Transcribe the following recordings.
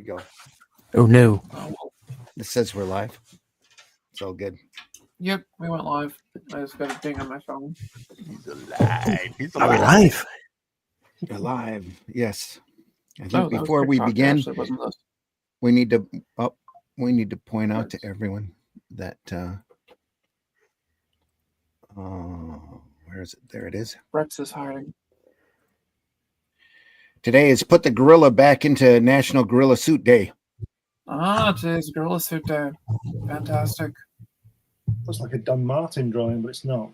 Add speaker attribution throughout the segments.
Speaker 1: go.
Speaker 2: Oh no.
Speaker 1: It says we're live. It's all good.
Speaker 3: Yep, we went live. I just got a ding on my phone.
Speaker 4: He's alive. He's
Speaker 2: Are we
Speaker 4: alive.
Speaker 2: live?
Speaker 1: We're live. Yes. I think
Speaker 3: Oh, that was
Speaker 1: before we
Speaker 3: TikTok,
Speaker 1: begin,
Speaker 3: actually, wasn't this?
Speaker 1: we need to point out to everyone that where is it? There it is.
Speaker 3: Rex is hiding.
Speaker 1: Today is Put the Gorilla Back into National Gorilla Suit Day.
Speaker 3: Ah, today's Gorilla Suit Day. Fantastic.
Speaker 5: Looks like a Don Martin drawing, but it's not.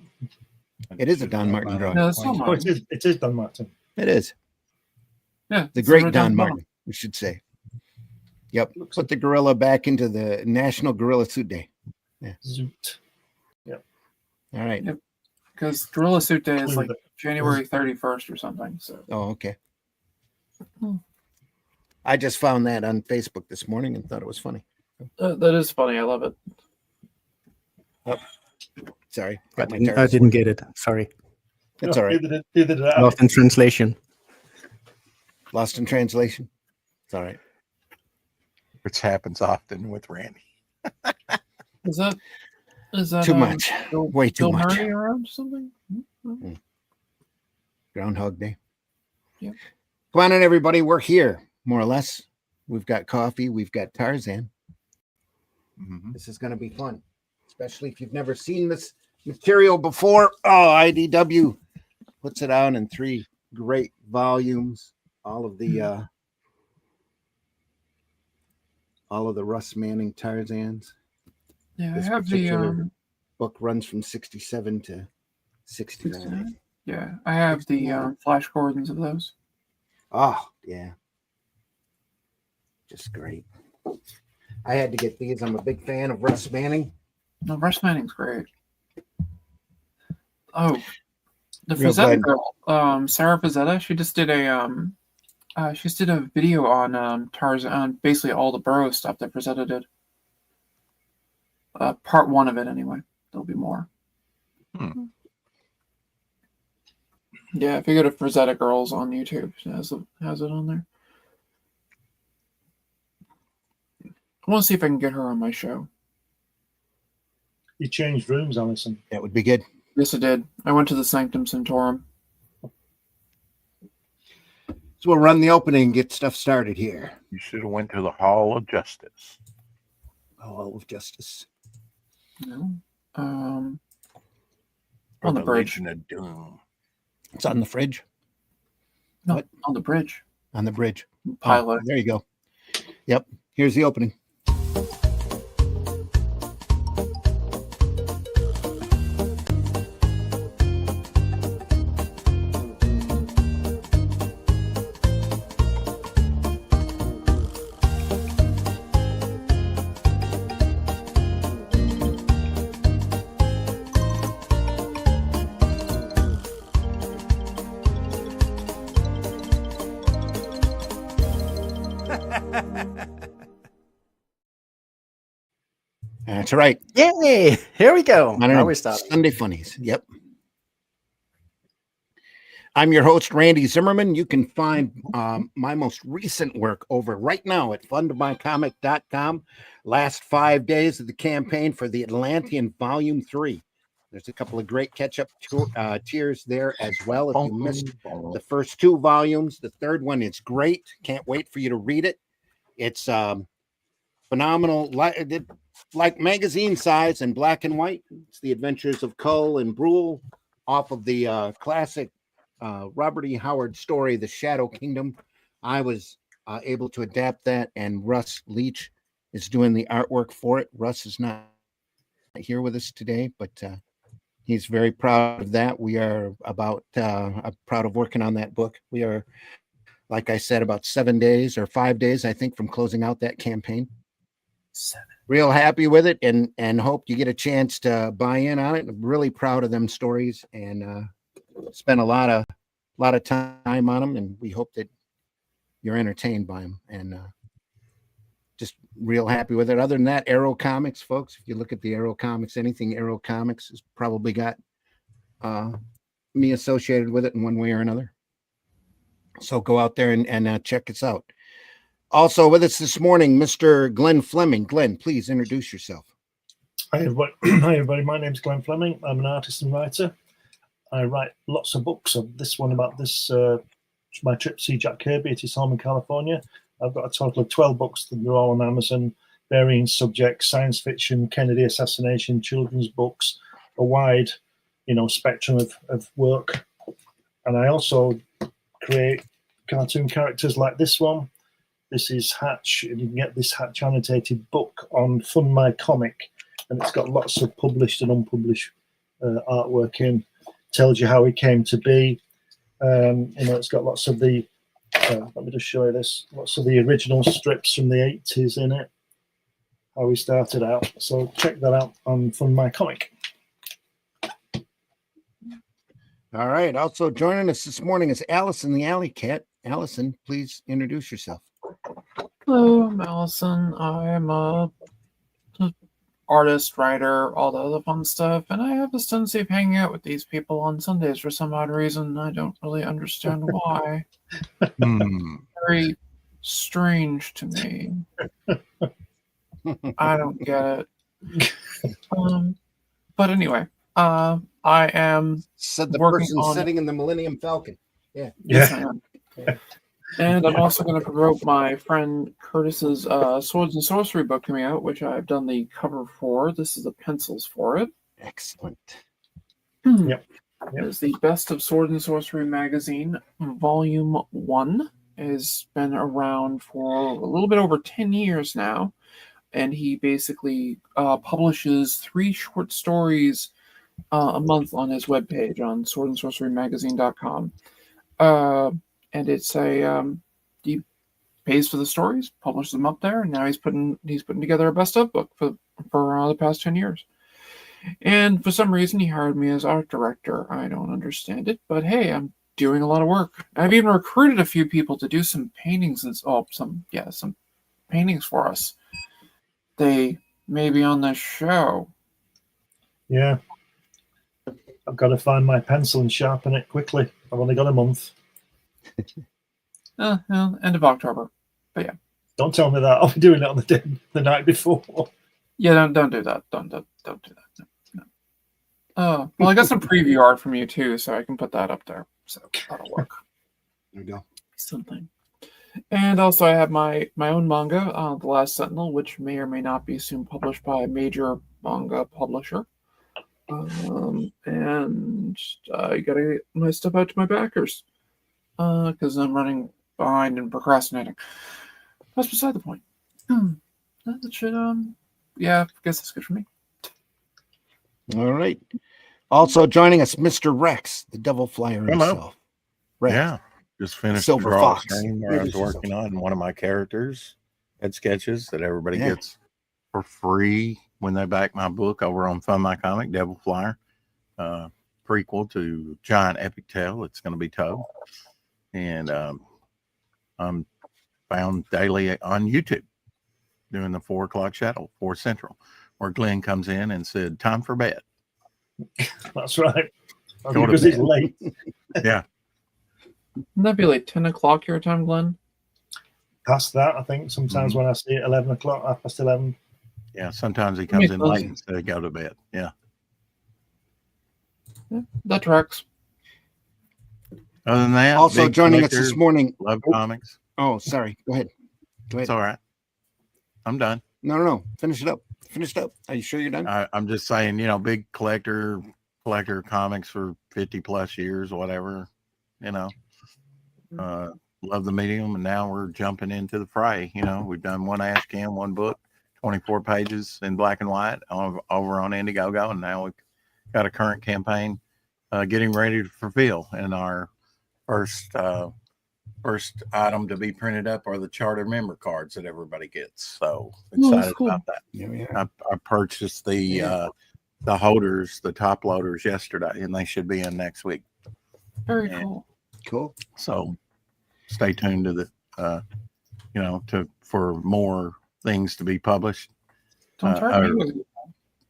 Speaker 1: It is a Don Martin drawing.
Speaker 3: No, it's not
Speaker 5: Oh,
Speaker 3: mine.
Speaker 5: it is Don Martin.
Speaker 1: It is.
Speaker 3: Yeah,
Speaker 1: The
Speaker 3: it's
Speaker 1: great
Speaker 3: right
Speaker 1: Don
Speaker 3: down the bottom.
Speaker 1: Martin, we should say. Yep. Put the gorilla back into the National Gorilla Suit Day.
Speaker 5: Zoot.
Speaker 1: All right.
Speaker 3: Yep. Because Gorilla Suit Day is
Speaker 5: Clue
Speaker 3: like
Speaker 5: that-
Speaker 3: January 31st or something. So
Speaker 1: Oh, okay.
Speaker 3: Hmm.
Speaker 1: I just found that on Facebook this morning and thought it was funny.
Speaker 3: that is funny. I love it.
Speaker 1: Sorry.
Speaker 2: I
Speaker 1: Got my
Speaker 2: didn't, I
Speaker 1: TARZAN.
Speaker 2: didn't get it. Sorry.
Speaker 1: It's all right.
Speaker 5: Neither did I.
Speaker 2: Lost in translation.
Speaker 1: Lost in translation. It's all right.
Speaker 4: Which happens often with Randy.
Speaker 3: Is that
Speaker 1: Too much.
Speaker 3: Bill,
Speaker 1: Way too
Speaker 3: Bill
Speaker 1: much.
Speaker 3: Murray around or something?
Speaker 1: Groundhog Day.
Speaker 3: Yep.
Speaker 1: Come on in, everybody. We're here, more or less. We've got coffee. We've got Tarzan.
Speaker 4: Mhm.
Speaker 1: This is going to be fun, especially if you've never seen this material before. Oh, IDW puts it out in 3 great volumes. All of the Russ Manning Tarzans.
Speaker 3: Yeah,
Speaker 1: This
Speaker 3: I have
Speaker 1: particular book runs from 67 to 69.
Speaker 3: 69? Yeah, I have the Flash Gordons of those.
Speaker 1: Oh, yeah. Just great. I had to get these. I'm a big fan of Russ Manning.
Speaker 3: No, Russ Manning's great. Oh, the
Speaker 1: Real
Speaker 3: Frazetta
Speaker 1: glad-
Speaker 3: girl, Sarah Frazetta, she just did a video on Tarzan, on basically all the Burrow stuff that Frazetta did. Part 1 of it, anyway. There'll be more.
Speaker 4: Hmm.
Speaker 3: Yeah, if you go to Frazetta Girls on YouTube, it has it on there. I want to see if I can get her on my show.
Speaker 5: You changed rooms, Alison.
Speaker 1: That would be good.
Speaker 3: Yes, I did. I went to the Sanctum Sanctorum.
Speaker 1: So we'll run the opening and get stuff started here.
Speaker 4: You should have went to the Hall of Justice.
Speaker 1: Hall of Justice.
Speaker 3: No. On
Speaker 4: Or
Speaker 3: the bridge.
Speaker 4: Legion of Doom.
Speaker 1: It's on the fridge.
Speaker 3: No,
Speaker 1: What?
Speaker 3: on the bridge.
Speaker 1: On the bridge. Oh,
Speaker 3: Pilot.
Speaker 1: there you go. Yep. Here's the opening. That's right.
Speaker 2: Yay! Here we go.
Speaker 1: I don't
Speaker 2: Now
Speaker 1: know.
Speaker 2: we're starting.
Speaker 1: Sunday Funnies. Yep. I'm your host, Randy Zimmerman. You can find my most recent work over right now at fundmycomic.com. Last 5 days of the campaign for the Atlantean Volume 3. There's a couple of great catch-up tiers there as well. If you missed the first 2 volumes, the third one is great. Can't wait for you to read it. It's phenomenal, like magazine size and black and white. It's the adventures of Cull and Brule off of the classic Robert E. Howard story, The Shadow Kingdom. I was able to adapt that, and Russ Leach is doing the artwork for it. Russ is not here with us today, but he's very proud of that. We are proud of working on that book. We are, like I said, about 7 days or 5 days, I think, from closing out that campaign.
Speaker 3: 7.
Speaker 1: Real happy with it, and hope you get a chance to buy in on it. I'm really proud of them stories, and spent a lot of time on them, and we hope that you're entertained by them, and just real happy with it. Other than that, Arrow Comics, folks, if you look at the Arrow Comics, anything Arrow Comics has probably got me associated with it in one way or another. So go out there and check us out. Also with us this morning, Mr. Glenn Fleming. Glenn, please introduce yourself.
Speaker 5: Hi everybody. Hi everybody. My name's Glenn Fleming. I'm an artist and writer. I write lots of books. This one about this my trip to see Jack Kirby at his home in California. I've got a total of 12 books that are all on Amazon, varying subjects: science fiction, Kennedy assassination, children's books, a wide, spectrum of work. And I also create cartoon characters like this one. This is Hatch, and you can get this Hatch annotated book on Fun My Comic, and it's got lots of published and unpublished artwork in. Tells you how he came to be. It's got lots of the. Let me just show you this. Lots of the original strips from the 80s in it. How he started out. So check that out on Fun My Comic.
Speaker 1: All right. Also joining us this morning is Allison the Alley Cat. Allison, please introduce yourself.
Speaker 3: Hello, I'm Allison. I'm a artist, writer, all the other fun stuff, and I have this tendency of hanging out with these people on Sundays for some odd reason. I don't really understand why. Very strange to me. I don't get it. But anyway, I am
Speaker 1: Said the
Speaker 3: working
Speaker 1: person
Speaker 3: on
Speaker 1: sitting in the Millennium Falcon.
Speaker 3: Yes, I am. And I'm also going to promote my friend Curtis's Swords and Sorcery book coming out, which I've done the cover for. This is the pencils for it.
Speaker 1: Excellent.
Speaker 5: Yep.
Speaker 3: It is the Best of Sword and Sorcery magazine, Volume 1. Has been around for a little bit over 10 years now. And he basically publishes 3 short stories a month on his webpage on swordandsorcerymagazine.com. And it's he pays for the stories, publishes them up there, and now he's putting together a best of book for the past 10 years. And for some reason, he hired me as art director. I don't understand it, but hey, I'm doing a lot of work. I've even recruited a few people to do some paintings and some paintings for us. They may be on the show.
Speaker 5: Yeah. I've got to find my pencil and sharpen it quickly. I've only got a month.
Speaker 3: End of October. But yeah.
Speaker 5: Don't tell me that. I'll be doing it on the night before.
Speaker 3: Yeah, don't do that. Don't do that. No. Oh, well, I got some preview art from you too, so I can put that up there. So that'll work.
Speaker 1: There you go.
Speaker 3: Something. And also I have my own manga, The Last Sentinel, which may or may not be soon published by a major manga publisher. And I gotta get my stuff out to my backers. Because I'm running behind and procrastinating. That's beside the point. That should, yeah, I guess that's good for me.
Speaker 1: All right. Also joining us, Mr. Rex, the devil flyer
Speaker 4: Hello.
Speaker 1: himself. Rex.
Speaker 4: Yeah. Just finished
Speaker 1: Silver
Speaker 4: the draw
Speaker 1: Fox.
Speaker 4: stream where I was
Speaker 1: Introduce
Speaker 4: working on one of my characters. Had sketches that everybody
Speaker 1: Yeah.
Speaker 4: gets for free when they back my book over on Fun My Comic, Devil Flyer. Prequel to Giant Epic Tale. It's going to be told. And I'm found daily on YouTube doing the 4 o'clock shadow, 4 Central, where Glenn comes in and said, "Time for bed."
Speaker 5: That's right.
Speaker 4: Go to
Speaker 5: Because it's
Speaker 4: bed.
Speaker 5: late.
Speaker 4: Yeah.
Speaker 3: Wouldn't that be like 10 o'clock your time, Glenn?
Speaker 5: Past that, I think. Sometimes when I see it, 11 o'clock, 11:30.
Speaker 4: Yeah. Sometimes he comes in late and says, "Go to bed." Yeah.
Speaker 3: Yeah, that tracks.
Speaker 4: Other than that,
Speaker 1: Also
Speaker 4: big
Speaker 1: joining us
Speaker 4: collector,
Speaker 1: this morning.
Speaker 4: love comics.
Speaker 1: Oh, sorry. Go ahead.
Speaker 4: It's all right. I'm done.
Speaker 1: No. Finish it up. Are you sure you're done?
Speaker 4: I'm just saying, big collector comics for 50 plus years, whatever, love the medium. And now we're jumping into the fray. We've done one ash can, one book, 24 pages in black and white over on Indiegogo. And now we've got a current campaign getting ready to fulfill. And our first item to be printed up are the charter member cards that everybody gets. So excited about that.
Speaker 1: Yeah.
Speaker 4: I purchased the holders, the top loaders yesterday, and they should be in next week.
Speaker 3: Very cool.
Speaker 1: Cool.
Speaker 4: So stay tuned to the for more things to be published.
Speaker 3: Don't try me with it.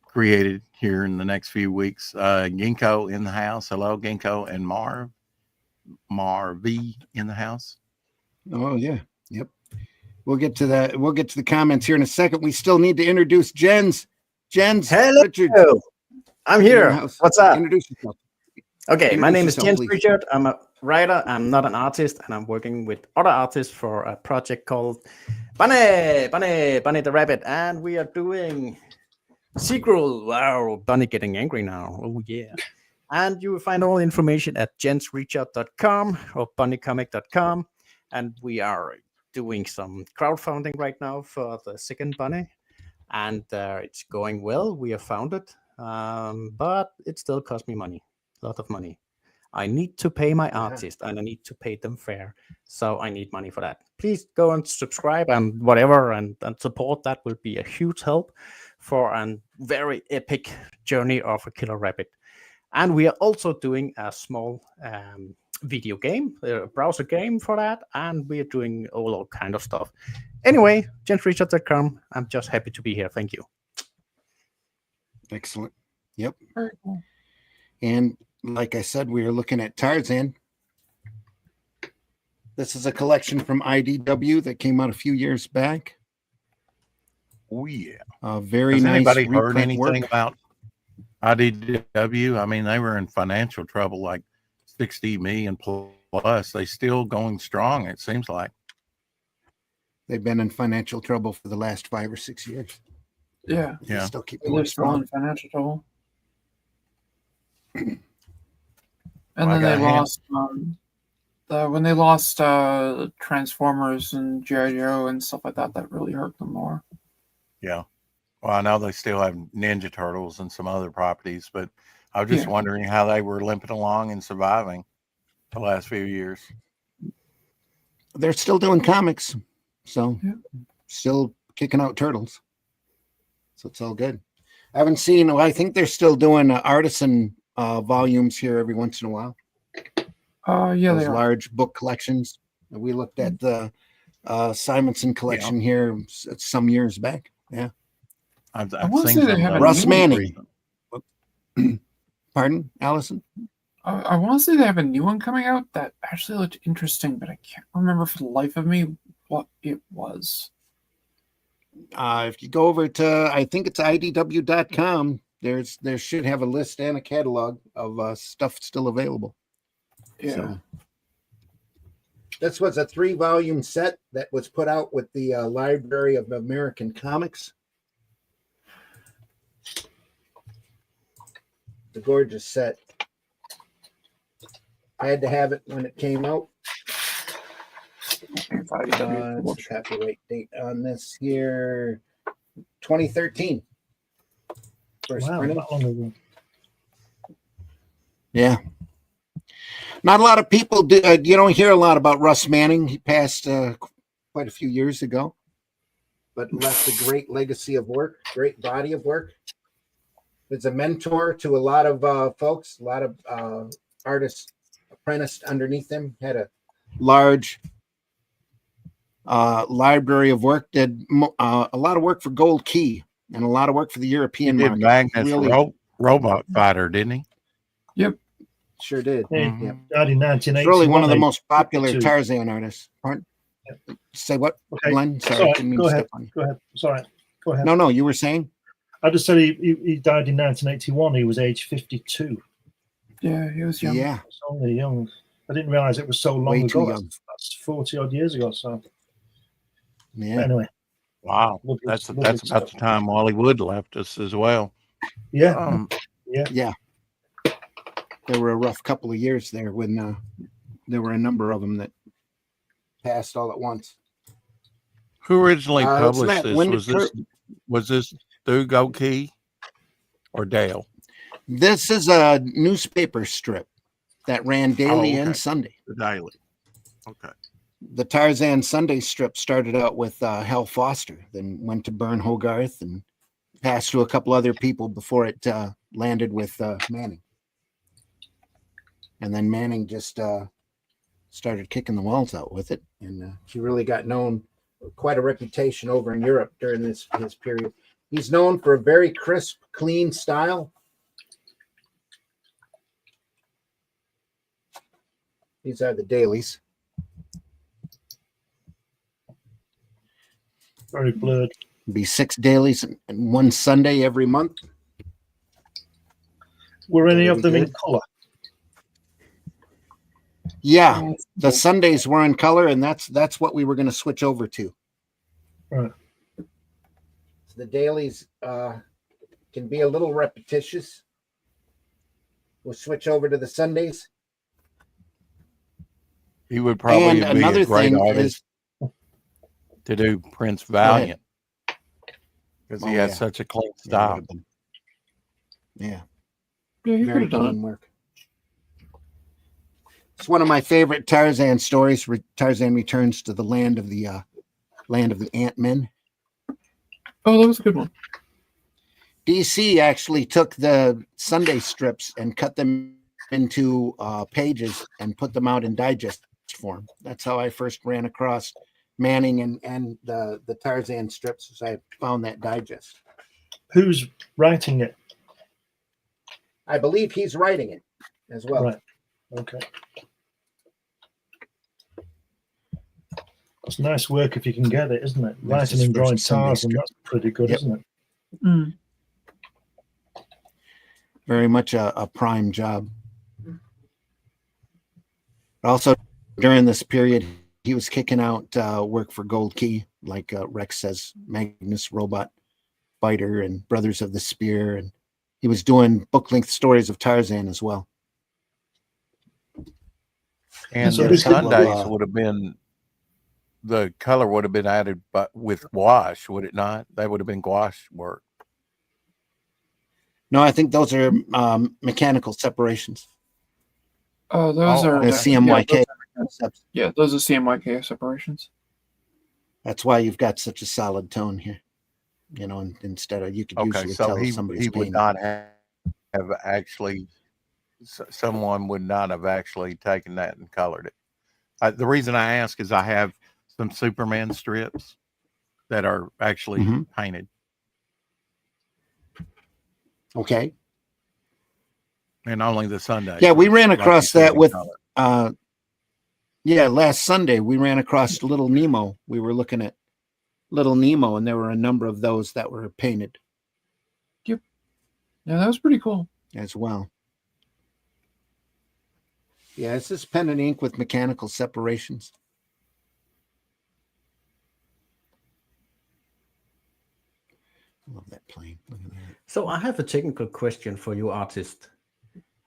Speaker 4: Created here in the next few weeks. Ginkgo in the house. Hello, Ginkgo and Marv V in the house.
Speaker 1: Oh, yeah. Yep. We'll get to that. We'll get to the comments here in a second. We still need to introduce Jens.
Speaker 2: Hello.
Speaker 1: Richard.
Speaker 2: I'm
Speaker 1: you're in the
Speaker 2: here.
Speaker 1: house.
Speaker 2: What's up?
Speaker 1: Introduce yourself.
Speaker 2: Okay, my
Speaker 1: Introduce
Speaker 2: name is
Speaker 1: yourself,
Speaker 2: Jens
Speaker 1: please.
Speaker 2: Pritchard. I'm a writer. I'm not an artist, and I'm working with other artists for a project called Bunny the Rabbit, and we are doing sequel. Wow, Bunny getting angry now. Oh yeah. And you will find all information at jensreachout.com or bunnycomic.com. And we are doing some crowdfunding right now for the second Bunny, and it's going well. We have found it, but it still costs me money, a lot of money. I need to pay my artist, and I need to pay them fair. So I need money for that. Please go and subscribe and whatever, and support. That will be a huge help for a very epic journey of a killer rabbit. And we are also doing a small video game, a browser game for that, and we are doing all kind of stuff. Anyway, jensreachout.com. I'm just happy to be here. Thank you.
Speaker 1: Excellent. Yep.
Speaker 3: Very cool.
Speaker 1: And like I said, we are looking at Tarzan. This is a collection from IDW that came out a few years back.
Speaker 4: Oh yeah.
Speaker 1: Very
Speaker 4: Has
Speaker 1: nice.
Speaker 4: anybody heard
Speaker 1: reprint
Speaker 4: anything
Speaker 1: work.
Speaker 4: about IDW? I mean, they were in financial trouble, like 60 million plus. They still going strong, it seems like.
Speaker 1: They've been in financial trouble for the last 5 or 6 years.
Speaker 3: Yeah.
Speaker 1: They
Speaker 4: Yeah.
Speaker 1: still keep
Speaker 3: They're
Speaker 1: going
Speaker 3: still
Speaker 1: strong.
Speaker 3: in financial trouble. And
Speaker 4: Well, I
Speaker 3: then
Speaker 4: got
Speaker 3: they
Speaker 4: a hand-
Speaker 3: lost when they lost Transformers and G.I. Joe and stuff like that. That really hurt them more.
Speaker 4: Yeah. Well, I know they still have Ninja Turtles and some other properties, but I was just
Speaker 3: Yeah.
Speaker 4: wondering how they were limping along and surviving the last few years.
Speaker 1: They're still doing comics, so
Speaker 3: Yeah.
Speaker 1: still kicking out turtles. So it's all good. I haven't seen. Well, I think they're still doing artisan volumes here every once in a while.
Speaker 3: Yeah,
Speaker 1: Those
Speaker 3: they are.
Speaker 1: large book collections. We looked at the Simonson collection here some years back. Yeah.
Speaker 4: I've
Speaker 3: wanna
Speaker 4: seen
Speaker 3: say they
Speaker 4: some
Speaker 3: have
Speaker 4: of
Speaker 3: a
Speaker 1: Russ
Speaker 4: those
Speaker 1: Manning.
Speaker 4: recent.
Speaker 1: Pardon, Allison?
Speaker 3: I want to say they have a new one coming out that actually looked interesting, but I can't remember for the life of me what it was.
Speaker 1: If you go over to, I think it's idw.com, there should have a list and a catalog of stuff still available.
Speaker 3: Yeah.
Speaker 1: So this was a 3-volume set that was put out with the Library of American Comics. The gorgeous set. I had to have it when it came out. It's the copyright date on this here, 2013. First
Speaker 5: Wow,
Speaker 1: printed.
Speaker 5: that long ago.
Speaker 1: Yeah. Not a lot of people do. You don't hear a lot about Russ Manning. He passed quite a few years ago, but left a great legacy of work, great body of work. Was a mentor to a lot of folks, a lot of artists apprenticed underneath him. Had a large library of work. Did a lot of work for Gold Key and a lot of work for the European
Speaker 4: He did
Speaker 1: market.
Speaker 4: Magnus
Speaker 1: Really,
Speaker 4: Robot Fighter, didn't he?
Speaker 3: Yep.
Speaker 1: sure did.
Speaker 5: Yeah,
Speaker 4: Mhm.
Speaker 1: Yep.
Speaker 5: died in
Speaker 1: It's
Speaker 5: 1981.
Speaker 1: really one of the most popular
Speaker 5: 82.
Speaker 1: Tarzan artists. Pardon? Say what,
Speaker 5: Okay.
Speaker 1: Glenn? Sorry,
Speaker 5: Sorry,
Speaker 1: didn't mean
Speaker 5: go
Speaker 1: to
Speaker 5: ahead.
Speaker 1: step on you.
Speaker 5: Go ahead. Sorry. Go ahead.
Speaker 1: No, you were saying?
Speaker 5: I just said he died in 1981. He was age 52.
Speaker 3: Yeah, he was young.
Speaker 1: Yeah,
Speaker 5: It's only young. I didn't realize it was so long
Speaker 1: way too
Speaker 5: ago.
Speaker 1: young.
Speaker 5: That's 40 odd years ago. So
Speaker 1: Yeah,
Speaker 5: anyway,
Speaker 4: Wow.
Speaker 5: lovely-
Speaker 4: That's
Speaker 5: lovely
Speaker 4: about
Speaker 5: stuff.
Speaker 4: the time Wally Wood left us as well.
Speaker 5: Yeah, yeah.
Speaker 1: yeah. There were a rough couple of years there when there were a number of them that passed all at once.
Speaker 4: Who originally
Speaker 1: It's
Speaker 4: published
Speaker 1: Matt.
Speaker 4: this?
Speaker 1: When did
Speaker 4: Was this through Go Key or Dale?
Speaker 1: This is a newspaper strip that ran daily
Speaker 4: okay.
Speaker 1: and Sunday.
Speaker 4: The Daily. Okay.
Speaker 1: The Tarzan Sunday strip started out with Hal Foster, then went to Bern Hogarth and passed to a couple other people before it landed with Manning. And then Manning just started kicking the walls out with it. And he really got known, quite a reputation over in Europe during his period. He's known for a very crisp, clean style. These are the dailies.
Speaker 5: Very blurred.
Speaker 1: Be 6 dailies and 1 Sunday every month.
Speaker 5: Were any
Speaker 1: That'd
Speaker 5: of
Speaker 1: be
Speaker 5: them in
Speaker 1: good.
Speaker 5: color?
Speaker 1: Yeah, the Sundays were in color, and that's what we were going to switch over to.
Speaker 5: Right.
Speaker 1: The dailies can be a little repetitious. We'll switch over to the Sundays.
Speaker 4: He would probably
Speaker 1: And
Speaker 4: be a
Speaker 1: another
Speaker 4: great
Speaker 1: thing
Speaker 4: artist
Speaker 1: is,
Speaker 4: to do Prince
Speaker 1: ahead.
Speaker 4: Valiant because he
Speaker 1: Oh,
Speaker 4: has
Speaker 1: yeah.
Speaker 4: such a clean
Speaker 1: Yeah, it
Speaker 4: style.
Speaker 1: would've been- yeah,
Speaker 3: Yeah, you could
Speaker 1: very
Speaker 3: have done it.
Speaker 1: clean work. It's one of my favorite Tarzan stories. Tarzan returns to the land of the Ant-Men.
Speaker 3: Oh, that was a good one.
Speaker 1: DC actually took the Sunday strips and cut them into pages and put them out in digest form. That's how I first ran across Manning and the Tarzan strips, as I found that digest.
Speaker 5: Who's writing it?
Speaker 1: I believe he's writing it as well.
Speaker 5: Right. Okay. That's nice work if you can get it, isn't it?
Speaker 1: That's
Speaker 5: Writing
Speaker 1: his
Speaker 5: and drawing
Speaker 1: first Sunday
Speaker 5: TARZAN,
Speaker 1: strip.
Speaker 5: that's pretty good,
Speaker 1: Yep.
Speaker 5: isn't it?
Speaker 3: Mm.
Speaker 1: Very much a prime job. Also, during this period, he was kicking out work for Gold Key, like Rex says, Magnus Robot Fighter and Brothers of the Spear, and he was doing book-length stories of Tarzan as well.
Speaker 4: And
Speaker 5: So
Speaker 4: the
Speaker 5: this-
Speaker 4: Sundays would have been, the color would have been added but with gouache, would it not? That would have been gouache work.
Speaker 1: No, I think those are mechanical separations.
Speaker 3: Oh, those
Speaker 4: Oh,
Speaker 3: are
Speaker 1: The CMYK.
Speaker 3: Yeah, those are CMYK separations.
Speaker 1: That's why you've got such a solid tone here. You know, instead of, you could
Speaker 4: Okay,
Speaker 1: usually
Speaker 4: so
Speaker 1: tell if
Speaker 4: he
Speaker 1: somebody's
Speaker 4: would
Speaker 1: painting.
Speaker 4: not have actually, someone would not have actually taken that and colored it. The reason I ask is I have some Superman strips that are actually
Speaker 1: Mhm.
Speaker 4: painted.
Speaker 1: Okay.
Speaker 4: And only the Sundays.
Speaker 1: Yeah, we
Speaker 4: are,
Speaker 1: ran
Speaker 4: like you
Speaker 1: across
Speaker 4: said,
Speaker 1: that
Speaker 4: in
Speaker 1: with
Speaker 4: color.
Speaker 1: last Sunday we ran across Little Nemo. We were looking at Little Nemo, and there were a number of those that were painted
Speaker 3: Yeah, that was pretty cool.
Speaker 1: as well. Yeah, it's just pen and ink with mechanical separations. I love that plane. Look at that.
Speaker 2: So I have a technical question for you, artist.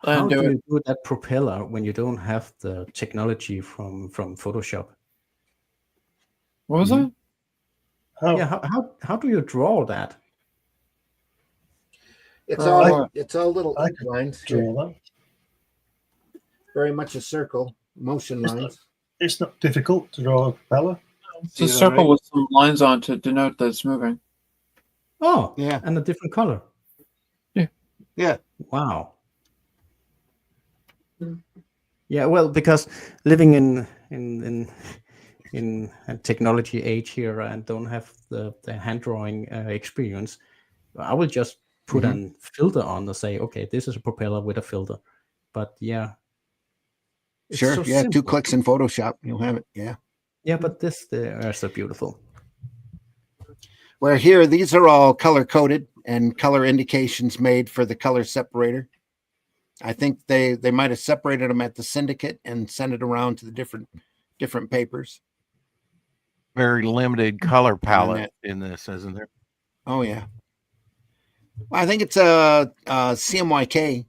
Speaker 3: And
Speaker 2: How
Speaker 3: do
Speaker 2: do
Speaker 3: it.
Speaker 2: you do that propeller when you don't have the technology from Photoshop?
Speaker 3: What was
Speaker 1: Mhm.
Speaker 3: that?
Speaker 5: How,
Speaker 2: Yeah, how do you draw that?
Speaker 1: It's
Speaker 3: Uh,
Speaker 1: all little
Speaker 5: I
Speaker 1: ink
Speaker 5: could
Speaker 1: lines.
Speaker 5: draw that?
Speaker 1: Very much a circle, motion
Speaker 5: It's
Speaker 1: lines.
Speaker 5: It's not difficult to draw a propeller.
Speaker 3: It's
Speaker 1: See
Speaker 3: a
Speaker 1: that,
Speaker 3: circle
Speaker 1: right?
Speaker 3: with some lines on to denote that it's moving.
Speaker 2: Oh,
Speaker 1: Yeah.
Speaker 2: and a different color.
Speaker 1: Yeah.
Speaker 2: Wow. Yeah, well, because living in a technology age here and don't have the hand drawing experience, I will just put
Speaker 1: Mhm.
Speaker 2: a filter on and say, okay, this is a propeller with a filter. But yeah, it's
Speaker 1: Sure.
Speaker 2: so
Speaker 1: Yeah. 2
Speaker 2: simple.
Speaker 1: clicks in Photoshop, you'll have it. Yeah.
Speaker 2: Yeah, but they are so beautiful.
Speaker 1: Where here, these are all color coded and color indications made for the color separator. I think they might have separated them at the syndicate and sent it around to the different papers.
Speaker 4: Very limited color
Speaker 1: that-
Speaker 4: palette in this, isn't there?
Speaker 1: Oh yeah. Well, I think it's a CMYK,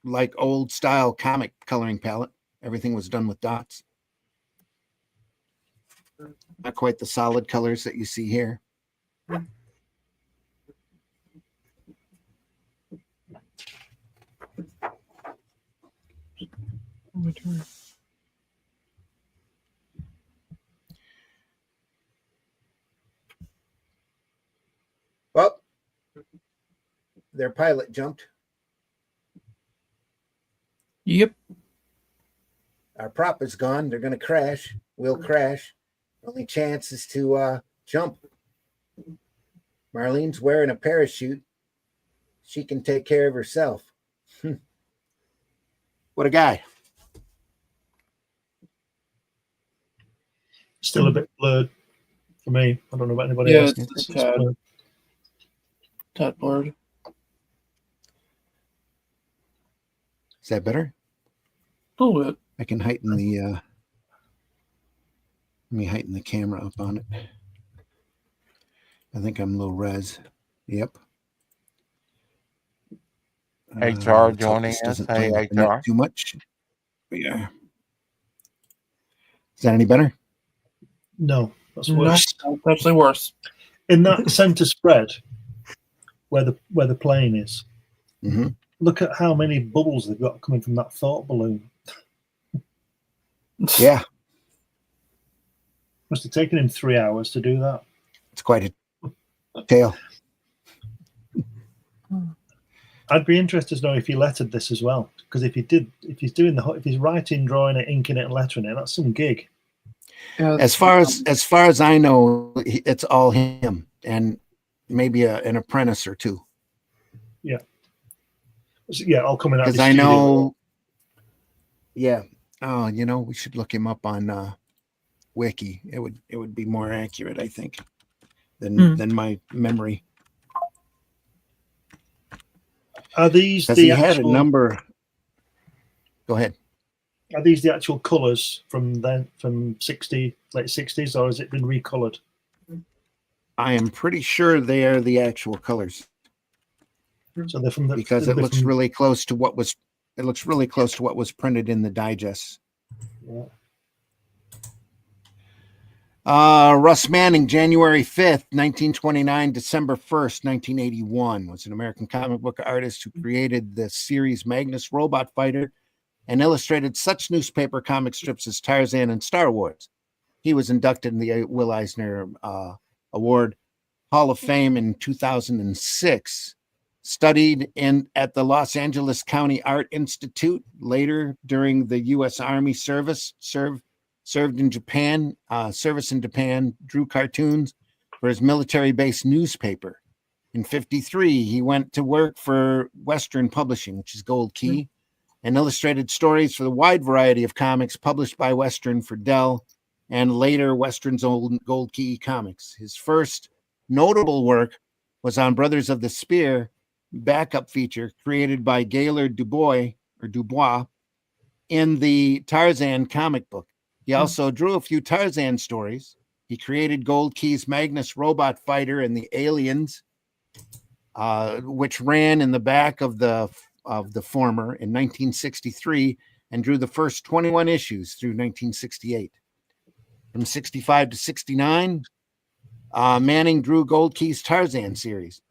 Speaker 1: like old style comic coloring palette. Everything was done with dots. Not quite the solid colors that you see here. Well, their pilot jumped.
Speaker 3: Yep.
Speaker 1: Our prop is gone. They're going to crash. We'll crash. Only chance is to jump. Marlene's wearing a parachute. She can take care of herself. What a guy.
Speaker 5: Still a bit blurred. for me. I don't know about anybody
Speaker 3: Yeah,
Speaker 5: else.
Speaker 3: it's the tad blurred.
Speaker 1: Is that better?
Speaker 3: A little bit.
Speaker 1: I can heighten the let me heighten the camera up on it. I think I'm low res. Yep.
Speaker 4: HR
Speaker 1: let's hope
Speaker 4: joining
Speaker 1: this
Speaker 4: us.
Speaker 1: doesn't
Speaker 4: Hey,
Speaker 1: play the net
Speaker 4: HR.
Speaker 1: too much. Yeah. Is that any better?
Speaker 5: No, that's
Speaker 3: No,
Speaker 5: worse.
Speaker 3: that's actually worse.
Speaker 5: In that center spread, where the plane is,
Speaker 1: Mm-hmm.
Speaker 5: look at how many bubbles they've got coming from that thought balloon.
Speaker 1: Yeah,
Speaker 5: Must have taken him 3 hours to do that.
Speaker 1: it's quite a tale.
Speaker 5: I'd be interested to know if he lettered this as well, because if he's writing, drawing it, inking it, and lettering it, that's some gig.
Speaker 3: Yeah,
Speaker 1: As far as I know, it's all him and maybe an apprentice or two.
Speaker 5: So, yeah, all coming out of
Speaker 1: Because
Speaker 5: the
Speaker 1: I
Speaker 5: studio.
Speaker 1: know. Yeah. Oh, we should look him up on Wiki. It would be more accurate, I think, than my memory.
Speaker 5: Are these
Speaker 1: Because
Speaker 5: the
Speaker 1: he had a
Speaker 5: actual?
Speaker 1: number. Go ahead.
Speaker 5: Are these the actual colours from then, from late 60s, or has it been recolored?
Speaker 1: I am pretty sure they are the actual colors
Speaker 5: So they're from the
Speaker 1: because it looks really close to what was. It looks really close to what was printed in the digest.
Speaker 5: Yeah.
Speaker 1: Russ Manning, January 5th, 1929, December 1st, 1981, was an American comic book artist who created the series Magnus Robot Fighter and illustrated such newspaper comic strips as Tarzan and Star Wars. He was inducted in the Will Eisner Award Hall of Fame in 2006. Studied at the Los Angeles County Art Institute. Later, during the U.S. Army service, served in Japan, service in Japan, drew cartoons for his military-based newspaper. In 1953, he went to work for Western Publishing, which is Gold Key, and illustrated stories for the wide variety of comics published by Western for Dell and later Western's old Gold Key comics. His first notable work was on Brothers of the Spear, backup feature created by Gaylord Dubois in the Tarzan comic book. He also drew a few Tarzan stories. He created Gold Key's Magnus Robot Fighter and the Aliens, which ran in the back of the former in 1963 and drew the first 21 issues through 1968. From 65 to 69, Manning drew Gold Key's Tarzan series.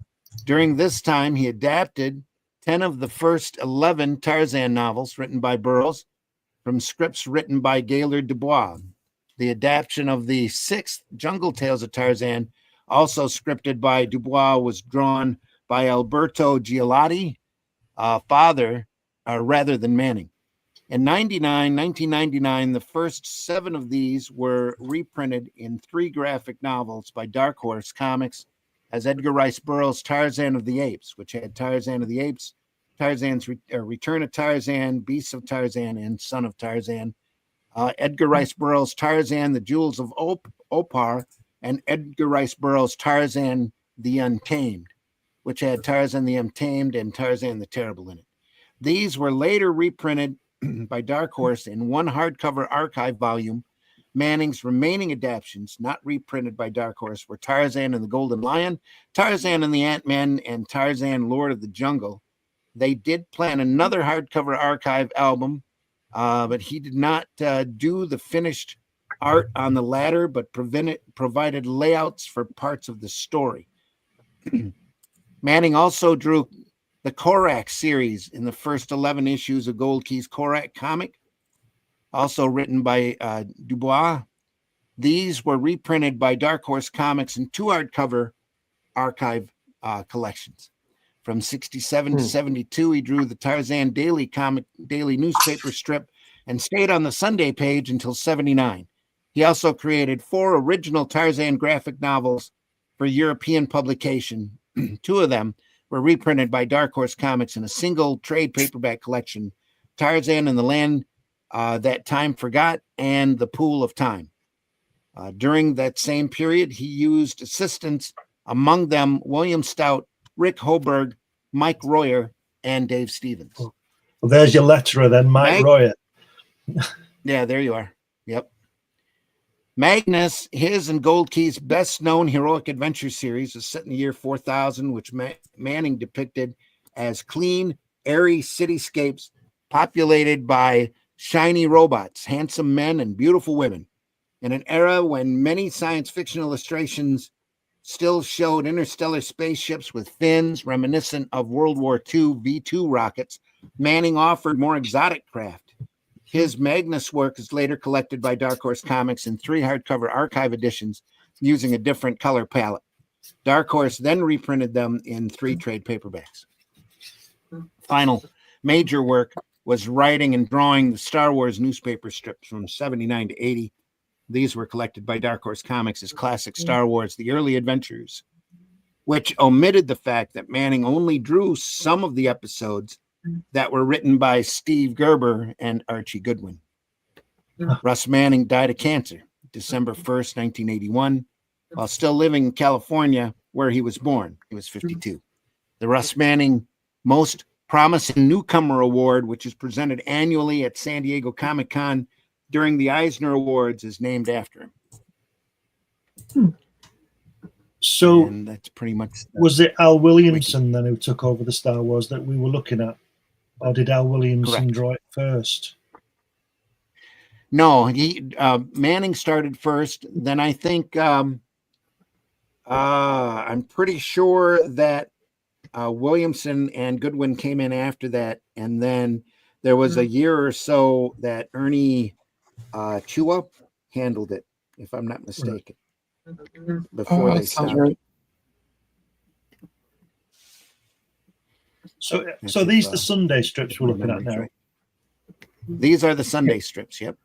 Speaker 1: During this time, he adapted 10 of the first 11 Tarzan novels written by Burroughs from scripts written by Gaylord Dubois. The adaptation of the 6th Jungle Tales of Tarzan, also scripted by Dubois, was drawn by Alberto Giolotti, rather than Manning. In 1999, the first 7 of these were reprinted in 3 graphic novels by Dark Horse Comics as Edgar Rice Burroughs' Tarzan of the Apes, which had Tarzan of the Apes, Tarzan's Return of Tarzan, Beasts of Tarzan, and Son of Tarzan. Edgar Rice Burroughs' Tarzan, The Jewels of Opar, and Edgar Rice Burroughs' Tarzan the Untamed, which had Tarzan the Untamed and Tarzan the Terrible in it. These were later reprinted by Dark Horse in 1 hardcover archive volume. Manning's remaining adaptations, not reprinted by Dark Horse, were Tarzan and the Golden Lion, Tarzan and the Ant-Man, and Tarzan Lord of the Jungle. They did plan another hardcover archive album, but he did not do the finished art on the latter, but provided layouts for parts of the story. Manning also drew the Korak series in the first 11 issues of Gold Key's Korak comic, also written by Dubois. These were reprinted by Dark Horse Comics in 2 hardcover archive collections. From 67 to 72, he drew the Tarzan Daily newspaper strip and stayed on the Sunday page until 79. He also created 4 original Tarzan graphic novels for European publication. 2 of them were reprinted by Dark Horse Comics in a single trade paperback collection, Tarzan and the Land That Time Forgot and The Pool of Time. During that same period, he used assistants, among them William Stout, Rick Hoberg, Mike Royer, and Dave Stevens.
Speaker 5: Well, there's your letterer then, Mike Royer.
Speaker 1: Yeah, there you are. Yep. Magnus, his and Gold Key's best-known heroic adventure series, is set in the year 4000, which Manning depicted as clean, airy cityscapes populated by shiny robots, handsome men, and beautiful women. In an era when many science fiction illustrations still showed interstellar spaceships with fins reminiscent of World War II V-2 rockets, Manning offered more exotic craft. His Magnus work is later collected by Dark Horse Comics in 3 hardcover archive editions using a different color palette. Dark Horse then reprinted them in 3 trade paperbacks. Final major work was writing and drawing the Star Wars newspaper strips from 79 to 80. These were collected by Dark Horse Comics as classic Star Wars, The Early Adventures, which omitted the fact that Manning only drew some of the episodes that were written by Steve Gerber and Archie Goodwin. Russ Manning died of cancer December 1st, 1981, while still living in California, where he was born. He was 52. The Russ Manning Most Promising Newcomer Award, which is presented annually at San Diego Comic-Con during the Eisner Awards, is named after him.
Speaker 5: So
Speaker 1: and that's pretty much
Speaker 5: was it Al Williamson then who took over the Star Wars that we were looking at? Or did Al Williamson draw it first?
Speaker 1: No, he Manning started first. Then I think I'm pretty sure that Williamson and Goodwin came in after that, and then there was a year or so that Ernie Chua handled it, if I'm not mistaken. Before they stopped.
Speaker 3: Right.
Speaker 5: So these the Sunday strips we're looking at now.
Speaker 1: Right. These are the Sunday strips. Yep.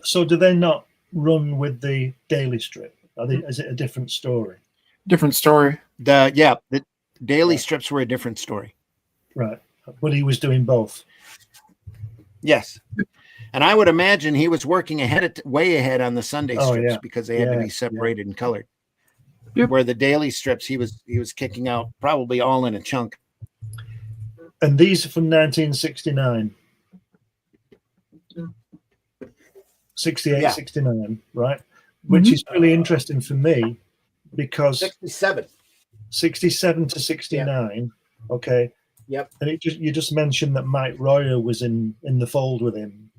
Speaker 5: So do they not run with the daily strip? Is it a different story?
Speaker 3: Different story.
Speaker 1: The daily strips were a different story.
Speaker 5: Right. But he was doing both.
Speaker 1: Yes. And I would imagine he was working way ahead on the Sunday strips because they had to be separated and colored.
Speaker 3: Yep.
Speaker 1: Where the daily strips he was kicking out probably all in a chunk.
Speaker 5: And these are from 1969. 68, 69, right? Which is really interesting for me because 67 to 69. Okay.
Speaker 1: Yep.
Speaker 5: And you just mentioned that Mike Royer was in the fold with him,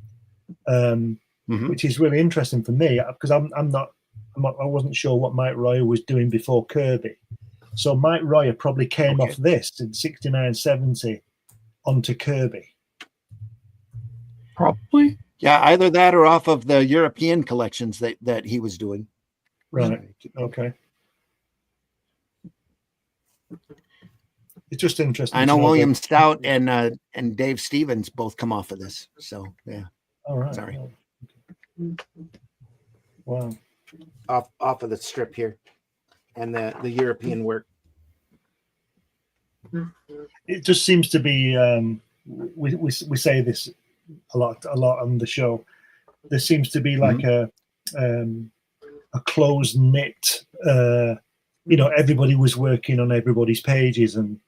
Speaker 5: which is really interesting for me because I wasn't sure what Mike Royer was doing before Kirby. So Mike Royer probably came off this in 69, 70 onto Kirby.
Speaker 3: Probably.
Speaker 1: Yeah, either that or off of the European collections that he was doing.
Speaker 5: Right. Okay. It's just interesting.
Speaker 1: I know William Stout and Dave Stevens both come off of this. So yeah.
Speaker 5: All right.
Speaker 1: Sorry.
Speaker 5: Wow.
Speaker 1: Off of the strip here, and the European work.
Speaker 5: It just seems to be. We say this a lot on the show. There seems to be like a close knit. Everybody was working on everybody's pages and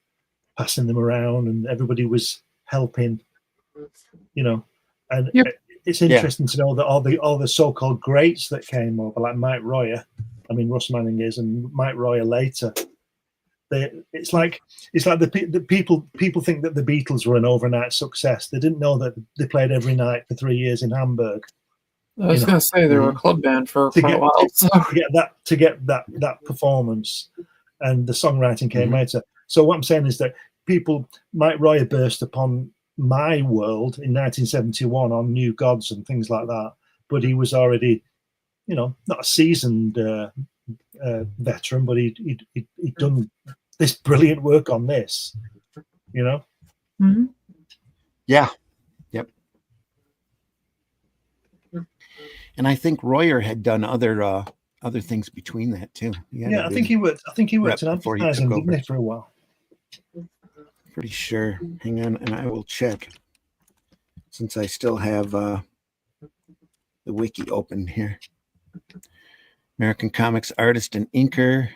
Speaker 5: passing them around, and everybody was helping. And it's interesting to know that all the so-called greats that came over, like Mike Royer, Russ Manning is, and Mike Royer later. It's like the people think that the Beatles were an overnight success. They didn't know that they played every night for 3 years in Hamburg.
Speaker 3: I was going to say they were a club band for quite a while.
Speaker 5: To get that performance, and the songwriting came later. So what I'm saying is that Mike Royer burst upon my world in 1971 on New Gods and things like that, but he was already, not a seasoned veteran, but he'd done this brilliant work on this, Yeah.
Speaker 1: Yep. And I think Royer had done other things between that too.
Speaker 5: I think he worked in advertising, didn't he, for a while?
Speaker 1: Pretty sure. Hang on, and I will check since I still have the wiki open here. American comics artist and inker.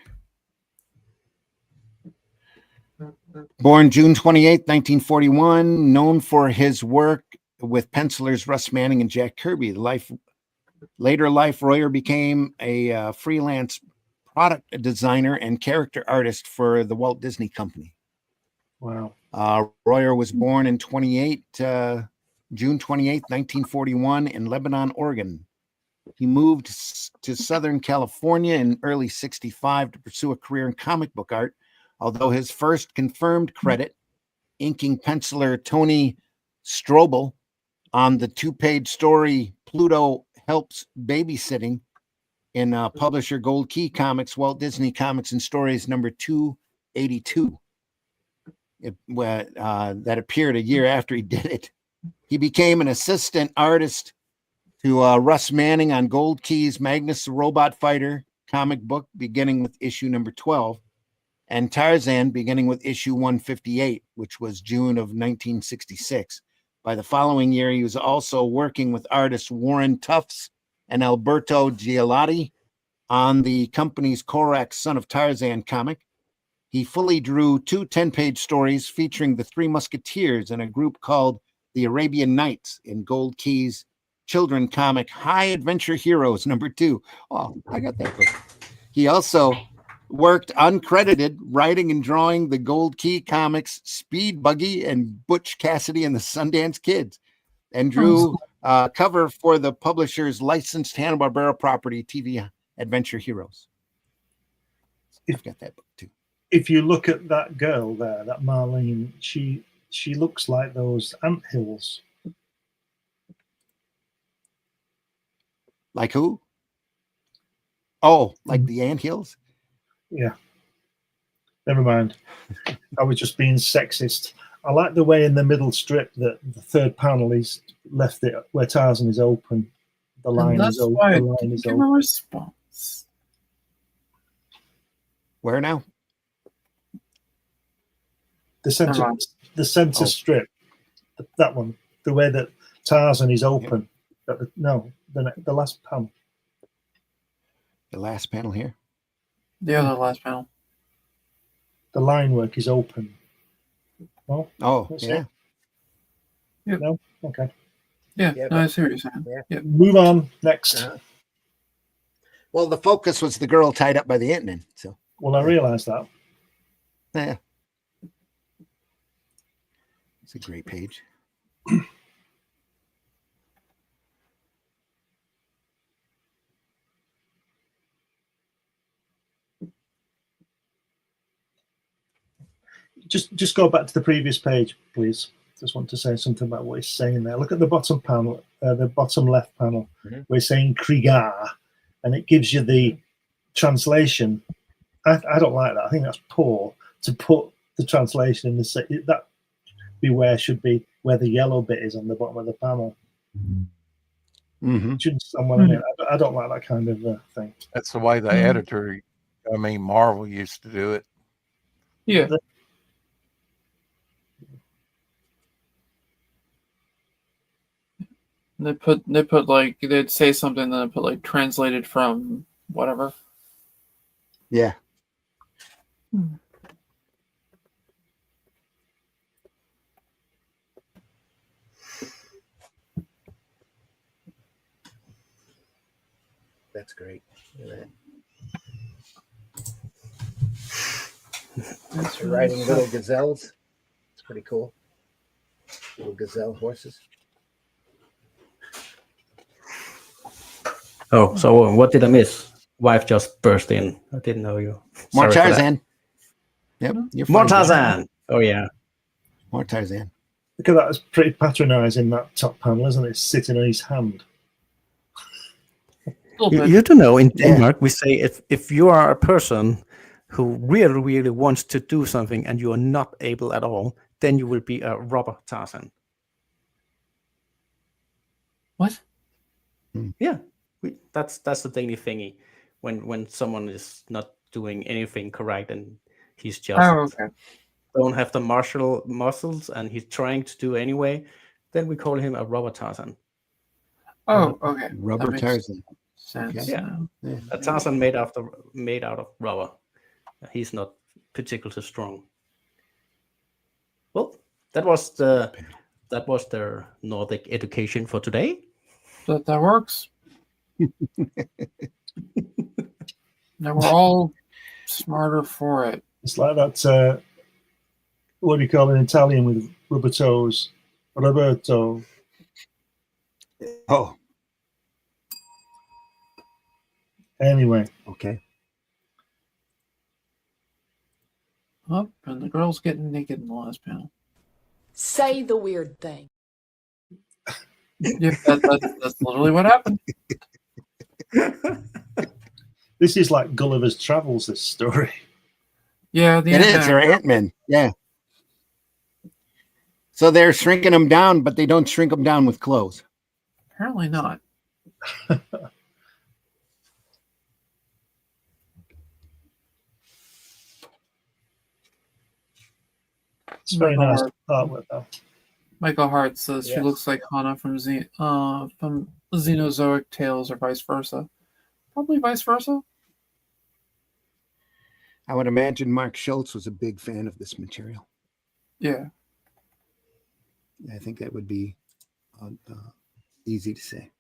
Speaker 1: Born June 28, 1941, known for his work with pencilers Russ Manning and Jack Kirby. Later life, Royer became a freelance product designer and character artist for the Walt Disney Company.
Speaker 5: Wow.
Speaker 1: Royer was born in June 28, 1941 in Lebanon, Oregon. He moved to Southern California in early 65 to pursue a career in comic book art, although his first confirmed credit, inking penciler Tony Strobel on the 2-page story Pluto Helps Babysitting in publisher Gold Key Comics, Walt Disney Comics and Stories number 282. That appeared a year after he did it. He became an assistant artist to Russ Manning on Gold Key's Magnus the Robot Fighter comic book, beginning with issue number 12, and Tarzan, beginning with issue 158, which was June of 1966. By the following year, he was also working with artists Warren Tufts and Alberto Gialotti on the company's Korak Son of Tarzan comic. He fully drew 2 10-page stories featuring the Three Musketeers and a group called the Arabian Nights in Gold Key's children comic High Adventure Heroes number 2. Oh, I got that book. He also worked uncredited writing and drawing the Gold Key comics Speed Buggy and Butch Cassidy and the Sundance Kids, and drew cover for the publisher's licensed Hanna-Barbera property TV Adventure Heroes. I've got that book too.
Speaker 5: If you look at that girl there, that Marlene, she looks like those anthills.
Speaker 1: Like who? Oh, like the anthills?
Speaker 5: Yeah. Never mind. I was just being sexist. I like the way in the middle strip that the third panel is left it where Tarzan is open. The line is open.
Speaker 3: Why
Speaker 5: The line is
Speaker 3: give
Speaker 5: open.
Speaker 3: a response.
Speaker 1: Where now?
Speaker 5: The center strip. That one. The way that Tarzan is open. No, the last panel.
Speaker 1: The last panel here?
Speaker 3: The other last panel.
Speaker 5: The line work is open. Oh,
Speaker 1: yeah.
Speaker 5: No? Okay.
Speaker 3: Yeah,
Speaker 1: Yeah,
Speaker 3: no, I see what you're saying.
Speaker 1: Yeah.
Speaker 5: Move on. Next.
Speaker 1: Well, the focus was the girl tied up by the Ant-Man. So,
Speaker 5: Well, I realized that.
Speaker 1: yeah. It's a great page.
Speaker 5: Just go back to the previous page, please. Just want to say something about what he's saying there. Look at the bottom panel, the bottom left panel. We're saying Krieger, and it gives you the translation. I don't like that. I think that's poor to put the translation in the that beware should be where the yellow bit is on the bottom of the panel.
Speaker 1: Mm-hmm.
Speaker 5: I don't like that kind of thing.
Speaker 4: That's the way the editor, Marvel used to do it.
Speaker 3: Yeah. They put like they'd say something, then they put like translated from whatever.
Speaker 1: Yeah. That's great. Look at that. They're riding little gazelles. It's pretty cool. Little gazelle horses.
Speaker 2: Oh, so what did I miss? Wife just burst in. I didn't know you.
Speaker 1: More
Speaker 2: Sorry for that.
Speaker 1: Tarzan. Yep. You're
Speaker 2: More
Speaker 1: fine,
Speaker 2: Tarzan. Oh, yeah.
Speaker 1: More Tarzan.
Speaker 5: Look at that. It's pretty patronizing, that top panel, isn't it? Sitting on his hand.
Speaker 2: You do know in Denmark, we say if you are a person who really, really wants to do something and you are not able at all, then you will be a robber Tarzan.
Speaker 3: What?
Speaker 2: Yeah. That's the Danish thingy. When someone is not doing anything correct and he's just don't have the martial muscles and he's trying to do anyway, then we call him a robber Tarzan.
Speaker 3: Oh, okay.
Speaker 1: Rubber Tarzan.
Speaker 3: sense
Speaker 1: Okay.
Speaker 2: Yeah.
Speaker 3: now.
Speaker 1: Yeah.
Speaker 2: A Tarzan made out of rubber. He's not particularly strong. Well, that was their Nordic education for today.
Speaker 3: But that works. Now we're all smarter for it.
Speaker 5: It's like that. What do you call it in Italian with rubber toes? Roberto.
Speaker 1: Oh,
Speaker 5: Anyway,
Speaker 1: okay.
Speaker 3: Up, and the girl's getting naked in the last panel.
Speaker 6: Say the weird thing.
Speaker 3: Yeah, that's literally what happened.
Speaker 5: this is like Gulliver's Travels. This story.
Speaker 3: Yeah, the
Speaker 1: It is.
Speaker 3: Ant-Man.
Speaker 1: They're Ant-Men. Yeah. So they're shrinking them down, but they don't shrink them down with clothes.
Speaker 3: Apparently not.
Speaker 5: It's very
Speaker 3: Michael
Speaker 5: nice
Speaker 3: Hart.
Speaker 5: artwork though.
Speaker 3: Michael Hart says she
Speaker 2: Yes.
Speaker 3: looks like Hana from Xenozoic Tales, or vice versa. Probably vice versa.
Speaker 1: I would imagine Mark Schultz was a big fan of this material.
Speaker 3: Yeah.
Speaker 1: I think that would be easy to say.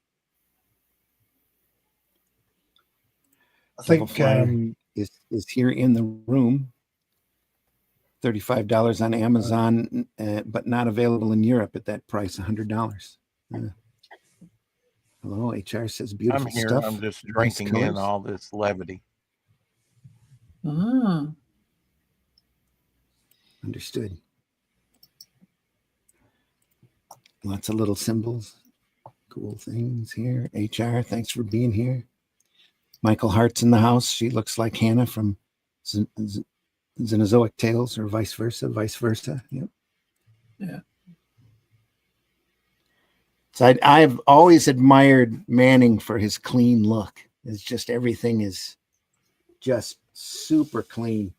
Speaker 5: I think
Speaker 1: Flyer is here in the room. $35 on Amazon, but not available in Europe at that price, $100. Hello, HR says beautiful
Speaker 4: I'm here.
Speaker 1: stuff.
Speaker 4: I'm just
Speaker 1: Nice
Speaker 4: drinking in
Speaker 1: colors.
Speaker 4: all this levity.
Speaker 3: Ah.
Speaker 1: Understood. Lots of little symbols, cool things here. HR, thanks for being here. Michael Hart's in the house. She looks like Hannah from Xenozoic Tales, or vice versa. Yep.
Speaker 3: Yeah.
Speaker 1: So I've always admired Manning for his clean look. It's just everything is just super clean.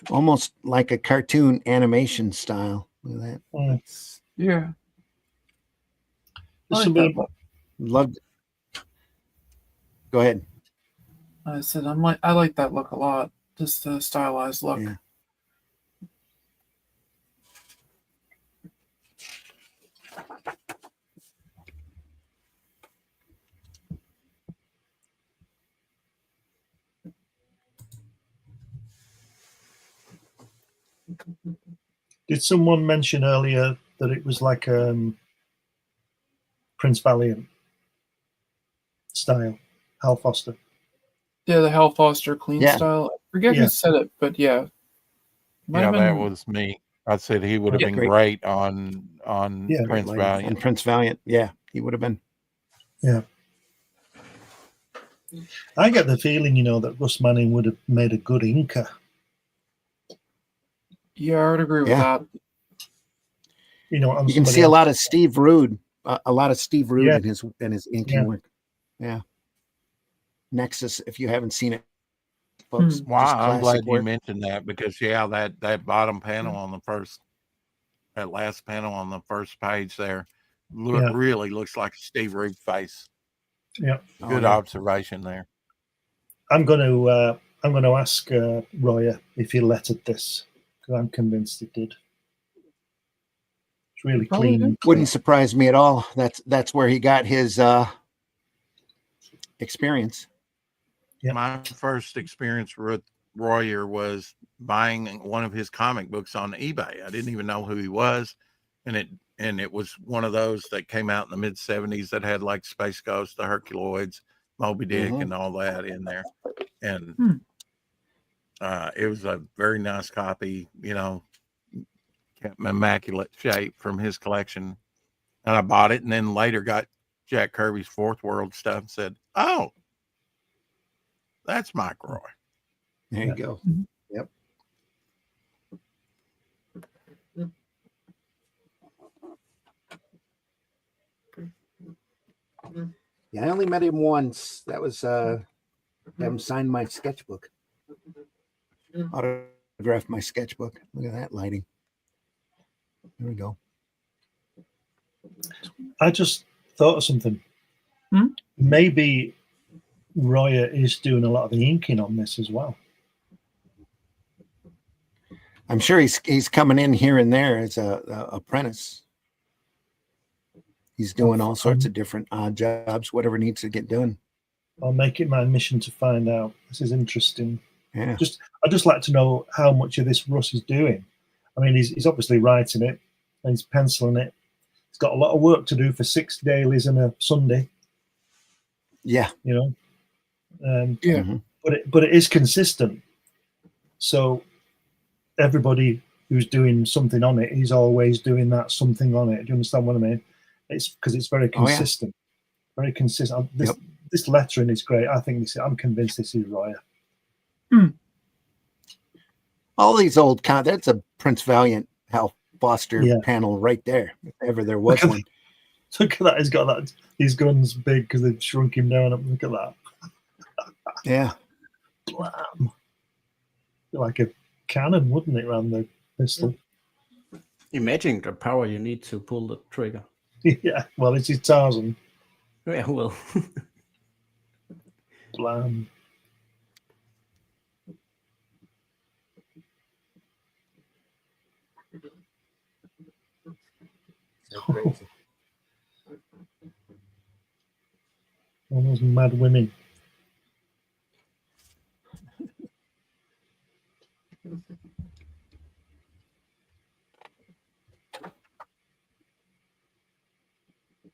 Speaker 1: Almost like a cartoon animation style. Look at that.
Speaker 5: Mm.
Speaker 3: Yeah.
Speaker 5: There's
Speaker 3: I
Speaker 5: some
Speaker 3: like
Speaker 5: bit
Speaker 3: that
Speaker 5: of-
Speaker 3: look.
Speaker 1: Loved it. Go ahead.
Speaker 3: I said I like that look a lot. Just the stylized look.
Speaker 1: Yeah.
Speaker 5: Did someone mention earlier that it was like Prince Valiant style, Hal Foster?
Speaker 3: Yeah, the Hal Foster clean
Speaker 1: Yeah.
Speaker 3: style. I forget
Speaker 5: Yeah.
Speaker 3: who said it, but yeah. Might
Speaker 4: Yeah,
Speaker 3: have
Speaker 4: that
Speaker 3: been-
Speaker 4: was me. I said he would have
Speaker 1: Yeah,
Speaker 4: been
Speaker 1: great.
Speaker 4: great on
Speaker 5: Yeah.
Speaker 4: Prince
Speaker 1: Like,
Speaker 4: Valiant.
Speaker 1: and Prince Valiant. Yeah, he would have been.
Speaker 5: I get the feeling, that Russ Manning would have made a good inker.
Speaker 3: Yeah, I would agree with
Speaker 1: Yeah.
Speaker 3: that.
Speaker 5: On
Speaker 1: You can
Speaker 5: somebody
Speaker 1: see a
Speaker 5: else.
Speaker 1: lot of Steve Rude,
Speaker 5: Yeah.
Speaker 1: in his inking
Speaker 5: Yeah.
Speaker 1: work. Yeah. Nexus, if you haven't seen it, folks.
Speaker 3: Hmm.
Speaker 4: Wow,
Speaker 1: just
Speaker 4: I'm glad
Speaker 1: classic
Speaker 4: you
Speaker 1: work.
Speaker 4: mentioned that because that bottom panel on that last panel on the first page there,
Speaker 5: Yeah.
Speaker 4: really looks like a Steve Rude face.
Speaker 5: Yeah.
Speaker 1: Oh,
Speaker 4: Good
Speaker 1: yeah.
Speaker 4: observation there.
Speaker 5: I'm going to ask Roya if he lettered this, because I'm convinced he did. It's really
Speaker 3: Probably
Speaker 5: clean.
Speaker 3: did.
Speaker 1: Wouldn't surprise me at all. That's where he got his experience.
Speaker 5: Yeah.
Speaker 4: My first experience with Royer was buying one of his comic books on eBay. I didn't even know who he was, and it was one of those that came out in the mid '70s that had like Space Ghost, the Herculoids, Moby Dick,
Speaker 1: Mhm.
Speaker 4: and all that in there, and
Speaker 3: Hmm.
Speaker 4: it was a very nice copy, immaculate shape from his collection, and I bought it, and then later got Jack Kirby's Fourth World stuff and said, "Oh, that's Mike Roy."
Speaker 1: There you go.
Speaker 3: Mhm.
Speaker 1: Yep. Yeah, I only met him once. That was have him sign my sketchbook. autograph my sketchbook. Look at that lighting. There we go.
Speaker 5: I just thought of something. Maybe Royer is doing a lot of the inking on this as well.
Speaker 1: I'm sure he's coming in here and there as a apprentice. He's doing all sorts of different odd jobs, whatever needs to get done.
Speaker 5: I'll make it my mission to find out. This is interesting.
Speaker 1: Yeah.
Speaker 5: I'd just like to know how much of this Russ is doing. I mean, he's obviously writing it and he's penciling it. He's got a lot of work to do for 6 dailies and a Sunday.
Speaker 1: Yeah.
Speaker 5: You know.
Speaker 3: Yeah.
Speaker 5: But it is consistent. So everybody who's doing something on it, he's always doing that something on it. Do you understand what I mean? It's because it's very consistent. Very consistent. This lettering is great. I think I'm convinced this is Royer.
Speaker 1: All these old that's a Prince Valiant Hal Foster panel right there, if ever there was one.
Speaker 5: Look at that. He's got these guns big because they've shrunk him down. Look at that.
Speaker 1: Yeah.
Speaker 5: Blam. Like a cannon, wouldn't it, around the pistol?
Speaker 2: Imagine the power you need to pull the trigger.
Speaker 5: Yeah, well, it's his Tarzan.
Speaker 2: Yeah, well.
Speaker 5: Blam.
Speaker 1: Crazy.
Speaker 5: All those mad women.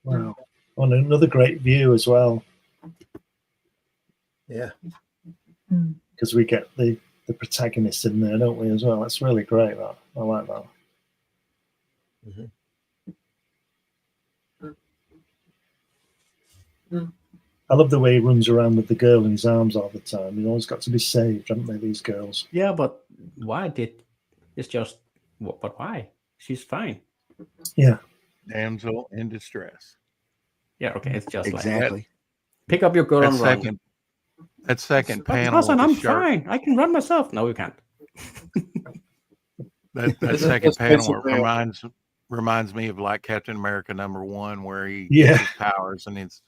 Speaker 5: Wow. On another great view as well.
Speaker 1: Yeah.
Speaker 5: Because we get the protagonist in there, don't we, as well? That's really great, that. I like that. I love the way he runs around with the girl in his arms all the time. He's always got to be saved, haven't they, these girls?
Speaker 2: Yeah, but it's just, but why? She's fine.
Speaker 5: Yeah.
Speaker 4: Damsel in distress.
Speaker 2: Yeah, okay, it's just
Speaker 1: exactly.
Speaker 2: Like, pick up your girl and run.
Speaker 4: That second
Speaker 2: But
Speaker 4: panel.
Speaker 2: Tarzan, I'm fine. I can run myself. No, you can't.
Speaker 4: that second panel reminds me of like Captain America #1, where he gets his powers and it's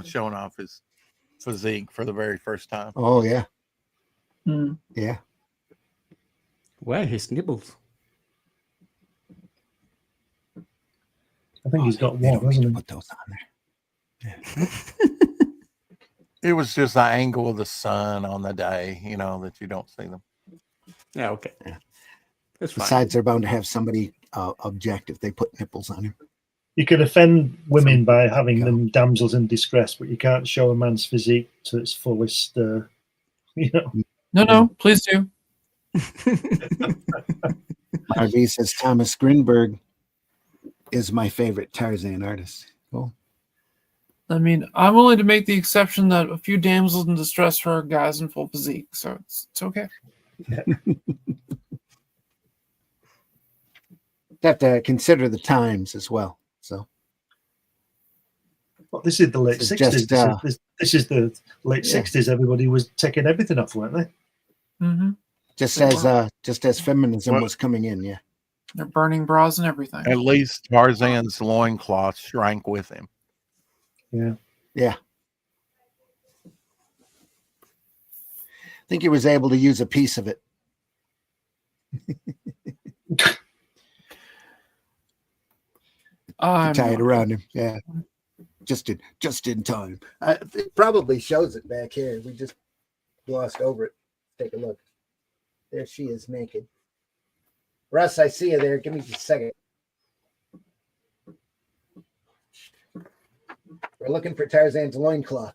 Speaker 4: showing off his physique for the very first time.
Speaker 1: Oh yeah.
Speaker 3: Yeah.
Speaker 2: Well, his nibbles.
Speaker 5: I think he's got one, hasn't he?
Speaker 1: Put those on there.
Speaker 4: Yeah. It was just the angle of the sun on the day, that you don't see them.
Speaker 2: Yeah, okay. Yeah. It's fine.
Speaker 1: Besides, they're bound to have somebody object if they put nipples on him.
Speaker 5: You can offend women by having them damsels in distress, but you can't show a man's physique to its fullest.
Speaker 3: No, please do.
Speaker 1: RV says Thomas Grinberg is my favorite Tarzan artist. Cool.
Speaker 3: I mean, I'm willing to make the exception that a few damsels in distress for guys in full physique, so it's okay.
Speaker 1: Yeah. Have to consider the times as well. So,
Speaker 5: well, this is the late 60s. This is the late 60s. Everybody was taking everything off, weren't they?
Speaker 3: Mm-hmm.
Speaker 1: Just as feminism was coming in, yeah.
Speaker 3: They're burning bras and everything.
Speaker 4: At least Tarzan's loincloth shrank with him.
Speaker 5: Yeah.
Speaker 1: Yeah. I think he was able to use a piece of it. Tie it around him. Yeah. Just in time. It probably shows it back here. We just glossed over it. Take a look. There she is naked. Russ, I see you there. Give me just a second. We're looking for Tarzan's loincloth.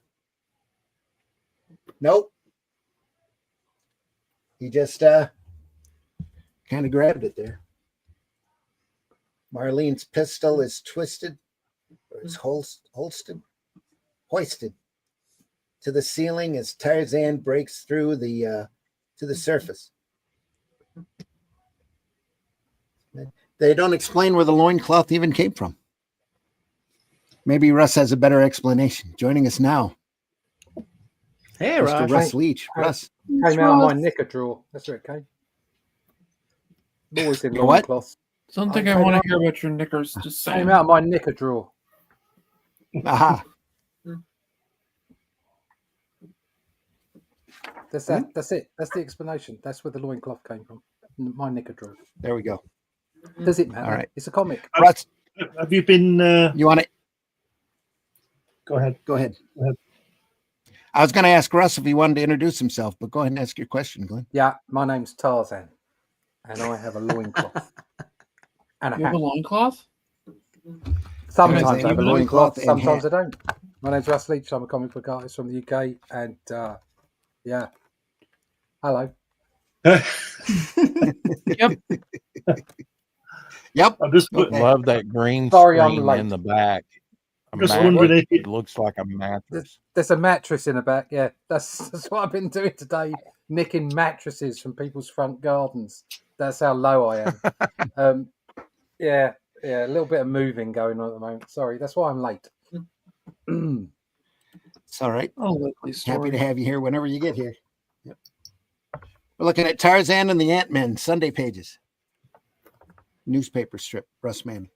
Speaker 1: Nope. He just kind of grabbed it there. Marlene's pistol is twisted, or is hoisted to the ceiling as Tarzan breaks through to the surface. They don't explain where the loincloth even came from. Maybe Russ has a better explanation. Joining us now.
Speaker 2: Hey,
Speaker 1: Mr.
Speaker 2: Russ.
Speaker 1: Russ Leach. Russ,
Speaker 7: Came out of my knicker drawer. That's where it came. I'm always in
Speaker 1: Your what?
Speaker 7: loincloths.
Speaker 3: Don't think
Speaker 7: I
Speaker 3: I
Speaker 7: came
Speaker 3: want
Speaker 7: out-
Speaker 3: to hear about your knickers. Just saying.
Speaker 7: Came out of my knicker drawer.
Speaker 1: aha.
Speaker 7: That's that. That's it. That's the explanation. That's where the loincloth came from. My knicker drawer.
Speaker 1: There we go.
Speaker 7: Does it matter?
Speaker 1: All right.
Speaker 7: It's a comic.
Speaker 1: Russ,
Speaker 5: Have you been?
Speaker 1: you want to
Speaker 5: Go ahead.
Speaker 1: go ahead?
Speaker 5: Go ahead.
Speaker 1: I was going to ask Russ if he wanted to introduce himself, but go ahead and ask your question, Glenn.
Speaker 7: Yeah, my name's Tarzan, and I have a loincloth and a
Speaker 3: You have
Speaker 7: hat.
Speaker 3: a loincloth?
Speaker 7: Sometimes
Speaker 1: Tarzan,
Speaker 7: I have a
Speaker 1: you have a
Speaker 7: loincloth.
Speaker 1: loincloth and
Speaker 7: Sometimes I
Speaker 1: hat.
Speaker 7: don't. My name's Russ Leach. I'm a comic book artist from the UK, and yeah, hello.
Speaker 3: Yep.
Speaker 1: Yep.
Speaker 5: I'm just,
Speaker 1: Okay.
Speaker 4: Love that green
Speaker 7: Sorry, I'm
Speaker 4: screen
Speaker 7: late.
Speaker 4: in the back. A
Speaker 5: Just
Speaker 4: mattress.
Speaker 5: wondering if
Speaker 4: It looks like a mattress.
Speaker 7: There's a mattress in the back. Yeah, that's what I've been doing today, nicking mattresses from people's front gardens. That's how low I am. Yeah, a little bit of moving going on at the moment. Sorry, that's why I'm late.
Speaker 1: It's all right.
Speaker 3: Oh, lovely story.
Speaker 1: Happy to have you here whenever you get here. Yep. We're looking at Tarzan and the Ant-Men Sunday pages. Newspaper strip, Russ Manning.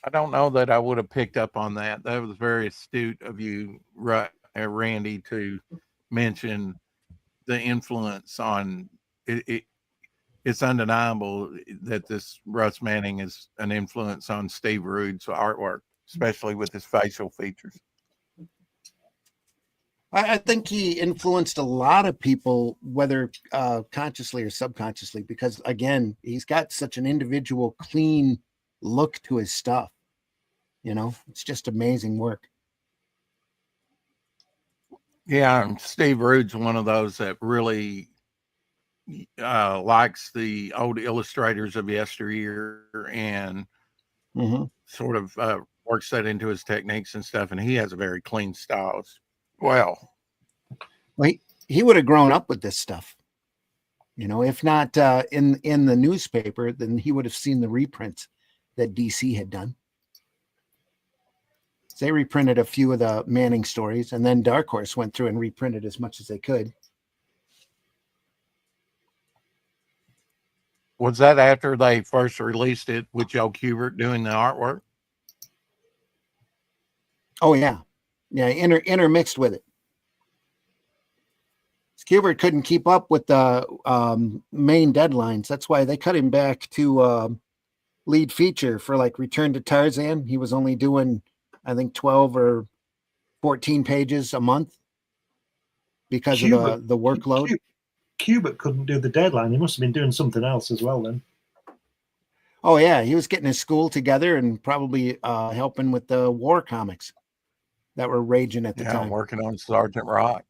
Speaker 4: I don't know that I would have picked up on that. That was very astute of you, Randy, to mention the influence on it. It's undeniable that this Russ Manning is an influence on Steve Rude's artwork, especially with his facial features.
Speaker 1: I think he influenced a lot of people, whether consciously or subconsciously, because again, he's got such an individual, clean look to his stuff. You know, it's just amazing work.
Speaker 4: Yeah, and Steve Rude's one of those that really likes the old illustrators of yesteryear and sort of works that into his techniques and stuff. And he has a very clean style as well.
Speaker 1: Well, he would have grown up with this stuff. You know, if not in the newspaper, then he would have seen the reprints that DC had done. They reprinted a few of the Manning stories, and then Dark Horse went through and reprinted as much as they could.
Speaker 4: Was that after they first released it with Joe Kubert doing the artwork?
Speaker 1: Oh yeah, intermixed with it. Kubert couldn't keep up with the main deadlines. That's why they cut him back to lead feature for like Return to Tarzan. He was only doing, I think, 12 or 14 pages a month because of the workload.
Speaker 5: Kubert couldn't do the deadline. He must have been doing something else as well then.
Speaker 1: Oh yeah, he was getting his school together and probably helping with the war comics that were raging at the time.
Speaker 4: Working on Sergeant Rock.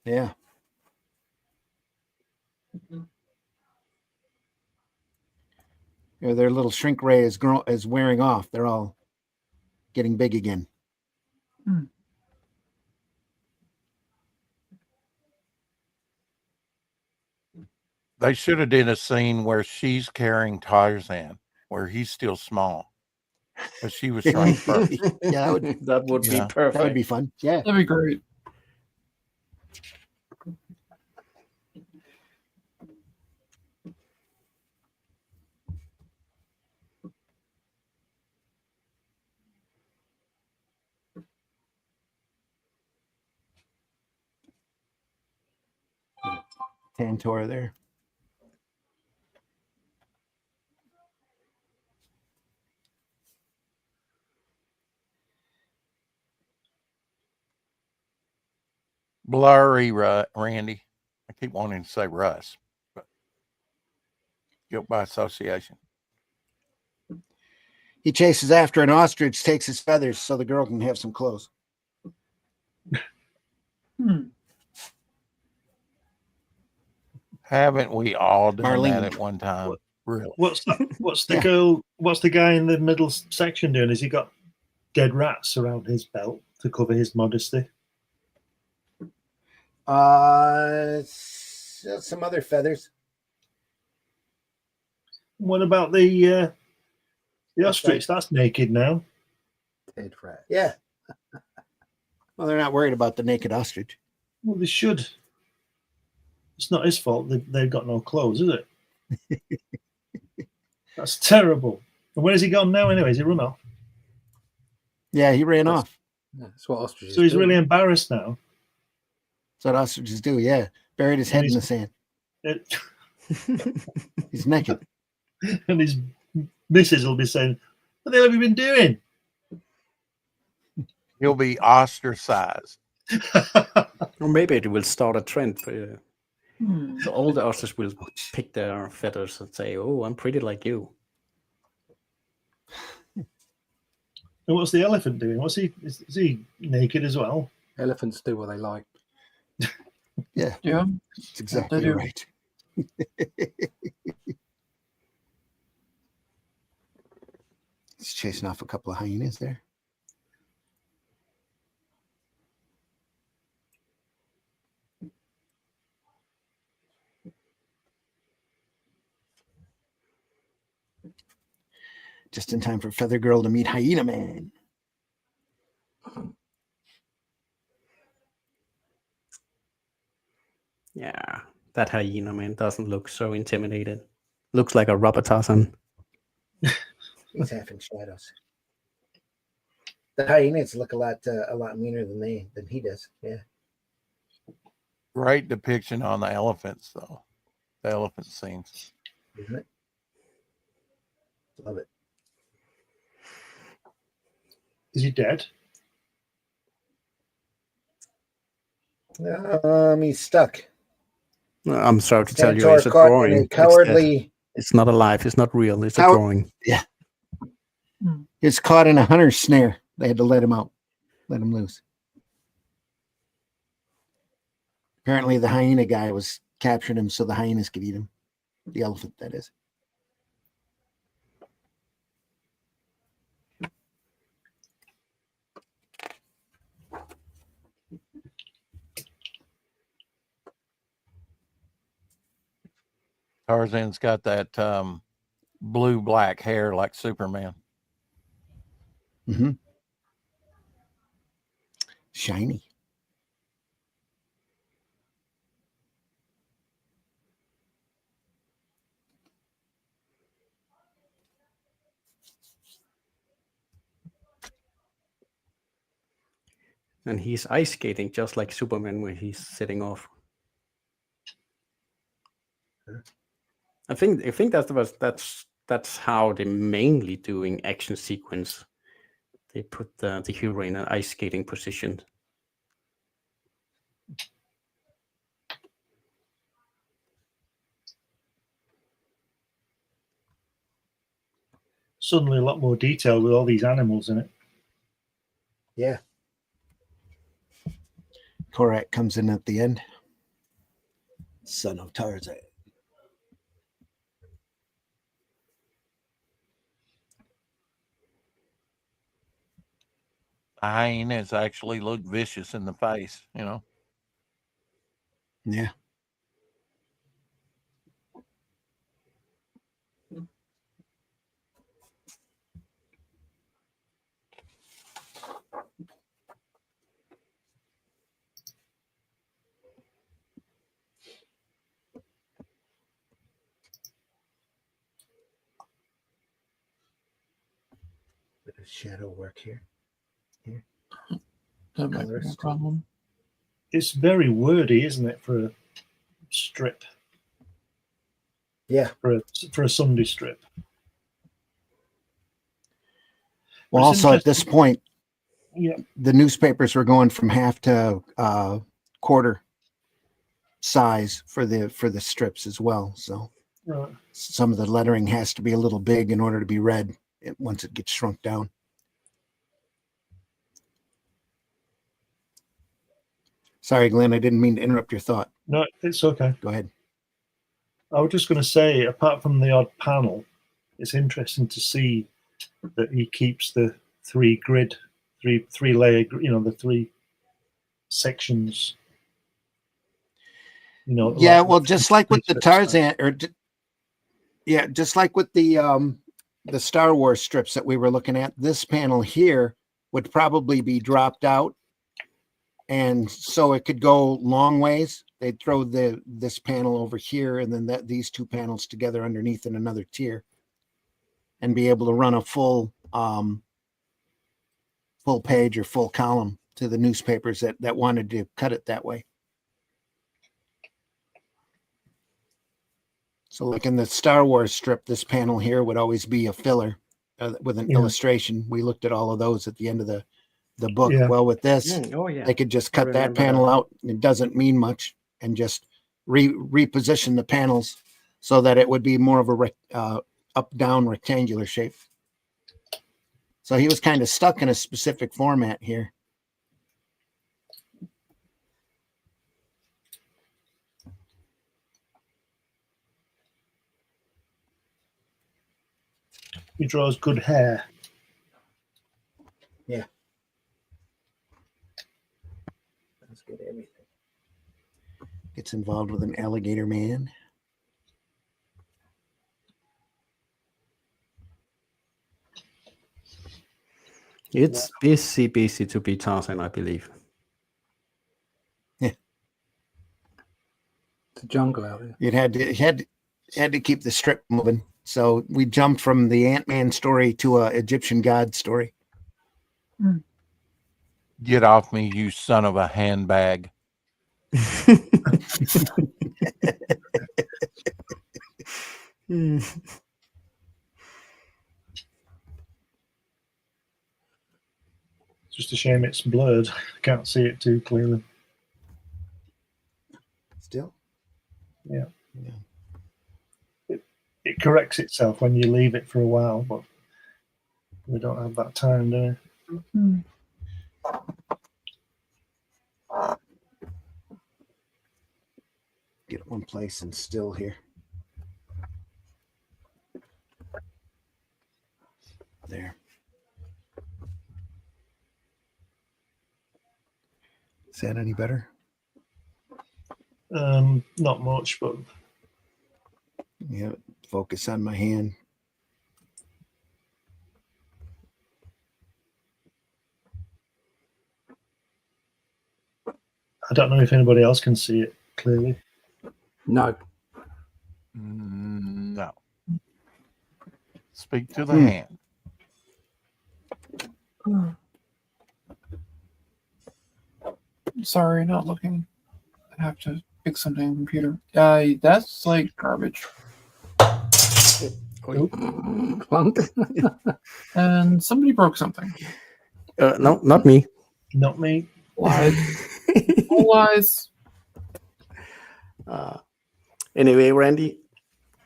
Speaker 1: Yeah. You know, their little shrink ray is wearing off. They're all getting big again.
Speaker 4: They should have did a scene where she's carrying Tarzan, where he's still small, but she was shrunk first.
Speaker 1: Yeah,
Speaker 2: that would be
Speaker 4: Yeah.
Speaker 2: perfect.
Speaker 1: that would be fun. Yeah.
Speaker 3: That'd be great.
Speaker 1: Tantor there.
Speaker 4: Blurry, Randy. I keep wanting to say Russ, but guilt by association.
Speaker 1: He chases after an ostrich, takes his feathers so the girl can have some clothes.
Speaker 4: Haven't we all done
Speaker 1: Marlene.
Speaker 4: that at one time? Really?
Speaker 5: What's the
Speaker 1: Yeah.
Speaker 5: girl? What's the guy in the middle section doing? Has he got dead rats around his belt to cover his modesty?
Speaker 1: Some other feathers.
Speaker 5: What about the ostrich? That's naked now.
Speaker 7: Dead rat.
Speaker 1: Yeah. Well, they're not worried about the naked ostrich.
Speaker 5: Well, they should. It's not his fault. They've got no clothes, is it? That's terrible. And where's he gone now anyway? Has he run off?
Speaker 1: Yeah, he ran off.
Speaker 7: Yeah, that's what ostriches
Speaker 5: So he's
Speaker 7: do.
Speaker 5: really embarrassed now.
Speaker 1: That's what ostriches do. Yeah. Buried his head in the sand.
Speaker 5: It-
Speaker 1: He's naked.
Speaker 5: and his missus will be saying, "What the hell have you been doing?"
Speaker 4: He'll be ostracized.
Speaker 2: Or maybe it will start a trend. For,
Speaker 3: Hmm.
Speaker 2: so all the ostriches will pick their feathers and say, "Oh, I'm pretty like you."
Speaker 5: And what's the elephant doing? What's he? Is he naked as well?
Speaker 7: Elephants do what they like.
Speaker 3: Yeah.
Speaker 1: That's exactly
Speaker 3: They do.
Speaker 1: right. He's chasing off a couple of hyenas there. Just in time for Feather Girl to meet Hyena Man.
Speaker 2: Yeah, that hyena man doesn't look so intimidated. Looks like a rubber Tarzan.
Speaker 1: He's half in shadows. The hyenas look a lot meaner than he does. Yeah.
Speaker 4: Great depiction on the elephants, though. The elephant scenes.
Speaker 1: Isn't it? Love it.
Speaker 5: Is he dead?
Speaker 1: He's stuck.
Speaker 2: I'm sorry to tell you,
Speaker 1: Centaur
Speaker 2: it's a
Speaker 1: caught in
Speaker 2: drawing.
Speaker 1: a
Speaker 2: It's dead.
Speaker 1: cowardly.
Speaker 2: It's not alive. It's not real. It's a
Speaker 1: Cow-
Speaker 2: drawing.
Speaker 1: He's caught in a hunter's snare. They had to let him out, let him loose. Apparently, the hyena guy was capturing him so the hyenas could eat him. The elephant, that is.
Speaker 4: Tarzan's got that blue-black hair like Superman.
Speaker 1: Mm-hmm. Shiny.
Speaker 2: And he's ice skating just like Superman when he's sitting off. I think that's how they're mainly doing action sequence. They put the hero in an ice skating position.
Speaker 5: Suddenly a lot more detail with all these animals in it.
Speaker 1: Yeah. Korak comes in at the end. Son of Tarzan.
Speaker 4: Hyenas actually look vicious in the face, you know.
Speaker 1: Yeah. Bit of shadow work here.
Speaker 3: That might be a problem.
Speaker 5: It's very wordy, isn't it, for a strip?
Speaker 1: Yeah.
Speaker 5: For a Sunday strip.
Speaker 1: Well,
Speaker 5: It's
Speaker 1: also at this point,
Speaker 5: Yeah.
Speaker 1: the newspapers were going from half to quarter size for the strips as well. So
Speaker 5: Right.
Speaker 1: some of the lettering has to be a little big in order to be read once it gets shrunk down. Sorry, Glenn, I didn't mean to interrupt your thought.
Speaker 5: No, it's okay.
Speaker 1: Go ahead.
Speaker 5: I was just going to say, apart from the odd panel, it's interesting to see that he keeps the three layer, the three sections.
Speaker 1: Yeah,
Speaker 5: like
Speaker 1: well, just like with the
Speaker 5: strips.
Speaker 1: Tarzan, or Yeah, just like with the Star Wars strips that we were looking at, this panel here would probably be dropped out, and so it could go long ways. They'd throw this panel over here, and then these two panels together underneath in another tier, and be able to run a full page or full column to the newspapers that wanted to cut it that way. So like in the Star Wars strip, this panel here would always be a filler with an illustration. We looked at all of those at the end of the book.
Speaker 5: Yeah.
Speaker 1: Well, with this, they could just cut that panel out. It doesn't mean much, and just reposition the panels so that it would be more of a up-down rectangular shape. So he was kind of stuck in a specific format here.
Speaker 5: He draws good hair.
Speaker 1: Yeah. That's good. Everything. Gets involved with an alligator man.
Speaker 2: It's busy to be Tarzan, I believe.
Speaker 1: Yeah.
Speaker 7: The jungle out there.
Speaker 1: It had to keep the strip moving. So we jumped from the Ant-Man story to a Egyptian god story.
Speaker 4: Get off me, you son of a handbag.
Speaker 5: It's just a shame it's blurred. I can't see it too clearly.
Speaker 1: Still?
Speaker 5: Yeah. It corrects itself when you leave it for a while, but we don't have that time, do we?
Speaker 1: Get one place and still here. There. Is that any better?
Speaker 5: Not much, but
Speaker 1: Yeah, focus on my hand.
Speaker 5: I don't know if anybody else can see it clearly.
Speaker 7: No.
Speaker 4: No. Speak to the hand.
Speaker 3: Sorry, not looking. I have to fix something on the computer. That's like garbage.
Speaker 7: Clunk.
Speaker 3: And somebody broke something.
Speaker 2: No, not me.
Speaker 5: Not me.
Speaker 3: Lies. All lies.
Speaker 2: Anyway, Randy,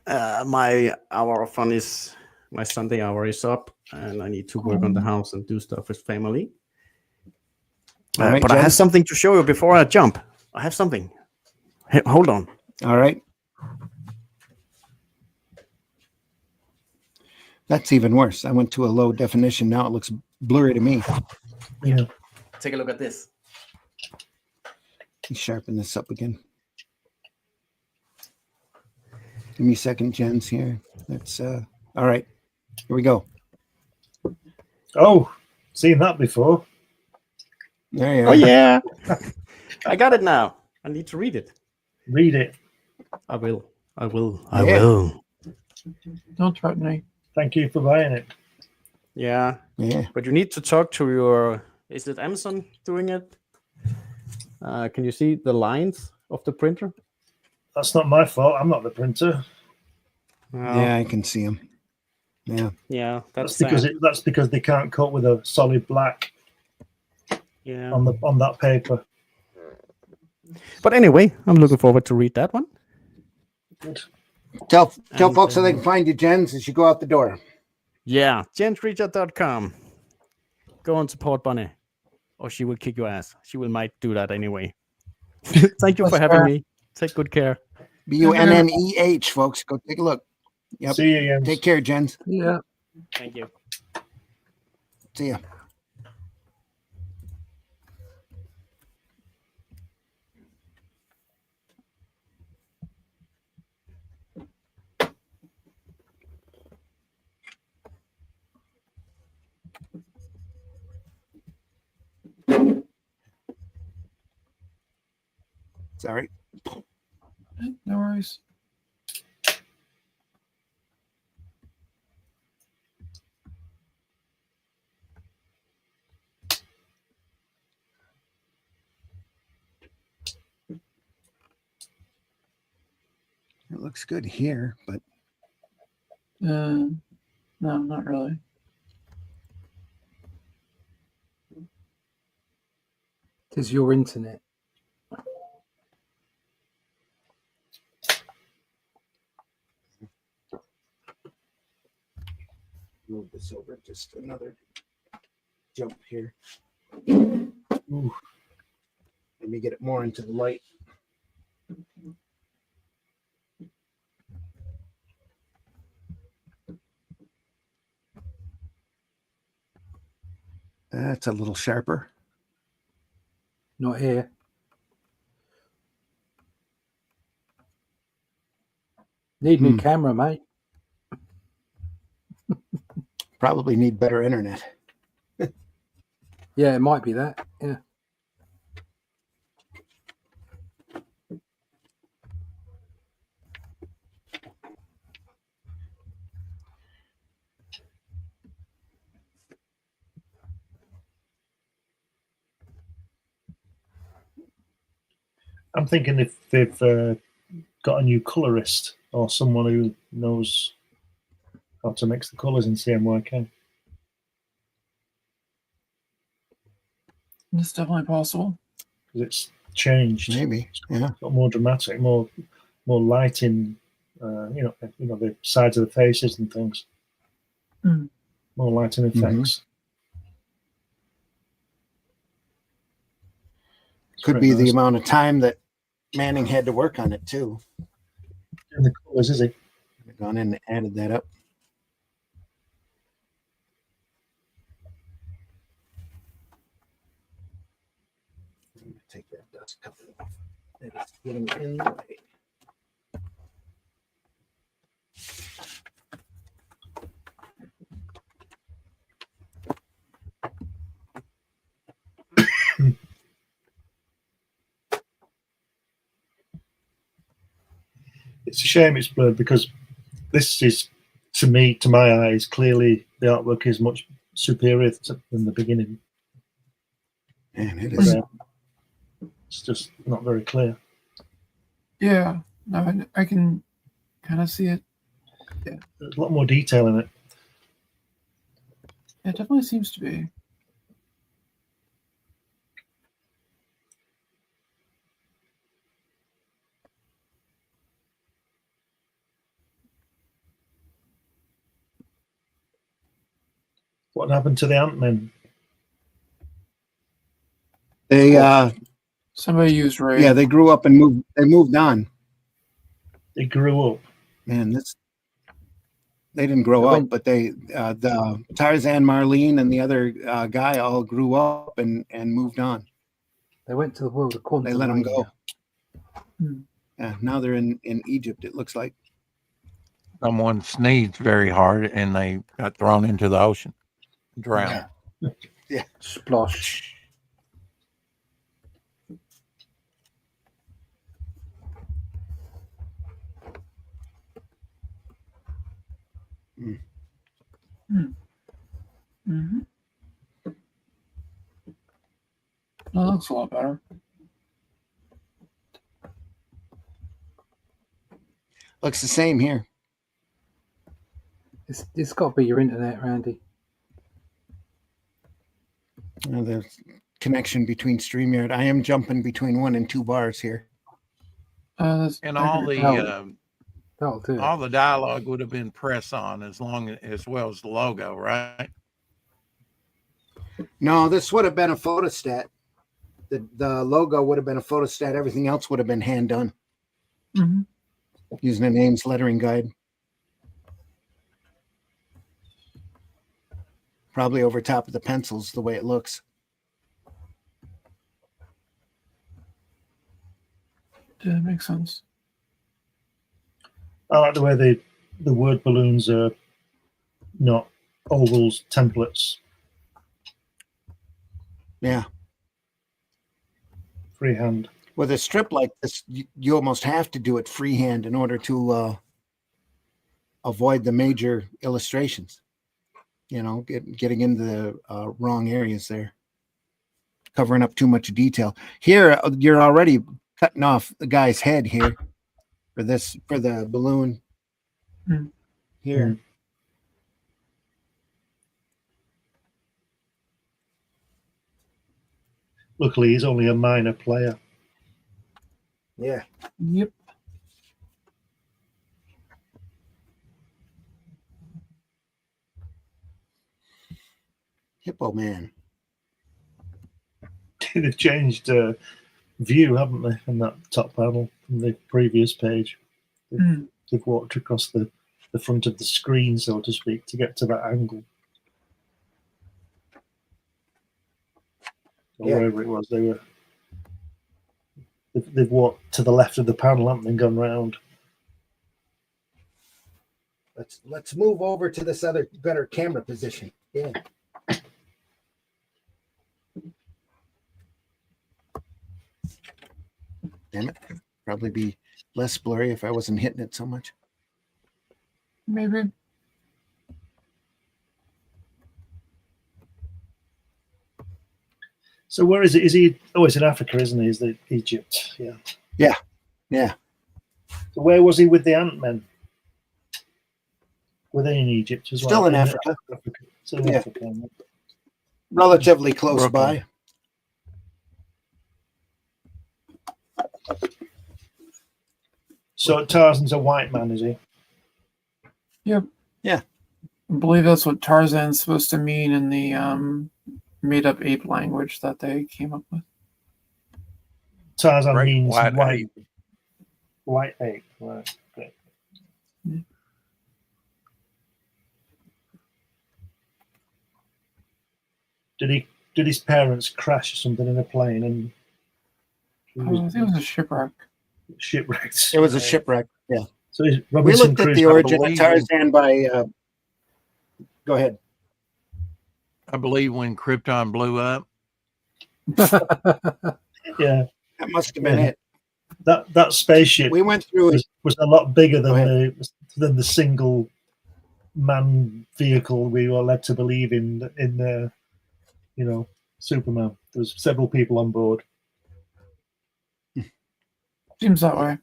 Speaker 2: my hour of fun is my Sunday hour is up, and I need to work on the house and do stuff with family.
Speaker 1: All right,
Speaker 2: but I
Speaker 1: Jen?
Speaker 2: have something to show you before I jump. I have something. Hey, hold on.
Speaker 1: All right. That's even worse. I went to a low definition. Now it looks blurry to me.
Speaker 5: Yeah.
Speaker 2: Take a look at this.
Speaker 1: Let me sharpen this up again. Give me a second, Jens, here. That's all right. Here we go.
Speaker 5: Oh, seen that before.
Speaker 1: There you are.
Speaker 2: Oh yeah. I got it now. I need to read it.
Speaker 5: Read it.
Speaker 2: I will.
Speaker 1: Yeah.
Speaker 3: Don't threaten me.
Speaker 5: Thank you for buying it.
Speaker 2: Yeah.
Speaker 1: Yeah.
Speaker 2: But you need to talk to your. Is it Amazon doing it? Can you see the lines of the printer?
Speaker 5: That's not my fault. I'm not the printer.
Speaker 1: Yeah, I can see them. Yeah.
Speaker 2: Yeah,
Speaker 5: That's because they can't coat with a solid black on that paper.
Speaker 2: But anyway, I'm looking forward to read that one.
Speaker 5: Good.
Speaker 1: Tell folks how they can find you, Jens, as you go out the door.
Speaker 2: Yeah, jensreacher.com. Go and support Bunny, or she will kick your ass. She might do that anyway. Thank you for having me. Take good care.
Speaker 1: BUNNEH, folks. Go take a look. Yep.
Speaker 5: See you again.
Speaker 1: Take care, Jens.
Speaker 7: Yeah.
Speaker 2: Thank you.
Speaker 1: See ya. Sorry.
Speaker 3: No worries.
Speaker 1: It looks good here, but
Speaker 3: No, not really.
Speaker 7: It is your internet.
Speaker 1: move this over just another jump here. Ooh. Let me get it more into the light. That's a little sharper.
Speaker 7: Not here. Need new camera, mate.
Speaker 1: Probably need better internet.
Speaker 7: Yeah, it might be that. Yeah.
Speaker 5: I'm thinking if they've got a new colorist or someone who knows how to mix the colors in CMYK.
Speaker 3: It's definitely possible.
Speaker 5: Because it's changed.
Speaker 1: Maybe, yeah.
Speaker 5: It's got more dramatic, more lighting. You know the sides of the faces and things.
Speaker 3: Mm.
Speaker 5: More lighting effects.
Speaker 1: Could be the amount of time that Manning had to work on it too.
Speaker 5: And the colors, is he?
Speaker 1: I've gone in and added that up. I'm gonna take that dust cover off. It's getting in the way.
Speaker 5: It's a shame it's blurred because this is, to me, to my eyes, clearly the artwork is much superior than the beginning.
Speaker 1: Man, it is.
Speaker 5: It's just not very clear.
Speaker 3: Yeah, no, I can kind of see it.
Speaker 5: Yeah, there's a lot more detail in it.
Speaker 3: It definitely seems to be.
Speaker 5: What happened to the Ant-Men?
Speaker 1: They
Speaker 3: Somebody used Ray.
Speaker 1: yeah, they grew up and moved. They moved on.
Speaker 5: They grew up.
Speaker 1: Man, they didn't grow
Speaker 7: They
Speaker 1: up,
Speaker 7: went-
Speaker 1: but the Tarzan, Marlene, and the other guy all grew up and moved on.
Speaker 7: They went to the world of quantum.
Speaker 1: They let them go.
Speaker 3: Hmm.
Speaker 1: Yeah, now they're in Egypt. It looks like.
Speaker 4: Someone sneezed very hard and they got thrown into the ocean, drowned.
Speaker 7: Splosh.
Speaker 3: Mm-hmm. That looks a lot better.
Speaker 1: Looks the same here.
Speaker 7: It's got to be your internet, Randy.
Speaker 1: The connection between StreamYard. I am jumping between 1 and 2 bars here.
Speaker 3: That's
Speaker 4: And all the
Speaker 7: That'll do it.
Speaker 4: all the dialogue would have been press on as well as the logo, right?
Speaker 1: No, this would have been a photostat. The logo would have been a photostat. Everything else would have been hand done
Speaker 3: Mm-hmm.
Speaker 1: using a names lettering guide. Probably over top of the pencils, the way it looks.
Speaker 3: Yeah, that makes sense.
Speaker 5: I like the way the word balloons are not ovals, templates,
Speaker 1: Yeah.
Speaker 5: freehand.
Speaker 1: With a strip like this, you almost have to do it freehand in order to avoid the major illustrations. You know, getting into the wrong areas there, covering up too much detail. Here, you're already cutting off the guy's head here for the balloon here.
Speaker 5: Luckily, he's only a minor player.
Speaker 1: Yeah.
Speaker 3: Yep.
Speaker 1: Hippo Man.
Speaker 5: They've changed view, haven't they, on that top panel from the previous page? They've walked across the front of the screen, so to speak, to get to that angle. Or wherever it was, they've walked to the left of the panel, haven't they, and gone round.
Speaker 1: Let's move over to this other better camera position. Yeah. Damn it. Probably be less blurry if I wasn't hitting it so much.
Speaker 3: Maybe.
Speaker 5: So where is it? Is he? Oh, it's in Africa, isn't he? Is the Egypt? Yeah.
Speaker 1: Yeah. Yeah.
Speaker 5: So where was he with the Ant-Men? Were they in Egypt as well?
Speaker 1: Still in Africa.
Speaker 5: Still in Africa.
Speaker 1: Relatively close
Speaker 4: Brooklyn.
Speaker 1: by.
Speaker 5: So Tarzan's a white man, is he?
Speaker 3: Yep.
Speaker 1: Yeah.
Speaker 3: I believe that's what Tarzan's supposed to mean in the made-up ape language that they came up with.
Speaker 5: Tarzan
Speaker 4: Great
Speaker 5: means
Speaker 4: white
Speaker 5: white.
Speaker 4: ape.
Speaker 5: White ape. Right. Okay.
Speaker 3: Yeah.
Speaker 5: Did his parents crash or something in a plane and he
Speaker 3: I think it was a shipwreck.
Speaker 5: shipwrecked?
Speaker 1: It was a shipwreck. Yeah.
Speaker 5: So is
Speaker 1: We
Speaker 5: Robinson
Speaker 1: looked at
Speaker 5: Crusoe.
Speaker 1: the origin of
Speaker 4: believe
Speaker 1: Tarzan by. Go ahead.
Speaker 4: I believe when Krypton blew up,
Speaker 5: Yeah,
Speaker 1: That must have been
Speaker 5: Yeah.
Speaker 1: it.
Speaker 5: that spaceship
Speaker 1: We went through it.
Speaker 5: was a lot bigger
Speaker 1: Go
Speaker 5: than the single man vehicle we were led to believe in Superman. There was several people on board.
Speaker 3: Seems that way.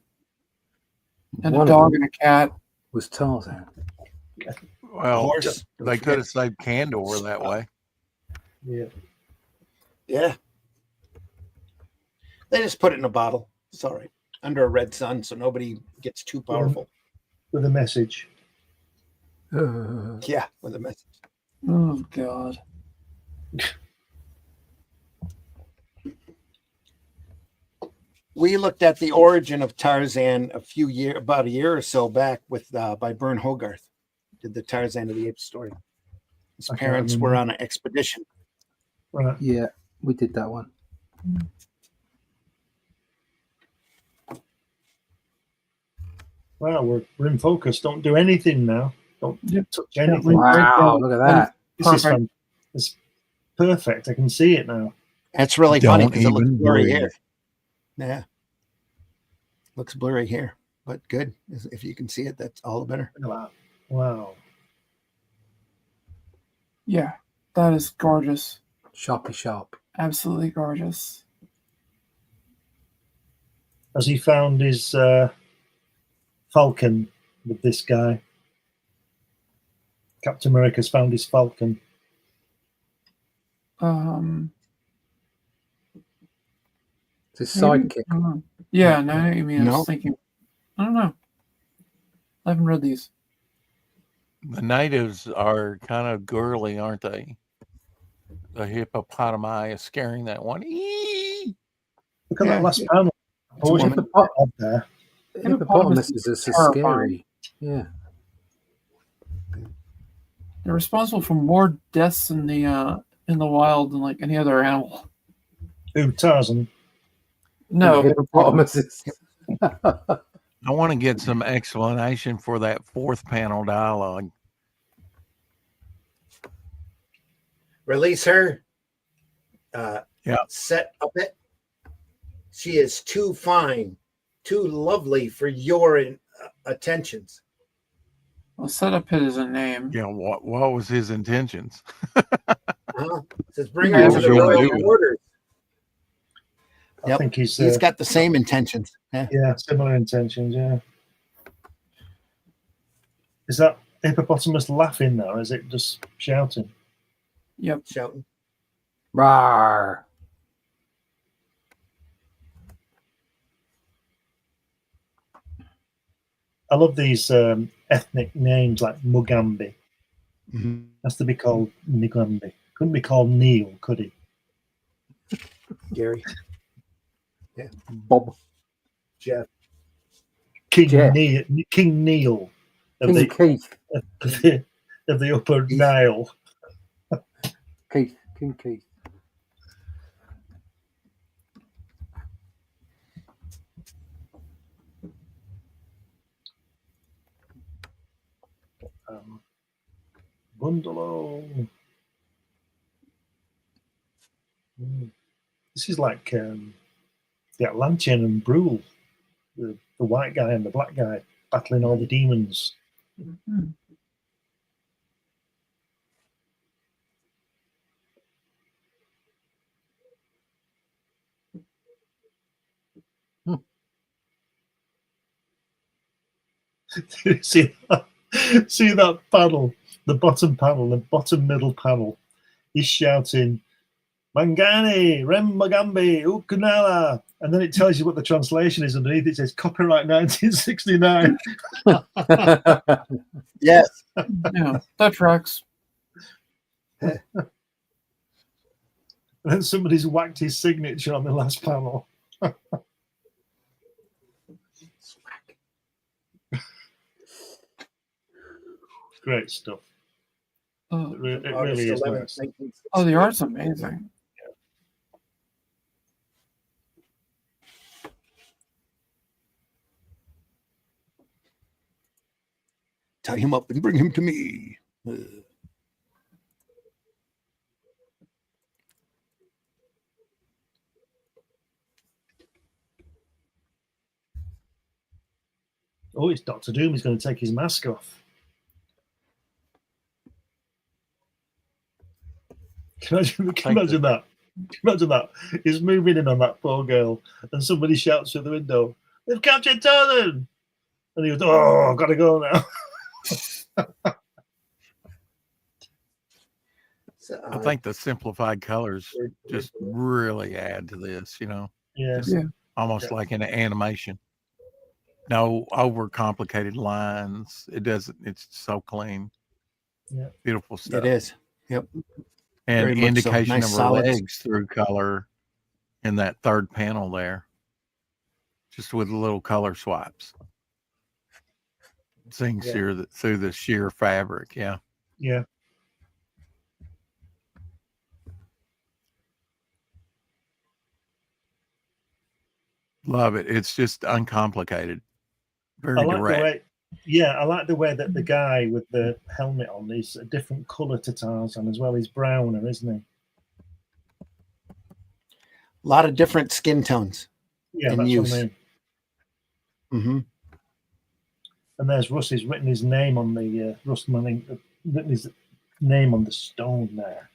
Speaker 3: And
Speaker 7: One
Speaker 3: a
Speaker 7: of
Speaker 3: dog
Speaker 7: them
Speaker 3: and a cat.
Speaker 7: was Tarzan.
Speaker 4: well,
Speaker 1: Horse.
Speaker 4: they could have saved Candor that way.
Speaker 5: Yeah.
Speaker 1: Yeah. They just put it in a bottle. It's all right. Under a red sun, so nobody gets too powerful.
Speaker 5: With a message.
Speaker 1: Yeah, with a message.
Speaker 3: Oh God.
Speaker 1: We looked at the origin of Tarzan about a year or so back with by Bern Hogarth. Did the Tarzan of the Apes story. His
Speaker 5: I can't
Speaker 1: parents
Speaker 5: remember.
Speaker 1: were on an expedition.
Speaker 5: Right.
Speaker 7: Yeah, we did that one.
Speaker 5: Wow, we're in focus. Don't do anything now. Don't touch anything.
Speaker 7: Wow, look at that.
Speaker 5: This is
Speaker 3: Perfect.
Speaker 5: fun. It's perfect. I can see it now.
Speaker 1: That's really funny
Speaker 4: Don't
Speaker 1: because it looks
Speaker 4: even
Speaker 1: blurry
Speaker 4: breathe.
Speaker 1: here. Yeah. Looks blurry here, but good. If you can see it, that's all the better.
Speaker 5: Look at that. Wow.
Speaker 3: Yeah, that is gorgeous.
Speaker 7: Sharpy sharp.
Speaker 3: Absolutely gorgeous.
Speaker 5: Has he found his Falcon with this guy? Captain America's found his Falcon.
Speaker 7: It's his sidekick.
Speaker 3: I don't know. Yeah, no, I mean, I
Speaker 1: No.
Speaker 3: was thinking. I don't know. I haven't read these.
Speaker 4: The natives are kind of girly, aren't they? The hippopotami is scaring that one. Eee!
Speaker 5: Look at
Speaker 3: Yeah.
Speaker 5: that last panel.
Speaker 1: It's a woman.
Speaker 5: Up there.
Speaker 7: Hippopotamuses are so scary. Yeah.
Speaker 3: They're responsible for more deaths in the wild than like any other animal.
Speaker 5: Who, Tarzan?
Speaker 3: No,
Speaker 7: Hippopotamuses.
Speaker 4: I want to get some explanation for that fourth panel dialogue.
Speaker 1: Release her.
Speaker 4: Yeah.
Speaker 1: Set up it. She is too fine, too lovely for your attentions.
Speaker 3: I'll set up his name.
Speaker 4: You know, what was his intentions?
Speaker 1: Says bring
Speaker 3: Yeah,
Speaker 1: her
Speaker 3: what
Speaker 1: to
Speaker 3: was
Speaker 1: the
Speaker 3: he gonna
Speaker 1: royal
Speaker 4: do?
Speaker 1: quarters.
Speaker 5: I
Speaker 1: Yep.
Speaker 5: think he's
Speaker 1: got the same intentions. Yeah.
Speaker 5: yeah, similar intentions. Yeah. Is that hippopotamus laughing now? Or is it just shouting?
Speaker 3: Yep.
Speaker 1: Shouting.
Speaker 7: Rawr.
Speaker 5: I love these ethnic names like Mugambi.
Speaker 1: Mhm.
Speaker 5: Has to be called Mugambi. Couldn't be called Neil, could he?
Speaker 1: Gary.
Speaker 7: Bob.
Speaker 1: Jeff.
Speaker 5: King
Speaker 7: Jeff.
Speaker 5: Neil. King Neil of
Speaker 7: King
Speaker 5: the,
Speaker 7: Keith.
Speaker 5: of the Upper Nile.
Speaker 7: Keith. King Keith.
Speaker 5: Bungalow. This is like the Atlantean and Brule, the white guy and the black guy battling all the demons. See that panel, the bottom panel, the bottom middle panel. He's shouting, Mangani, Rem Magambi, Ukunala. And then it tells you what the translation is underneath. It says copyright 1969.
Speaker 1: Yes.
Speaker 3: Yeah, that tracks.
Speaker 5: And then somebody's whacked his signature on the last panel. Great stuff.
Speaker 3: Oh,
Speaker 5: It really
Speaker 1: August
Speaker 5: is
Speaker 1: 11th,
Speaker 5: nice.
Speaker 1: 1960.
Speaker 3: oh, the art's amazing.
Speaker 1: Tie him up and bring him to me.
Speaker 5: Oh, it's Doctor Doom. He's going to take his mask off. Can you imagine that? Imagine that. He's moving in on that poor girl, and somebody shouts through the window, "They've captured Tarzan!" And he goes, "Oh, I've got to go now."
Speaker 1: So,
Speaker 4: I think the simplified colors just really add to this, you know,
Speaker 5: Yeah.
Speaker 4: just almost
Speaker 5: Yeah.
Speaker 4: like an animation. No overcomplicated lines. It doesn't, it's so clean.
Speaker 5: Yeah.
Speaker 4: Beautiful stuff.
Speaker 1: it is. Yep.
Speaker 4: And
Speaker 1: Very much so.
Speaker 4: indication
Speaker 1: Nice
Speaker 4: of her
Speaker 1: solids.
Speaker 4: legs through color in that third panel there, just with little color swipes. Seeing
Speaker 1: Yeah.
Speaker 4: through the sheer fabric. Yeah.
Speaker 5: Yeah.
Speaker 4: Love it. It's just uncomplicated. Very
Speaker 5: I like
Speaker 4: direct.
Speaker 5: the way. Yeah, I like the way that the guy with the helmet on is a different color to Tarzan as well. He's browner, isn't he?
Speaker 1: A lot of different skin tones.
Speaker 5: Yeah,
Speaker 1: In
Speaker 5: that's
Speaker 1: use.
Speaker 5: what I mean.
Speaker 1: Mm-hmm.
Speaker 5: And there's Russ. He's written his name on the Russ Manning. Written his name on the stone there.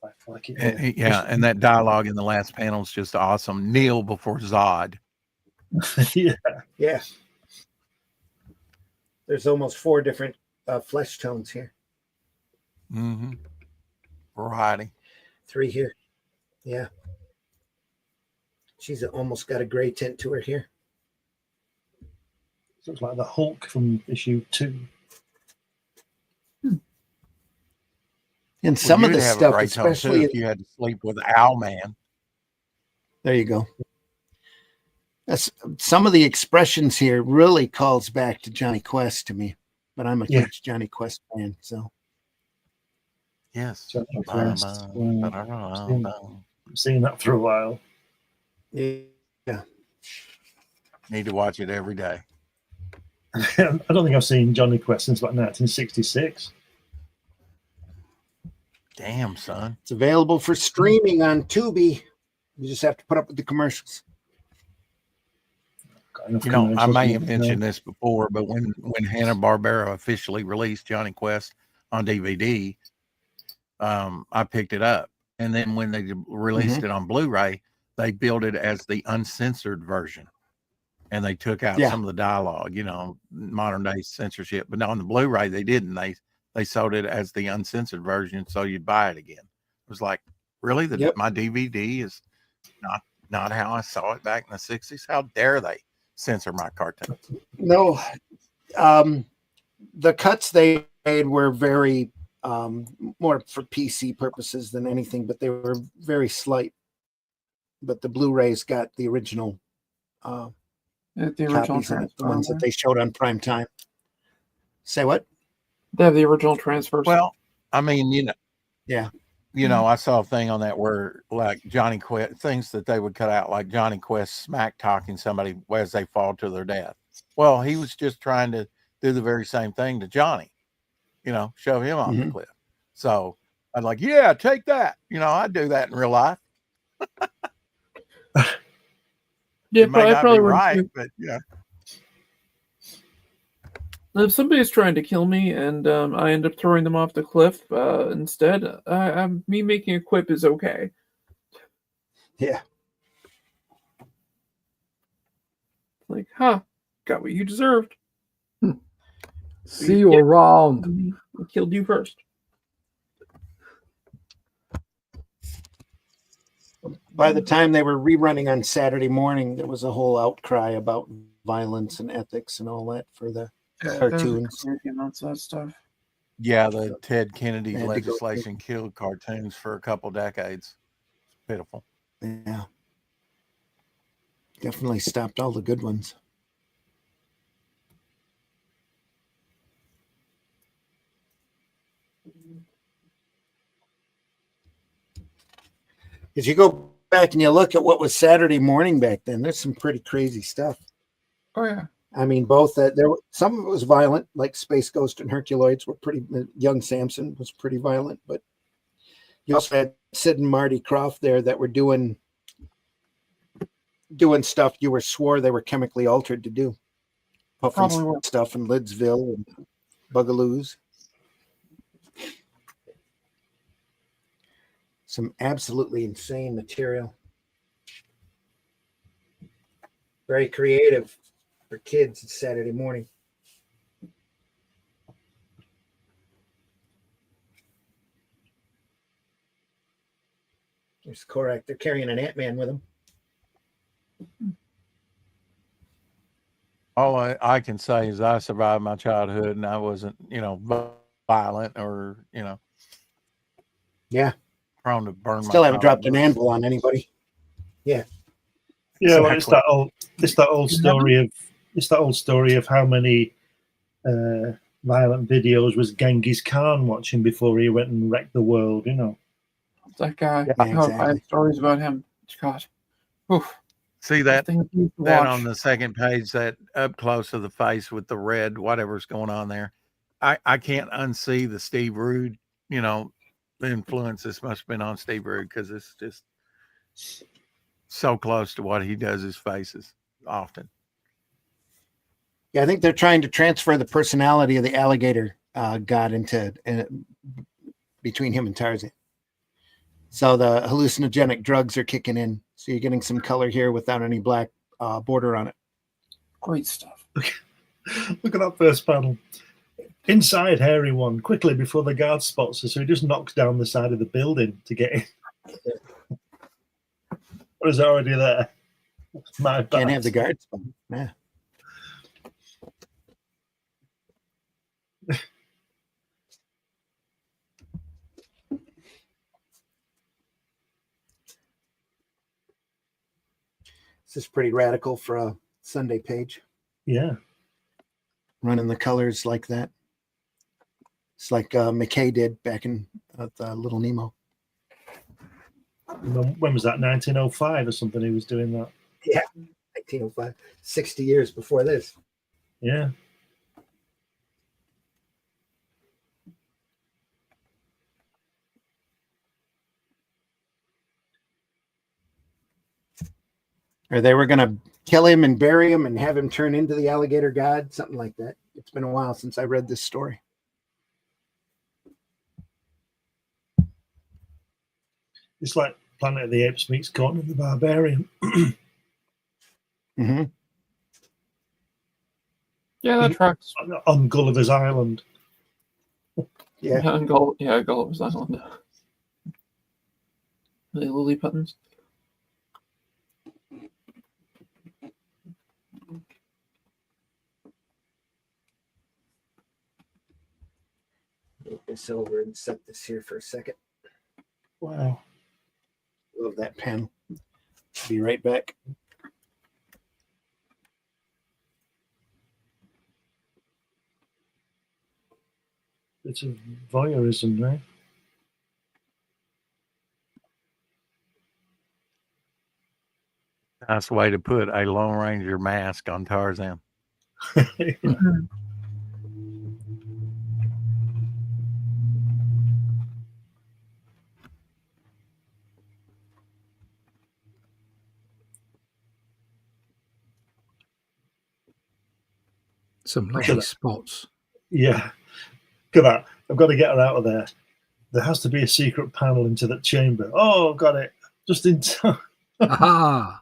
Speaker 5: I like it.
Speaker 4: Yeah, and that dialogue in the last panel is just awesome. Kneel before Zod.
Speaker 5: Yeah.
Speaker 1: Yeah. There's almost 4 different flesh tones here.
Speaker 4: Mm-hmm. Variety.
Speaker 1: 3 here. Yeah. She's almost got a gray tint to her here.
Speaker 5: Looks like the Hulk from issue 2.
Speaker 1: And some of
Speaker 4: you'd
Speaker 1: the
Speaker 4: have a
Speaker 1: stuff,
Speaker 4: great tone, too,
Speaker 1: especially
Speaker 4: if you had to sleep with Owlman.
Speaker 1: there you go. That's some of the expressions here really calls back to Johnny Quest to me, but I'm a huge Johnny Quest fan. So
Speaker 4: Yes.
Speaker 5: Johnny Quest. I've seen that for a while.
Speaker 1: yeah,
Speaker 4: Need to watch it every day.
Speaker 5: I don't think I've seen Johnny Quest since about 1966.
Speaker 4: Damn, son.
Speaker 1: it's available for streaming on Tubi. You just have to put up with the commercials.
Speaker 5: Got enough
Speaker 4: You know, I may have
Speaker 5: commercials.
Speaker 4: mentioned this before, but when Hanna-Barbera officially released Johnny Quest on DVD, I picked it up, and then when they released it on Blu-ray, they billed it as the uncensored version, and they took out
Speaker 1: Yeah.
Speaker 4: some of the dialogue, you know, modern day censorship. But on the Blu-ray, they didn't. They sold it as the uncensored version, so you'd buy it again. It was like, really, my DVD is not how I saw it back in the '60s. How dare they censor my cartoons?
Speaker 1: No, the cuts they made were very more for PC purposes than anything, but they were very slight. But the Blu-rays got the original
Speaker 3: The original
Speaker 1: copies in it, the ones that
Speaker 3: transfer.
Speaker 1: they showed on prime time. Say what?
Speaker 3: They have the original transfers.
Speaker 4: Well, I mean, you know,
Speaker 1: Yeah.
Speaker 4: you know, I saw a thing on that where like Johnny Quest, things that they would cut out, like Johnny Quest smack talking somebody as they fall to their death. Well, he was just trying to do the very same thing to Johnny, you know, shove him off the cliff. So I'd like, yeah, take that. You know, I'd do that in real life.
Speaker 3: Yeah,
Speaker 4: It may
Speaker 3: I
Speaker 4: not
Speaker 3: probably
Speaker 4: be
Speaker 3: would.
Speaker 4: right, but yeah.
Speaker 3: If somebody's trying to kill me and I end up throwing them off the cliff instead, me making a quip is okay.
Speaker 1: Yeah.
Speaker 3: Like, got what you deserved.
Speaker 7: See you around.
Speaker 3: I killed you first.
Speaker 1: By the time they were rerunning on Saturday morning, there was a whole outcry about violence and ethics and all that for the cartoons.
Speaker 3: Amounts of that stuff.
Speaker 4: Yeah, the Ted Kennedy
Speaker 1: They had to go
Speaker 4: legislation killed cartoons for a couple decades. It's pitiful.
Speaker 1: Yeah. Definitely stopped all the good ones. If you go back and you look at what was Saturday morning back then, there's some pretty crazy stuff.
Speaker 3: Oh yeah.
Speaker 1: I mean, both some of it was violent, like Space Ghost and Herculoids were pretty. Young Samson was pretty violent, but you also had Sid and Marty Krofft there that were doing stuff you swore they were chemically altered to do, puffing stuff in Lidsville and Bugaloos. Some absolutely insane material. Very creative for kids. It's Saturday morning. There's Korak. They're carrying an Ant-Man with them.
Speaker 4: All I can say is I survived my childhood and I wasn't, you know, violent or, you know, prone to burn.
Speaker 1: Still haven't dropped an anvil on anybody. Yeah.
Speaker 5: Yeah, well, it's that old story of how many violent videos was Genghis Khan watching before he went and wrecked the world, you know.
Speaker 3: That guy.
Speaker 1: Yeah,
Speaker 3: I
Speaker 1: exactly.
Speaker 3: had stories about him. God. Oof.
Speaker 4: See that on the second page, that up close of the face with the red, whatever's going on there. I can't unsee the Steve Rude, you know, the influence this must have been on Steve Rude, because it's just so close to what he does his faces often.
Speaker 1: Yeah, I think they're trying to transfer the personality of the alligator god into between him and Tarzan. So the hallucinogenic drugs are kicking in. So you're getting some color here without any black border on it.
Speaker 3: Great stuff.
Speaker 5: Look at that first panel. Inside Hairy One, quickly before the guard spots us, so he just knocks down the side of the building to get in. What is already there? My bad.
Speaker 1: Can't have the guards. Yeah. This is pretty radical for a Sunday page.
Speaker 5: Yeah.
Speaker 1: Running the colors like that. It's like McKay did back in Little Nemo.
Speaker 5: When was that? 1905 or something? He was doing that.
Speaker 1: Yeah, 1905. 60 years before this.
Speaker 5: Yeah.
Speaker 1: Or they were going to kill him and bury him and have him turn into the alligator god, something like that. It's been a while since I read this story.
Speaker 5: It's like Planet of the Apes meets Conan the Barbarian.
Speaker 1: Mm-hmm.
Speaker 3: Yeah, that tracks.
Speaker 5: On Gulliver's Island.
Speaker 1: Yeah.
Speaker 3: Yeah, Gulliver's Island. The Lilliputtons.
Speaker 1: Move this over and set this here for a second.
Speaker 5: Wow.
Speaker 1: Love that pen. Be right back.
Speaker 5: It's a voyeurism, right?
Speaker 4: Nice way to put a Lone Ranger mask on Tarzan.
Speaker 7: Some lovely spots.
Speaker 5: Yeah. Look at that. I've got to get her out of there. There has to be a secret panel into that chamber. Oh, got it. Just in time.
Speaker 7: Aha!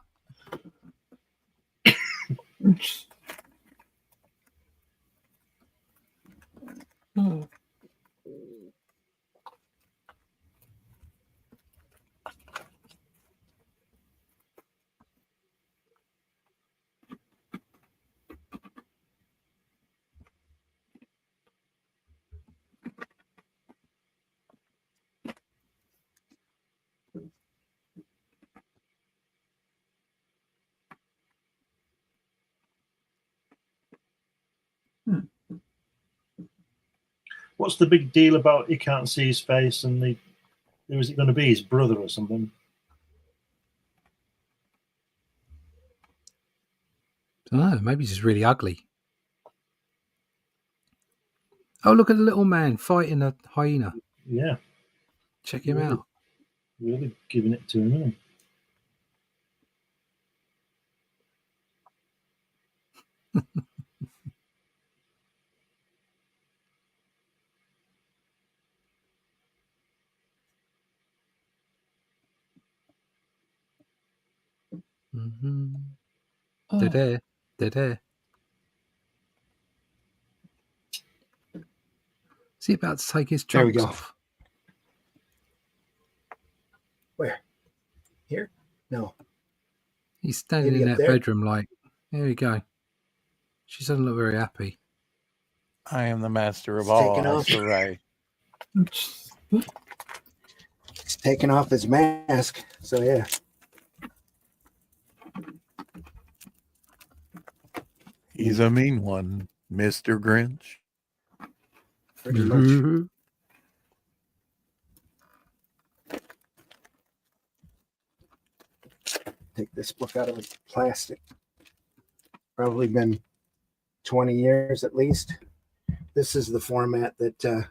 Speaker 5: What's the big deal about he can't see his face and who is it going to be? His brother or something?
Speaker 7: I don't know, maybe he's just really ugly. Oh, look at the little man fighting a hyena.
Speaker 5: Yeah.
Speaker 7: Check him out.
Speaker 5: Really giving it to him, isn't he?
Speaker 7: Mm-hmm.
Speaker 3: Oh.
Speaker 7: They're there. They're there. Is he about to take his
Speaker 1: There we
Speaker 7: trunks
Speaker 1: go.
Speaker 7: off?
Speaker 1: Where? Here? No.
Speaker 7: He's standing
Speaker 1: Maybe
Speaker 7: in
Speaker 1: up
Speaker 7: that
Speaker 1: there?
Speaker 7: bedroom like, there we go. She doesn't look very happy.
Speaker 4: I am the master of
Speaker 1: It's
Speaker 4: all.
Speaker 1: taken
Speaker 4: I
Speaker 1: off.
Speaker 4: survey.
Speaker 1: He's taking off his mask. So, yeah.
Speaker 4: He's a mean one, Mr. Grinch.
Speaker 1: Pretty much. Take this book out of plastic. Probably been 20 years at least. This is the format that I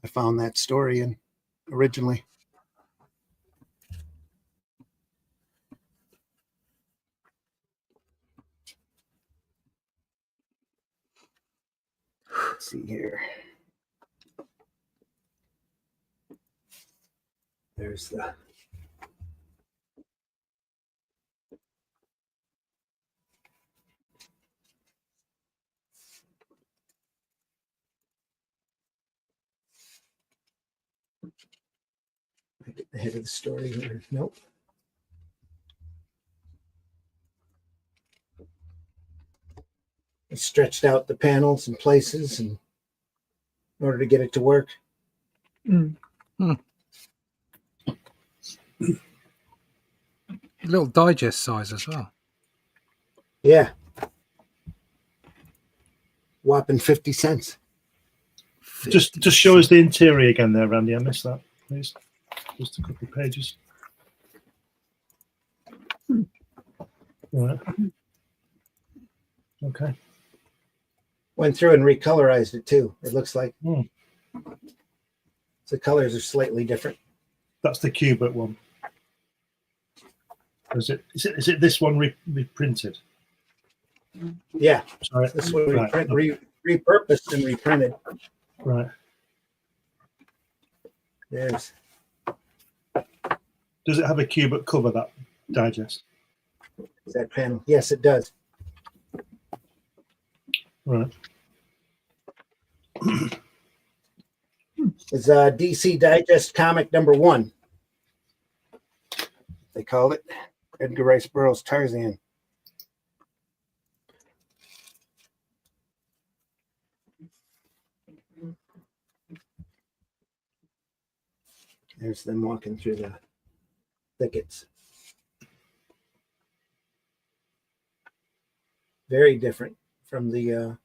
Speaker 1: found that story in originally. Let's see here. There's the get the head of the story here. Nope. I stretched out the panels in places and in order to get it to work.
Speaker 7: Little digest size as well.
Speaker 1: Yeah. Whopping 50 cents.
Speaker 5: Just show us the interior again there, Randy. I missed that, please. Just a couple of pages. All right. Okay.
Speaker 1: Went through and recolorized it too. It looks like the colors are slightly different.
Speaker 5: That's the Cubert one. Is it this one reprinted?
Speaker 1: Yeah,
Speaker 5: Sorry.
Speaker 1: this one
Speaker 5: Right.
Speaker 1: repurposed and reprinted.
Speaker 5: Right.
Speaker 1: There's
Speaker 5: Does it have a cubic cover, that digest?
Speaker 1: that panel. Yes, it does.
Speaker 5: Right.
Speaker 1: It's DC Digest comic number 1. They called it Edgar Rice Burroughs' Tarzan. There's them walking through the thickets. Very different from the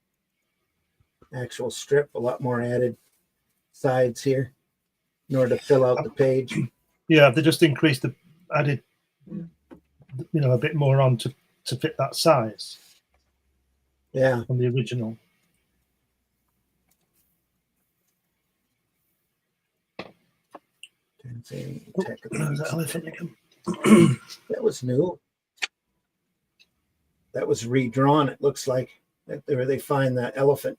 Speaker 1: actual strip. A lot more added sides here in order to fill out the page.
Speaker 5: Yeah, they just added, a bit more on to fit that size.
Speaker 1: Yeah.
Speaker 5: On the original.
Speaker 1: That
Speaker 5: elephant again.
Speaker 1: That was new. That was redrawn. It looks like where they find that elephant.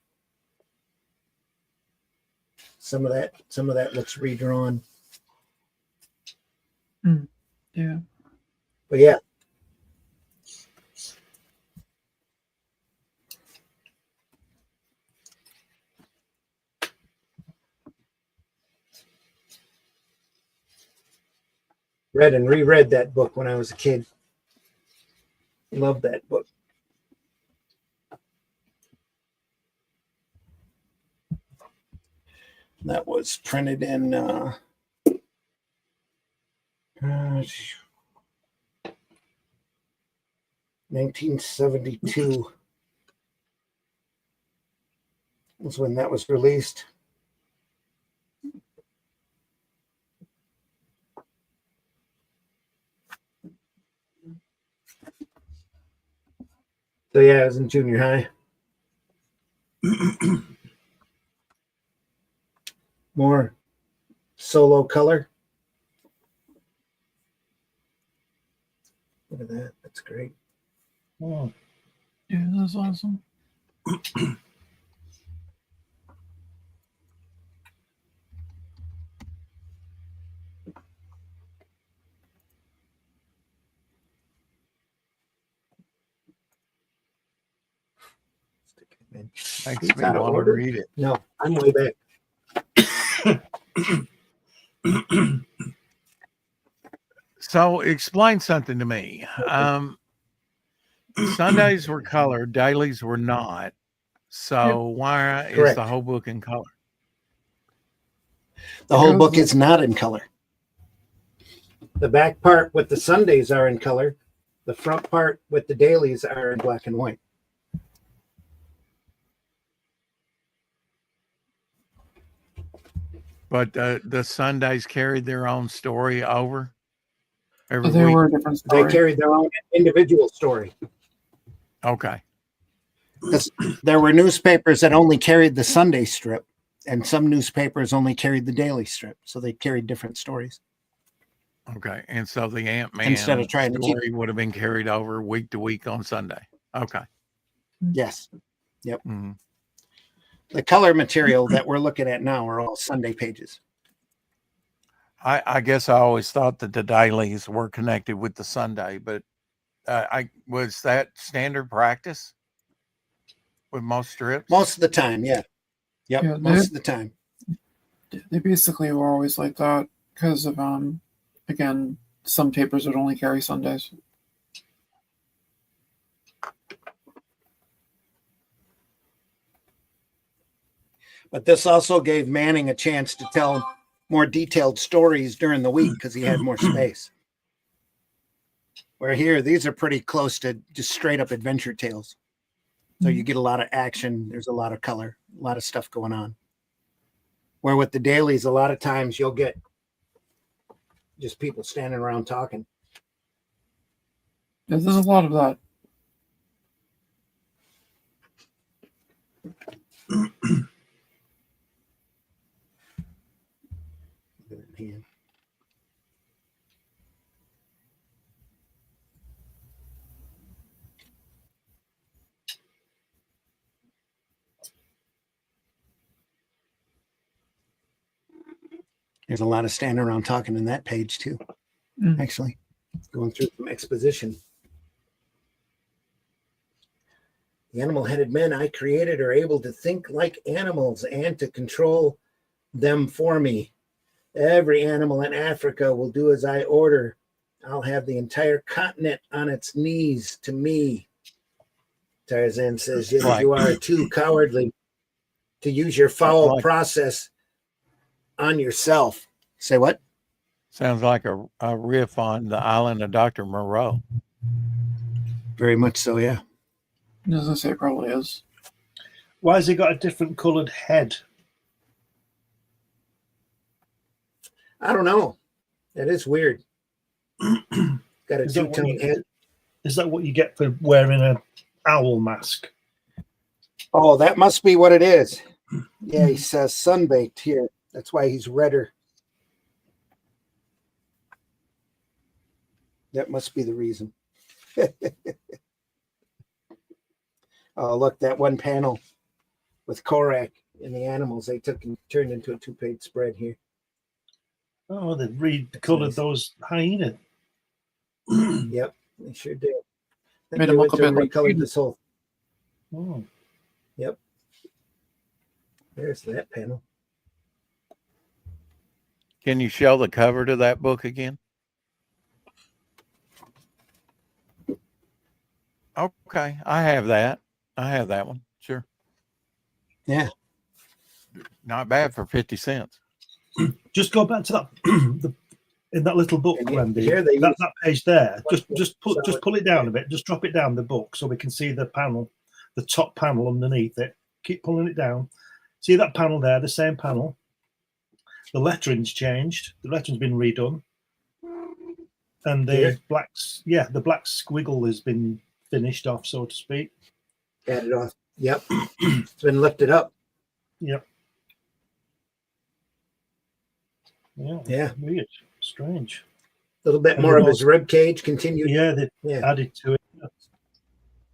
Speaker 1: Some of that looks redrawn.
Speaker 3: Yeah.
Speaker 1: But yeah. Read and reread that book when I was a kid. Loved that book. That was printed in 1972 was when that was released. So yeah, I was in junior high. More solo color. Look at that. That's great.
Speaker 5: Oh.
Speaker 3: Yeah, that's awesome.
Speaker 4: Makes me want to read it.
Speaker 1: No, I'm way back.
Speaker 4: So explain something to me. Sundays were color, dailies were not. So why is
Speaker 1: Correct.
Speaker 4: the whole book in color?
Speaker 1: The whole book is not in color. The back part with the Sundays are in color. The front part with the dailies are in black and white.
Speaker 4: But the Sundays carried their own story over every
Speaker 3: They
Speaker 4: week.
Speaker 3: were a different story.
Speaker 1: They carried their own individual story.
Speaker 4: Okay.
Speaker 1: There were newspapers that only carried the Sunday strip, and some newspapers only carried the daily strip. So they carried different stories.
Speaker 4: Okay. And so the Ant-Man
Speaker 1: Instead of trying to keep-
Speaker 4: story would have been carried over week to week on Sunday. Okay.
Speaker 1: Yes. Yep.
Speaker 4: Mhm.
Speaker 1: The color material that we're looking at now are all Sunday pages.
Speaker 4: I guess I always thought that the dailies were connected with the Sunday, but was that standard practice with most strips?
Speaker 1: Most of the time, yeah. Yep,
Speaker 3: Yeah,
Speaker 1: most of the time.
Speaker 3: They basically were always like that because of again, some papers would only carry Sundays.
Speaker 1: But this also gave Manning a chance to tell more detailed stories during the week because he had more space. Where here, these are pretty close to just straight up adventure tales. So you get a lot of action. There's a lot of color, a lot of stuff going on. Where with the dailies, a lot of times you'll get just people standing around talking.
Speaker 3: Yeah, there's a lot of that.
Speaker 1: There's a lot of standing around talking in that page too.
Speaker 3: Mm.
Speaker 1: Actually, going through some exposition. The animal-headed men I created are able to think like animals and to control them for me. Every animal in Africa will do as I order. I'll have the entire continent on its knees to me. Tarzan says, yes,
Speaker 4: Right.
Speaker 1: you are too cowardly to use your foul
Speaker 4: Like-
Speaker 1: process on yourself. Say what?
Speaker 4: Sounds like a riff on the island of Dr. Moreau.
Speaker 1: Very much so, yeah.
Speaker 3: As I say, it probably is.
Speaker 5: Why has he got a different coloured head?
Speaker 1: I don't know. That is weird. Got a
Speaker 5: Is that what
Speaker 1: two-tone
Speaker 5: you-
Speaker 1: head.
Speaker 5: Is that what you get for wearing a owl mask?
Speaker 1: Oh, that must be what it is. Yeah, he says sunbaked here. That's why he's redder. That must be the reason. Oh, look, that one panel with Korak and the animals they took and turned into a 2-page spread here.
Speaker 5: Oh, they've recoloured
Speaker 1: nice.
Speaker 5: those hyenas.
Speaker 1: Yep, they sure did. Then
Speaker 3: Made
Speaker 1: they
Speaker 3: him
Speaker 1: went
Speaker 3: look a
Speaker 1: through and
Speaker 3: bit like
Speaker 1: recolored
Speaker 3: Peter.
Speaker 1: this whole.
Speaker 5: Oh.
Speaker 1: Yep. There's that panel.
Speaker 4: Can you show the cover to that book again? Okay, I have that. I have that one. Sure.
Speaker 1: Yeah.
Speaker 4: Not bad for 50 cents.
Speaker 5: Just go back to that in that little book,
Speaker 1: And
Speaker 5: Randy.
Speaker 1: here they use-
Speaker 5: That page there. Just pull it down a bit. Just drop it down the book so we can see the panel, the top panel underneath it. Keep pulling it down. See that panel there, the same panel. The lettering's changed. The lettering's been redone. And the
Speaker 1: Here?
Speaker 5: black squiggle has been finished off, so to speak.
Speaker 1: Added off. Yep. It's been lifted up.
Speaker 5: Yep. Yeah.
Speaker 1: Yeah.
Speaker 5: Weird. Strange.
Speaker 1: A little bit
Speaker 5: And
Speaker 1: more
Speaker 5: they've
Speaker 1: of his rib cage continued.
Speaker 5: Yeah, they
Speaker 1: Yeah.
Speaker 5: added to it.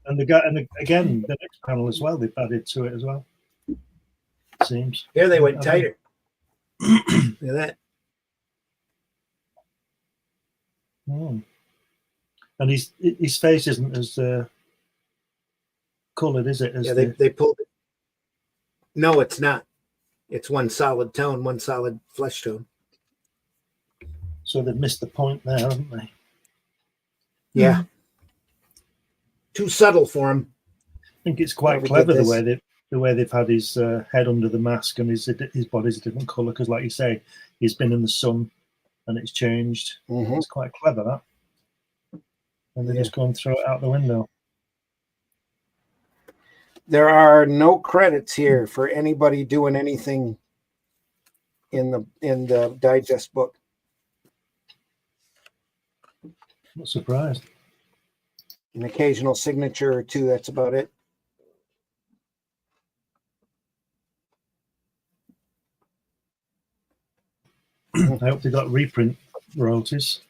Speaker 5: And again, the next panel as well, they've added to it as well. Seems.
Speaker 1: Here they went
Speaker 5: I
Speaker 1: tighter. Look at that.
Speaker 5: Hmm. And his face isn't as coloured, is it? As
Speaker 1: Yeah, they pulled it. No, it's not. It's one solid tone, one solid flesh tone.
Speaker 5: so they've missed the point there, haven't they?
Speaker 1: Yeah. Too subtle for him.
Speaker 5: I think it's quite
Speaker 1: Whoever
Speaker 5: clever
Speaker 1: did
Speaker 5: the way they've had his head under the mask and his body's a different colour because, like you say, he's been in the sun and it's changed.
Speaker 1: Mhm.
Speaker 5: It's quite clever that. And they're
Speaker 1: Yeah.
Speaker 5: just going to throw it out the window.
Speaker 1: There are no credits here for anybody doing anything in the digest book.
Speaker 5: Not surprised.
Speaker 1: An occasional signature or two. That's about it.
Speaker 5: I hope they got reprint royalties.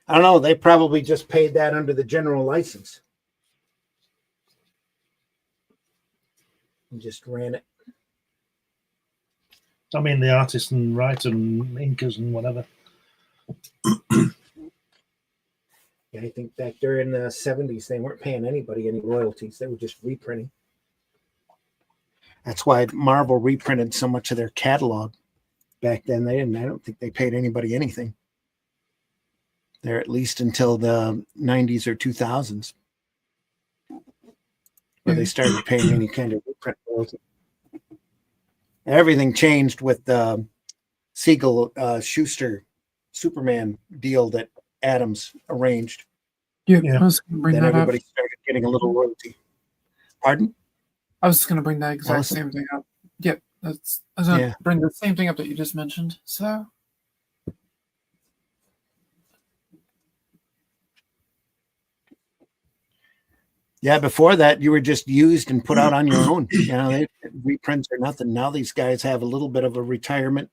Speaker 1: I don't know. They probably just paid that under the general license and just ran it.
Speaker 5: I mean, the artists and writer and inkers and whatever.
Speaker 1: Yeah, I think back during the 70s, they weren't paying anybody any royalties. They were just reprinting. That's why Marvel reprinted so much of their catalog back then. I don't think they paid anybody anything. There at least until the 90s or 2000s, where they started paying any kind of reprint royalty. Everything changed with the Siegel Schuster Superman deal that Adams arranged.
Speaker 3: Yeah,
Speaker 5: Yeah.
Speaker 3: I was going to bring
Speaker 1: Then
Speaker 3: that up.
Speaker 1: everybody started getting a little royalty. Pardon?
Speaker 3: I was going to bring that exact
Speaker 1: Awesome.
Speaker 3: same thing up. Yep, I was going to
Speaker 1: Yeah.
Speaker 3: bring the same thing up that you just mentioned. So,
Speaker 1: Yeah, before that, you were just used and put out on your own. You know, they reprints or nothing. Now these guys have a little bit of a retirement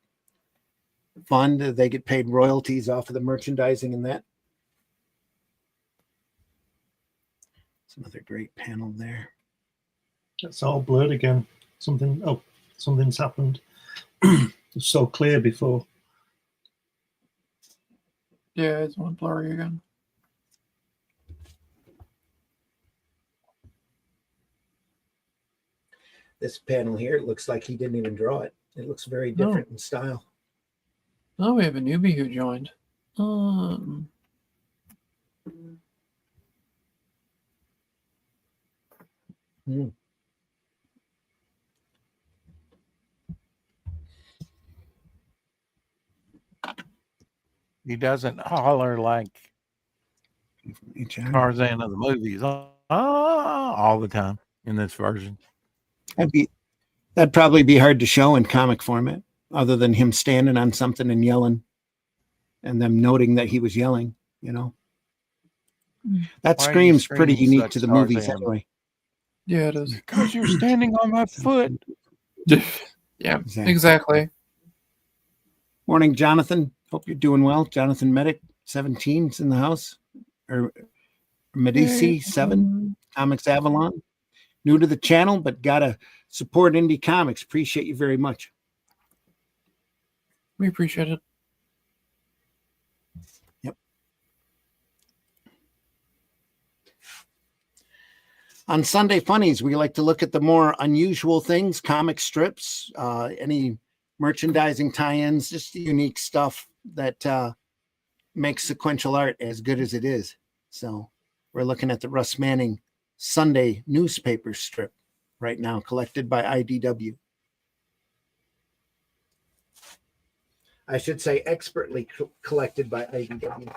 Speaker 1: fund. They get paid royalties off of the merchandising and that. It's another great panel there.
Speaker 5: It's all blurred again. Something. Oh, something's happened. It's so clear before.
Speaker 3: Yeah, it's one blurry again.
Speaker 1: This panel here, it looks like he didn't even draw it. It looks very different in style.
Speaker 3: Oh, we have a newbie who joined.
Speaker 4: He doesn't holler like Tarzan of the movies all the time in this version.
Speaker 1: That'd probably be hard to show in comic format, other than him standing on something and yelling, and them noting that he was yelling. You know, that
Speaker 4: Why are you
Speaker 1: scream's pretty
Speaker 4: screaming
Speaker 1: unique
Speaker 4: such,
Speaker 1: to the movies
Speaker 4: Tarzan?
Speaker 1: anyway.
Speaker 3: Yeah, it is.
Speaker 4: Because you're standing on my foot.
Speaker 3: Yeah, exactly.
Speaker 1: Morning, Jonathan. Hope you're doing well. Jonathan Medic, 17's in the house. Or Medici, 7, Comics Avalon. New to the channel, but gotta support indie comics. Appreciate you very much.
Speaker 3: We appreciate it.
Speaker 1: Yep. On Sunday Funnies, we like to look at the more unusual things, comic strips, any merchandising tie-ins, just the unique stuff that makes sequential art as good as it is. So we're looking at the Russ Manning Sunday newspaper strip right now, collected by IDW. I should say expertly collected by IDW.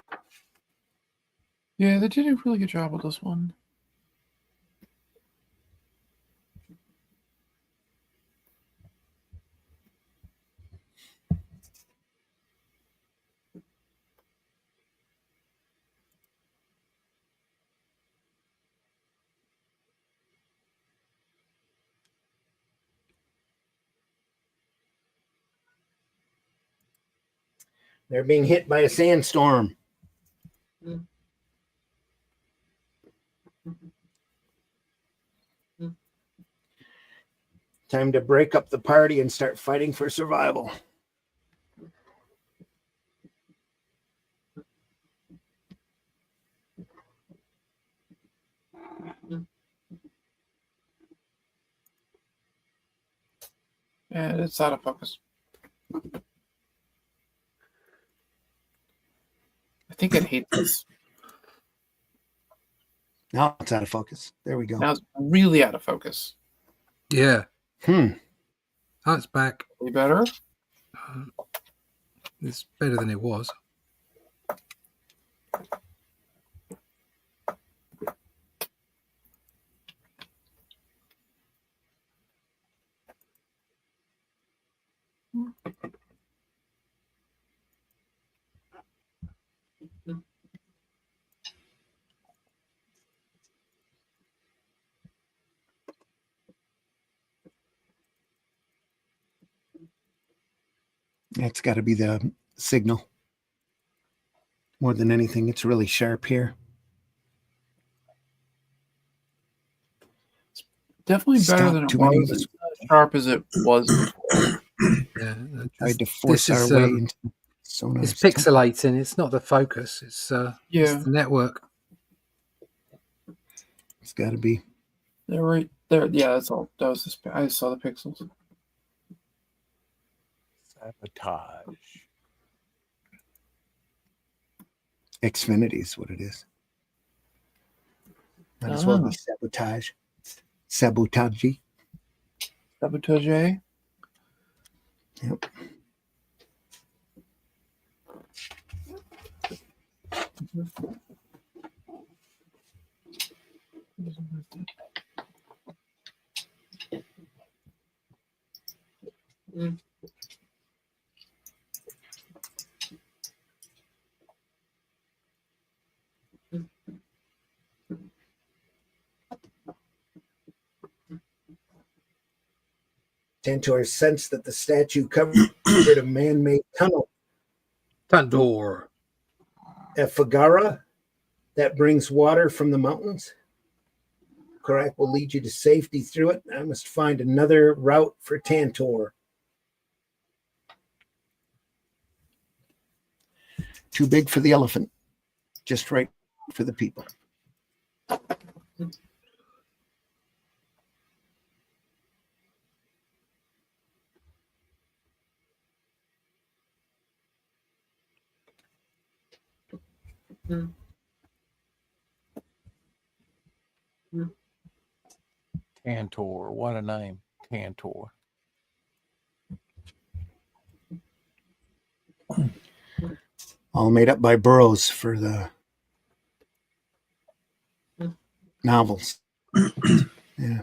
Speaker 3: Yeah, they did a really good job with this one.
Speaker 1: They're being hit by a sandstorm. Time to break up the party and start fighting for survival.
Speaker 3: Yeah, it's out of focus. I think it hates this.
Speaker 1: Now it's out of focus. There we go.
Speaker 3: Now it's really out of focus.
Speaker 7: Yeah.
Speaker 1: Hmm.
Speaker 7: Oh, it's back.
Speaker 3: Any better?
Speaker 7: It's better than it was.
Speaker 1: That's got to be the signal. More than anything, it's really sharp here.
Speaker 3: Definitely better
Speaker 1: Stop
Speaker 3: than it
Speaker 1: too many
Speaker 3: was.
Speaker 1: of us.
Speaker 3: It's not as sharp as it was.
Speaker 7: Yeah.
Speaker 1: Tried to force
Speaker 7: this is,
Speaker 1: our way into Sonos.
Speaker 7: It's pixelating. It's not the focus. It's
Speaker 3: Yeah.
Speaker 7: it's the network.
Speaker 1: It's got to be.
Speaker 3: They're right there. Yeah, that's all. That was the. I saw the pixels.
Speaker 4: Sabotage.
Speaker 1: Xfinity is what it is. Might as well be sabotage. Sabotage.
Speaker 3: Sabotage.
Speaker 1: Yep. Tantor sensed that the statue covered a man-made tunnel
Speaker 7: Tandoor.
Speaker 1: at Fagara that brings water from the mountains correct will lead you to safety through it. I must find another route for Tantor. Too big for the elephant, just right for the people.
Speaker 4: Tantor, what a name, Tantor.
Speaker 1: All made up by Burroughs for the novels. Yeah.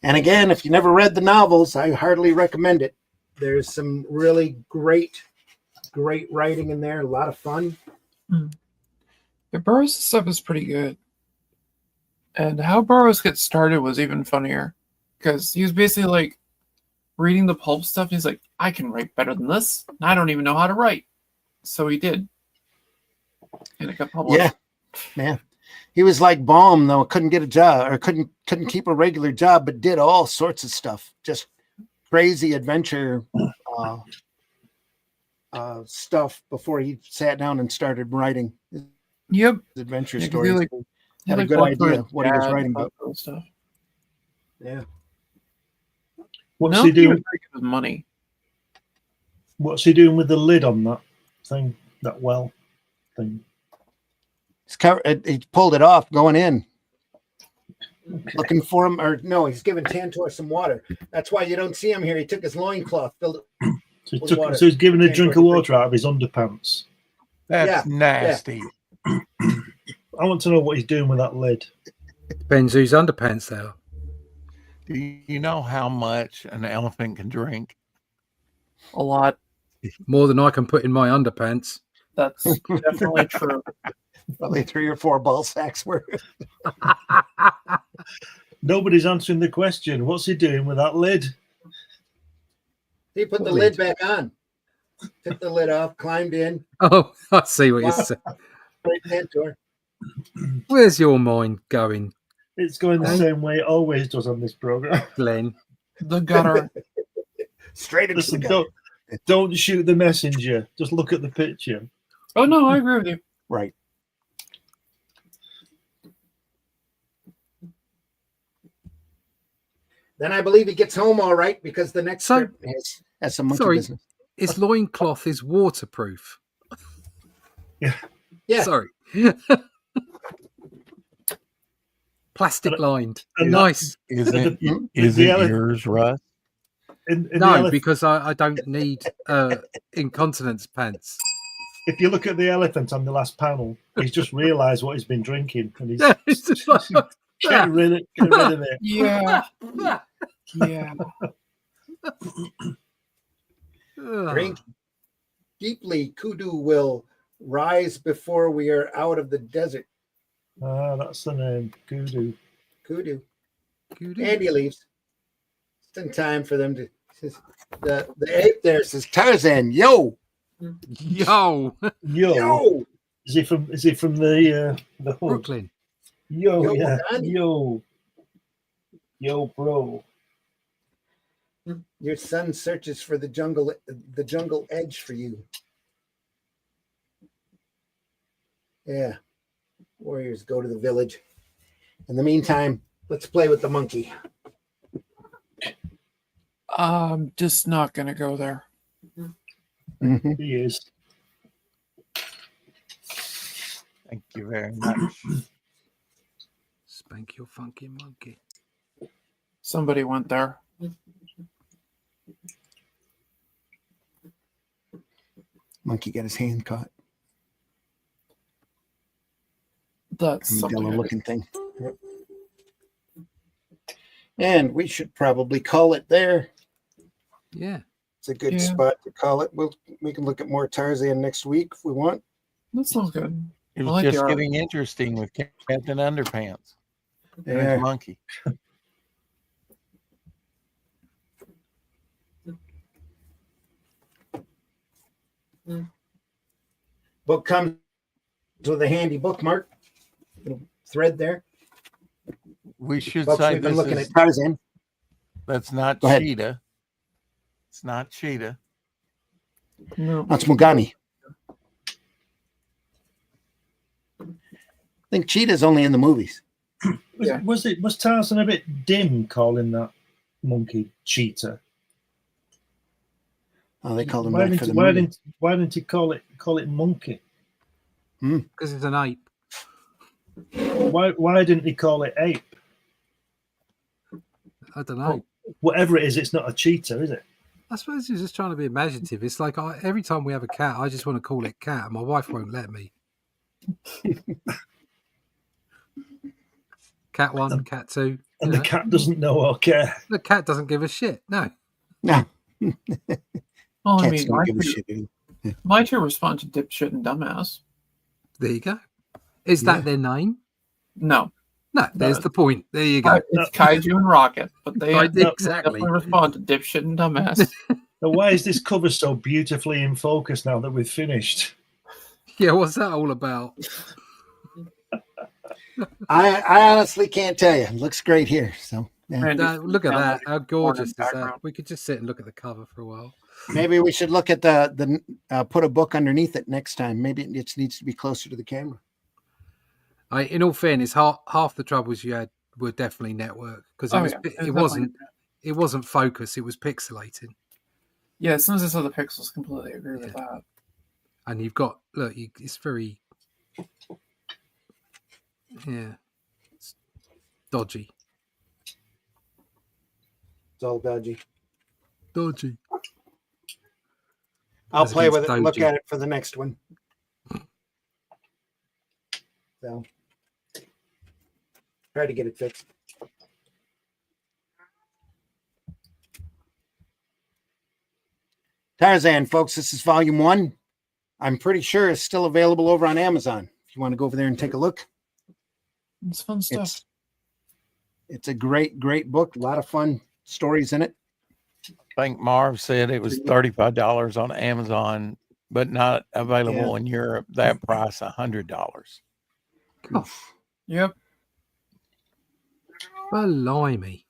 Speaker 1: And again, if you never read the novels, I hardly recommend it. There's some really great writing in there, a lot of fun.
Speaker 3: Yeah, Burroughs' stuff is pretty good. And how Burroughs gets started was even funnier. Because he was basically like reading the pulp stuff. He's like, I can write better than this. And I don't even know how to write. So he did. And it got published.
Speaker 1: Yeah. Man. He was like Baum, though, couldn't get a job or couldn't keep a regular job, but did all sorts of stuff. Just crazy adventure stuff before he sat down and started writing
Speaker 3: Yep.
Speaker 1: adventure
Speaker 3: Yeah, 'cause
Speaker 1: stories.
Speaker 3: he
Speaker 1: Had a
Speaker 3: like
Speaker 1: good
Speaker 3: worked for
Speaker 1: idea
Speaker 3: his
Speaker 1: what he was
Speaker 3: dad
Speaker 1: writing
Speaker 3: and
Speaker 1: about.
Speaker 3: all that stuff.
Speaker 1: Yeah.
Speaker 5: What's
Speaker 3: No,
Speaker 5: he
Speaker 3: he was
Speaker 5: doing?
Speaker 3: very good with money.
Speaker 5: What's he doing with the lid on that thing? That well thing.
Speaker 1: He pulled it off going in. Looking for him, or no, he's giving Tantor some water. That's why you don't see him here. He took his loincloth, filled it.
Speaker 5: So he's giving a drink of water out of his underpants.
Speaker 4: That's
Speaker 1: Yeah,
Speaker 4: nasty.
Speaker 5: I want to know what he's doing with that lid.
Speaker 7: Depends whose underpants they are.
Speaker 4: Do you know how much an elephant can drink?
Speaker 3: A lot.
Speaker 7: More than I can put in my underpants.
Speaker 3: That's definitely true.
Speaker 1: Probably 3 or 4 ball sacks worth.
Speaker 5: Nobody's answering the question. What's he doing with that lid?
Speaker 1: He put the
Speaker 7: Lid.
Speaker 1: lid back on. Took the lid off, climbed in.
Speaker 7: Oh, I see what you're
Speaker 1: Wow.
Speaker 7: saying.
Speaker 1: Right, Tantor.
Speaker 7: Where's your mind going,
Speaker 5: It's going the
Speaker 7: Hey.
Speaker 5: same way it always does on this program.
Speaker 7: Glenn?
Speaker 3: The gutter.
Speaker 1: Straight into
Speaker 5: Listen,
Speaker 1: the gut.
Speaker 5: don't shoot the messenger. Just look at the picture.
Speaker 3: Oh, no, I agree with you.
Speaker 1: Right. Then I believe he gets home all right because the next
Speaker 7: So-
Speaker 1: trip has some monkey
Speaker 7: Sorry.
Speaker 1: business.
Speaker 7: His loincloth is waterproof.
Speaker 1: Yeah.
Speaker 7: Sorry. Plastic lined.
Speaker 5: and
Speaker 7: Nice.
Speaker 4: Is it
Speaker 5: the
Speaker 4: yours, Russ?
Speaker 5: In the
Speaker 7: No,
Speaker 5: elephant,
Speaker 7: because I don't need incontinence pants.
Speaker 5: if you look at the elephant on the last panel, he's just realised what he's been drinking, and he's
Speaker 7: It's just like,
Speaker 5: get rid of it.
Speaker 3: Yeah. Yeah.
Speaker 1: Drink deeply. Kudu will rise before we are out of the desert.
Speaker 5: Ah, that's the name. Kudu.
Speaker 1: Kudu.
Speaker 7: Kudu.
Speaker 1: Andy leaves. It's in time for them to. The ape there says Tarzan. Yo.
Speaker 7: Yo,
Speaker 5: Yo.
Speaker 1: Yo.
Speaker 5: Is he from the hood?
Speaker 7: Brooklyn.
Speaker 5: Yo,
Speaker 1: Yo,
Speaker 5: yeah.
Speaker 1: Donnie.
Speaker 5: Yo, bro.
Speaker 1: Your son searches for the jungle edge for you. Yeah. Warriors go to the village. In the meantime, let's play with the monkey.
Speaker 3: I'm just not going to go there.
Speaker 1: Mm-hmm.
Speaker 5: He is.
Speaker 4: Thank you very much.
Speaker 7: Spank your funky monkey.
Speaker 3: Somebody went there.
Speaker 1: Monkey got his hand caught.
Speaker 3: That's something.
Speaker 1: Yellow looking thing. Yep. And we should probably call it there.
Speaker 7: Yeah.
Speaker 1: It's a good
Speaker 3: Yeah.
Speaker 1: spot to call it. We can look at more Tarzan next week if we want.
Speaker 3: That sounds good.
Speaker 4: It
Speaker 3: I
Speaker 4: was
Speaker 3: like the
Speaker 4: just
Speaker 3: art.
Speaker 4: getting interesting with Captain Underpants and
Speaker 1: Yeah.
Speaker 4: his monkey.
Speaker 1: Book comes with a handy bookmark. Little thread there.
Speaker 4: We should
Speaker 1: Folks,
Speaker 4: say
Speaker 1: we've been
Speaker 4: this
Speaker 1: looking
Speaker 4: is
Speaker 1: at Tarzan.
Speaker 4: that's not
Speaker 1: Go ahead.
Speaker 4: cheetah. It's not cheetah.
Speaker 3: No.
Speaker 1: That's Mugami. I think Cheetah's only in the movies.
Speaker 3: Yeah.
Speaker 5: Was Tarzan a bit dim calling that monkey cheetah?
Speaker 1: Oh, they called him
Speaker 5: Why
Speaker 1: that for the
Speaker 5: didn't
Speaker 1: movie.
Speaker 5: why didn't he call it monkey?
Speaker 7: Because it's an ape.
Speaker 5: Why didn't he call it ape?
Speaker 7: I don't know.
Speaker 5: Whatever it is, it's not a cheetah, is it?
Speaker 7: I suppose he's just trying to be imaginative. It's like every time we have a cat, I just want to call it cat, and my wife won't let me. Cat 1, cat 2.
Speaker 5: And the cat doesn't know or care.
Speaker 7: The cat doesn't give a shit. No.
Speaker 1: No.
Speaker 3: Well, I
Speaker 1: Cats
Speaker 3: mean,
Speaker 1: don't give a shit. Dude.
Speaker 3: my two respond to dipshit and dumbass.
Speaker 7: There you go. Is that their name?
Speaker 3: No.
Speaker 7: No, there's the point. There you go.
Speaker 3: It's Kaiju and Rocket, but they
Speaker 7: Right, exactly.
Speaker 3: definitely respond to dipshit and dumbass.
Speaker 5: Now, why is this cover so beautifully in focus now that we've finished?
Speaker 7: Yeah, what's that all about?
Speaker 1: I honestly can't tell you. It looks great here. So yeah.
Speaker 3: Randy,
Speaker 7: Look at that. How gorgeous is that?
Speaker 3: background.
Speaker 7: We could just sit and look at the cover for a while.
Speaker 1: Maybe we should look at the put a book underneath it next time. Maybe it just needs to be closer to the camera.
Speaker 7: In all fairness, half the troubles you had were definitely network because it wasn't focus. It was pixelating.
Speaker 3: Yeah, as soon as I saw the pixels, completely agree with that.
Speaker 7: And you've got it's very it's dodgy.
Speaker 1: It's all dodgy.
Speaker 7: Dodgy.
Speaker 1: I'll
Speaker 7: As
Speaker 1: play with
Speaker 7: against
Speaker 1: it and look
Speaker 7: doji.
Speaker 1: at it for the next one. So try to get it fixed. Tarzan, folks, this is volume 1. I'm pretty sure it's still available over on Amazon. If you want to go over there and take a look.
Speaker 3: It's fun stuff.
Speaker 1: It's a great book. A lot of fun stories in it.
Speaker 4: I think Marv said it was $35 on Amazon, but not available in Europe. That price, $100.
Speaker 3: Yep.
Speaker 7: Blimey.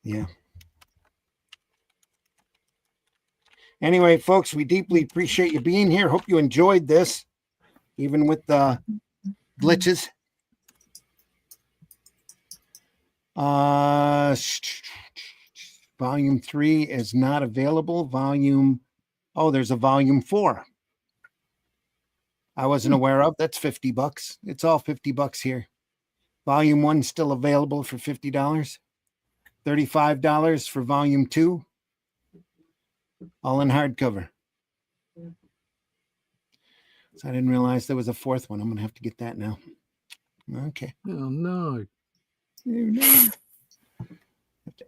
Speaker 1: Yeah. Anyway, folks, we deeply appreciate you being here. Hope you enjoyed this, even with the glitches. Volume 3 is not available. There's a volume 4. I wasn't aware of. That's $50. It's all $50 here. Volume 1 still available for $50. $35 for volume 2. All in hardcover. So I didn't realize there was a 4th one. I'm going to have to get that now. Okay.
Speaker 7: Oh, no.
Speaker 1: Have to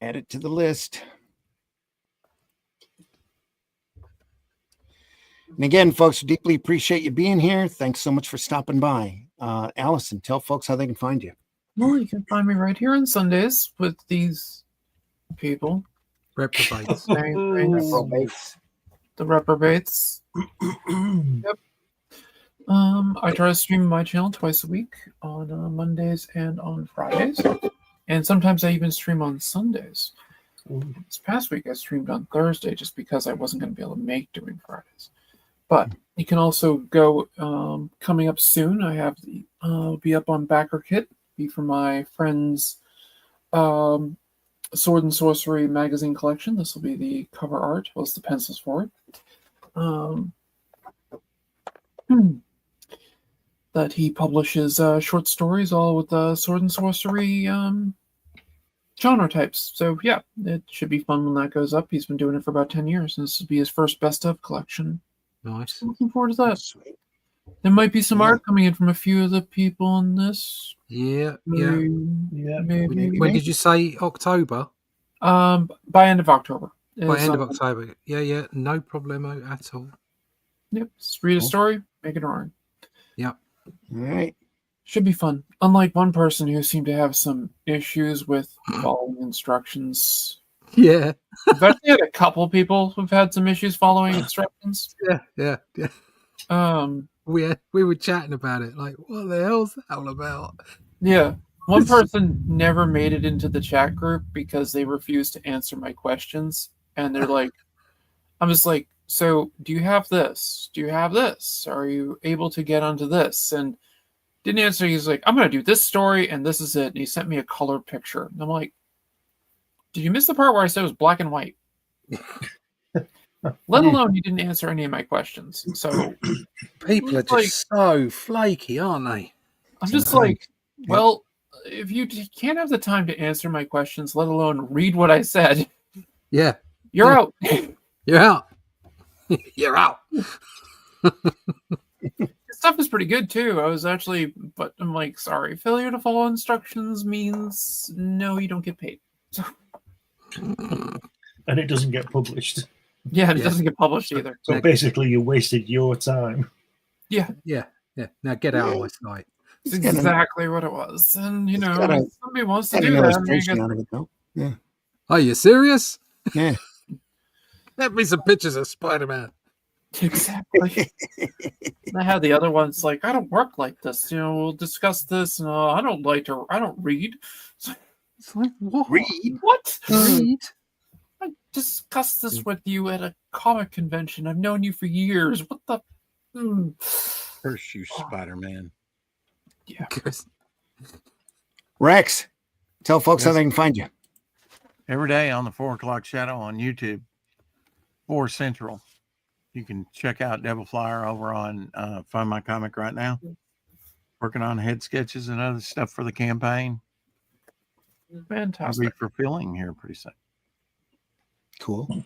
Speaker 1: add it to the list. And again, folks, deeply appreciate you being here. Thanks so much for stopping by. Allison, tell folks how they can find you.
Speaker 3: Well, you can find me right here on Sundays with these people.
Speaker 7: Reprobates.
Speaker 1: Reprobates.
Speaker 3: The reprobates. Yep. I try to stream my channel twice a week on Mondays and on Fridays. And sometimes I even stream on Sundays. This past week I streamed on Thursday just because I wasn't going to be able to make doing Fridays. But you can also go, coming up soon, I have be up on Backer Kit, be for my friend's Sword and Sorcery magazine collection. This will be the cover art, plus the pencils for it. That he publishes short stories all with Sword and Sorcery genre types. So yeah, it should be fun when that goes up. He's been doing it for about 10 years, and this will be his first best of collection.
Speaker 7: Nice.
Speaker 3: Looking forward to that. There might be some art coming in from a few of the people in this.
Speaker 7: Yeah.
Speaker 3: Maybe.
Speaker 7: When did you say October?
Speaker 3: By end of October.
Speaker 7: By end of October. Yeah. No problemo at all.
Speaker 3: Yep. Just read a story, make it rhyme.
Speaker 1: All right.
Speaker 3: Should be fun. Unlike one person who seemed to have some issues with following instructions.
Speaker 7: Yeah,
Speaker 3: I've actually had a couple people who've had some issues following instructions.
Speaker 7: yeah. We were chatting about it. Like, what the hell's that all about?
Speaker 3: Yeah. One person never made it into the chat group because they refused to answer my questions. And they're like, I'm just like, so do you have this? Do you have this? Are you able to get onto this? And didn't answer. He's like, I'm going to do this story and this is it. And he sent me a color picture. And I'm like, did you miss the part where I said it was black and white? Let alone you didn't answer any of my questions. So
Speaker 7: People are just so flaky, aren't they?
Speaker 3: I'm just like, well, if you can't have the time to answer my questions, let alone read what I said,
Speaker 7: Yeah,
Speaker 3: you're out.
Speaker 7: you're out. You're out.
Speaker 3: Stuff is pretty good too. I was actually, but I'm like, sorry, failure to follow instructions means no, you don't get paid. So,
Speaker 5: And it doesn't get published.
Speaker 3: yeah, it doesn't get published either.
Speaker 5: So basically, you wasted your time.
Speaker 3: Yeah.
Speaker 7: Now get out of my sight.
Speaker 3: It's exactly what it was. And, if somebody wants to
Speaker 1: Got
Speaker 3: do
Speaker 1: an
Speaker 3: that,
Speaker 1: illustration out of it, though. Yeah.
Speaker 7: Are you serious?
Speaker 1: Yeah.
Speaker 7: Let me some pictures of Spider-Man.
Speaker 3: Exactly. I had the other ones like, I don't work like this. We'll discuss this. And I don't read.
Speaker 7: It's like, what?
Speaker 1: Read.
Speaker 3: What?
Speaker 7: Read?
Speaker 3: I discussed this with you at a comic convention. I've known you for years. What the?
Speaker 4: Curse you, Spider-Man.
Speaker 3: Yeah.
Speaker 1: Rex, tell folks how they can find you.
Speaker 4: Every day on the 4 o'clock shadow on YouTube, 4 Central. You can check out Devil Flyer over on Find My Comic right now. Working on head sketches and other stuff for the campaign. I'll
Speaker 3: Fantastic.
Speaker 4: be fulfilling here pretty soon.
Speaker 1: Cool.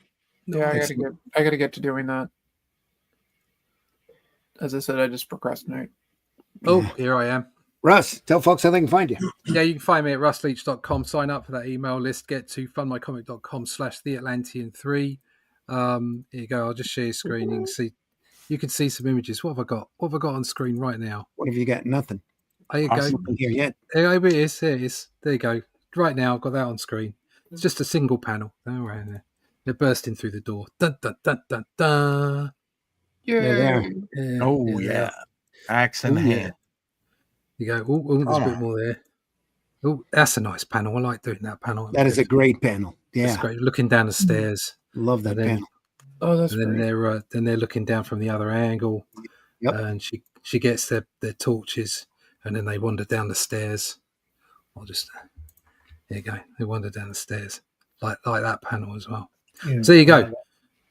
Speaker 3: Yeah, I gotta get to doing that. As I said, I just procrastinate.
Speaker 7: Oh, here I am.
Speaker 1: Russ, tell folks how they can find you.
Speaker 7: Yeah, you can find me at russleach.com. Sign up for that email list. Get to fundmycomic.com/theatlantean3. Here you go. I'll just share your screen. You can see some images. What have I got? What have I got on screen right now?
Speaker 1: What have you got? Nothing.
Speaker 7: There you
Speaker 1: Awesome.
Speaker 7: go.
Speaker 1: Here yet.
Speaker 7: There it is. There it is. There you go. Right now, I've got that on screen. It's just a single panel. All right, there. They're bursting through the door. Dun, dun, dun, dun, dun.
Speaker 3: Yeah,
Speaker 1: there.
Speaker 7: Yeah.
Speaker 4: Axe in the hand.
Speaker 7: You go. Oh, there's a bit more there. Oh, that's a nice panel. I like doing that panel.
Speaker 1: That is a great panel. Yeah.
Speaker 7: That's great. Looking down the stairs.
Speaker 1: Love that panel.
Speaker 3: Oh, that's
Speaker 7: and
Speaker 3: great.
Speaker 7: then they're looking down from the other angle.
Speaker 1: Yep.
Speaker 7: And she gets their torches, and then they wander down the stairs. I'll just there you go. They wander down the stairs like that panel as well.
Speaker 5: Yeah.
Speaker 7: So there you go.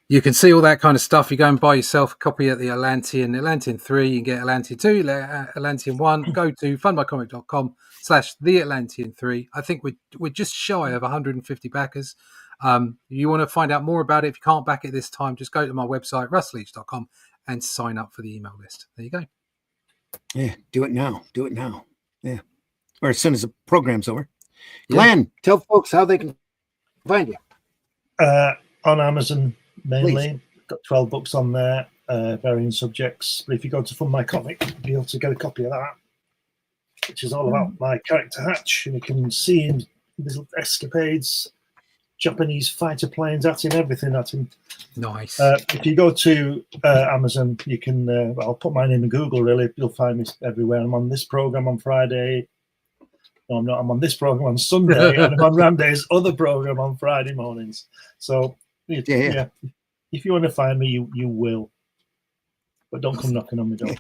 Speaker 7: You can see all that kind of stuff. You go and buy yourself a copy at the Atlantean 3. You can get Atlantean 2, Atlantean 1. Go to fundmycomic.com/theatlantean3. I think we're just shy of 150 backers. You want to find out more about it. If you can't back it this time, just go to my website, russleach.com, and sign up for the email list. There you go.
Speaker 1: Yeah, do it now. Do it now. Yeah. Or as soon as the program's over. Glenn, tell folks how they can find you.
Speaker 5: On Amazon mainly. Got 12 books on there, varying subjects. But if you go to Fund My Comic, you'll be able to get a copy of that, which is all about my character Hatch. And you can see his little escapades, Japanese fighter planes at him, everything at him.
Speaker 7: Nice.
Speaker 5: If you go to Amazon, you can, I'll put my name in Google, really. You'll find me everywhere. I'm on this program on Friday. No, I'm not. I'm on this program on Sunday, and I'm on Ramday's other program on Friday mornings. So, yeah. If you want to find me, you will. But don't come knocking on my door.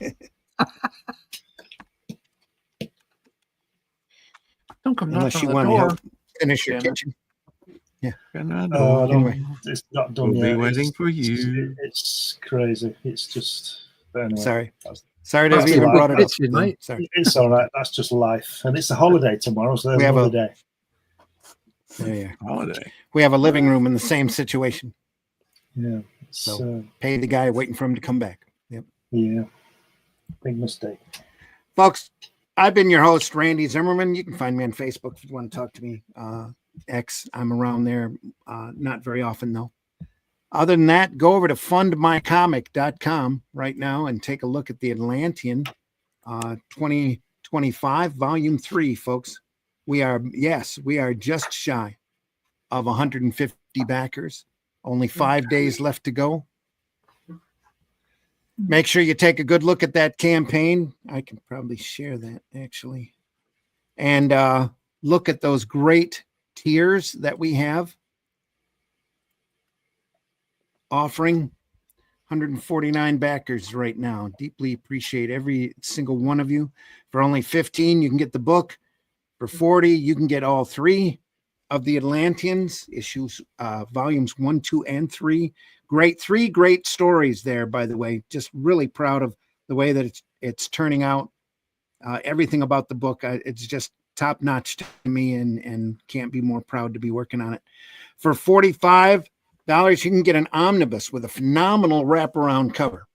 Speaker 3: Don't come
Speaker 1: Unless
Speaker 3: knocking
Speaker 1: you
Speaker 3: on the
Speaker 1: want to
Speaker 3: door.
Speaker 1: help finish your
Speaker 3: Damn it.
Speaker 1: kitchen. Yeah.
Speaker 5: Anyway, it's not done
Speaker 4: We'll
Speaker 5: yet.
Speaker 4: be waiting for you.
Speaker 5: It's crazy. It's just. Anyway,
Speaker 1: Sorry to have
Speaker 5: That's
Speaker 1: even
Speaker 5: all
Speaker 1: brought it up.
Speaker 7: Kitchen, mate.
Speaker 1: Sorry.
Speaker 5: it's all right. That's just life, and it's a holiday tomorrow, so
Speaker 1: We
Speaker 5: there's
Speaker 1: have
Speaker 5: another day.
Speaker 1: Yeah.
Speaker 4: Holiday.
Speaker 1: We have a living room in the same situation.
Speaker 5: Yeah.
Speaker 1: So pay the guy waiting for him to come back. Yep.
Speaker 5: Yeah. Big mistake.
Speaker 1: Folks, I've been your host, Randy Zimmerman. You can find me on Facebook if you want to talk to me. X, I'm around there. Not very often, though. Other than that, go over to fundmycomic.com right now and take a look at the Atlantean 2025 Volume 3, folks. We are just shy of 150 backers. Only 5 days left to go. Make sure you take a good look at that campaign. I can probably share that, actually. And look at those great tiers that we have. Offering 149 backers right now. Deeply appreciate every single one of you. For only 15, you can get the book. For 40, you can get all 3 of the Atlanteans, issues, volumes 1, 2, and 3. Three great stories there, by the way. Just really proud of the way that it's turning out. Everything about the book, it's just top notch to me, and can't be more proud to be working on it. For $45, you can get an omnibus with a phenomenal wraparound cover.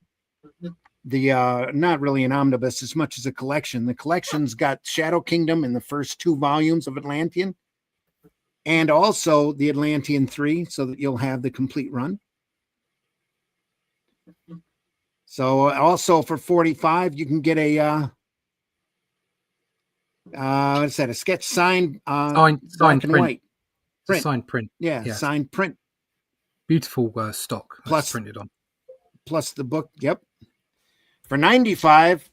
Speaker 1: The not really an omnibus as much as a collection. The collection's got Shadow Kingdom in the first 2 volumes of Atlantean, and also the Atlantean 3, so that you'll have the complete run. So also for $45, you can get a what's that? A sketch signed
Speaker 7: Signed
Speaker 1: black and
Speaker 7: print.
Speaker 1: white print.
Speaker 7: Signed print.
Speaker 1: Yeah,
Speaker 7: Yes.
Speaker 1: signed print.
Speaker 7: Beautiful stock
Speaker 1: Plus-
Speaker 7: that's printed on.
Speaker 1: Plus the book. Yep. For $95,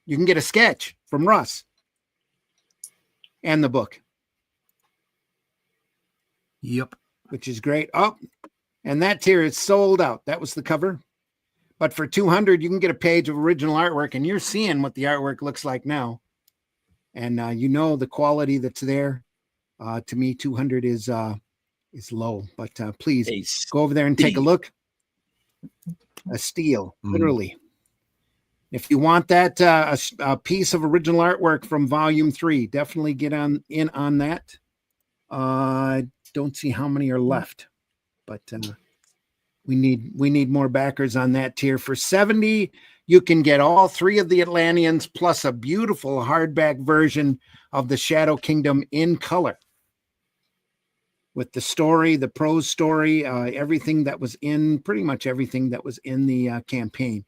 Speaker 1: you can get a sketch from Russ and the book,
Speaker 7: Yep.
Speaker 1: which is great. Oh, and that tier is sold out. That was the cover. But for $200, you can get a page of original artwork, and you're seeing what the artwork looks like now. And you know the quality that's there. To me, $200 is low. But please go over there and take a look. A steal, literally. If you want that a piece of original artwork from Volume 3, definitely get in on that. Don't see how many are left, but we need more backers on that tier. For $70, you can get all 3 of the Atlanteans plus a beautiful hardback version of the Shadow Kingdom in color, with the story, the prose story, everything that was pretty much everything that was in the campaign.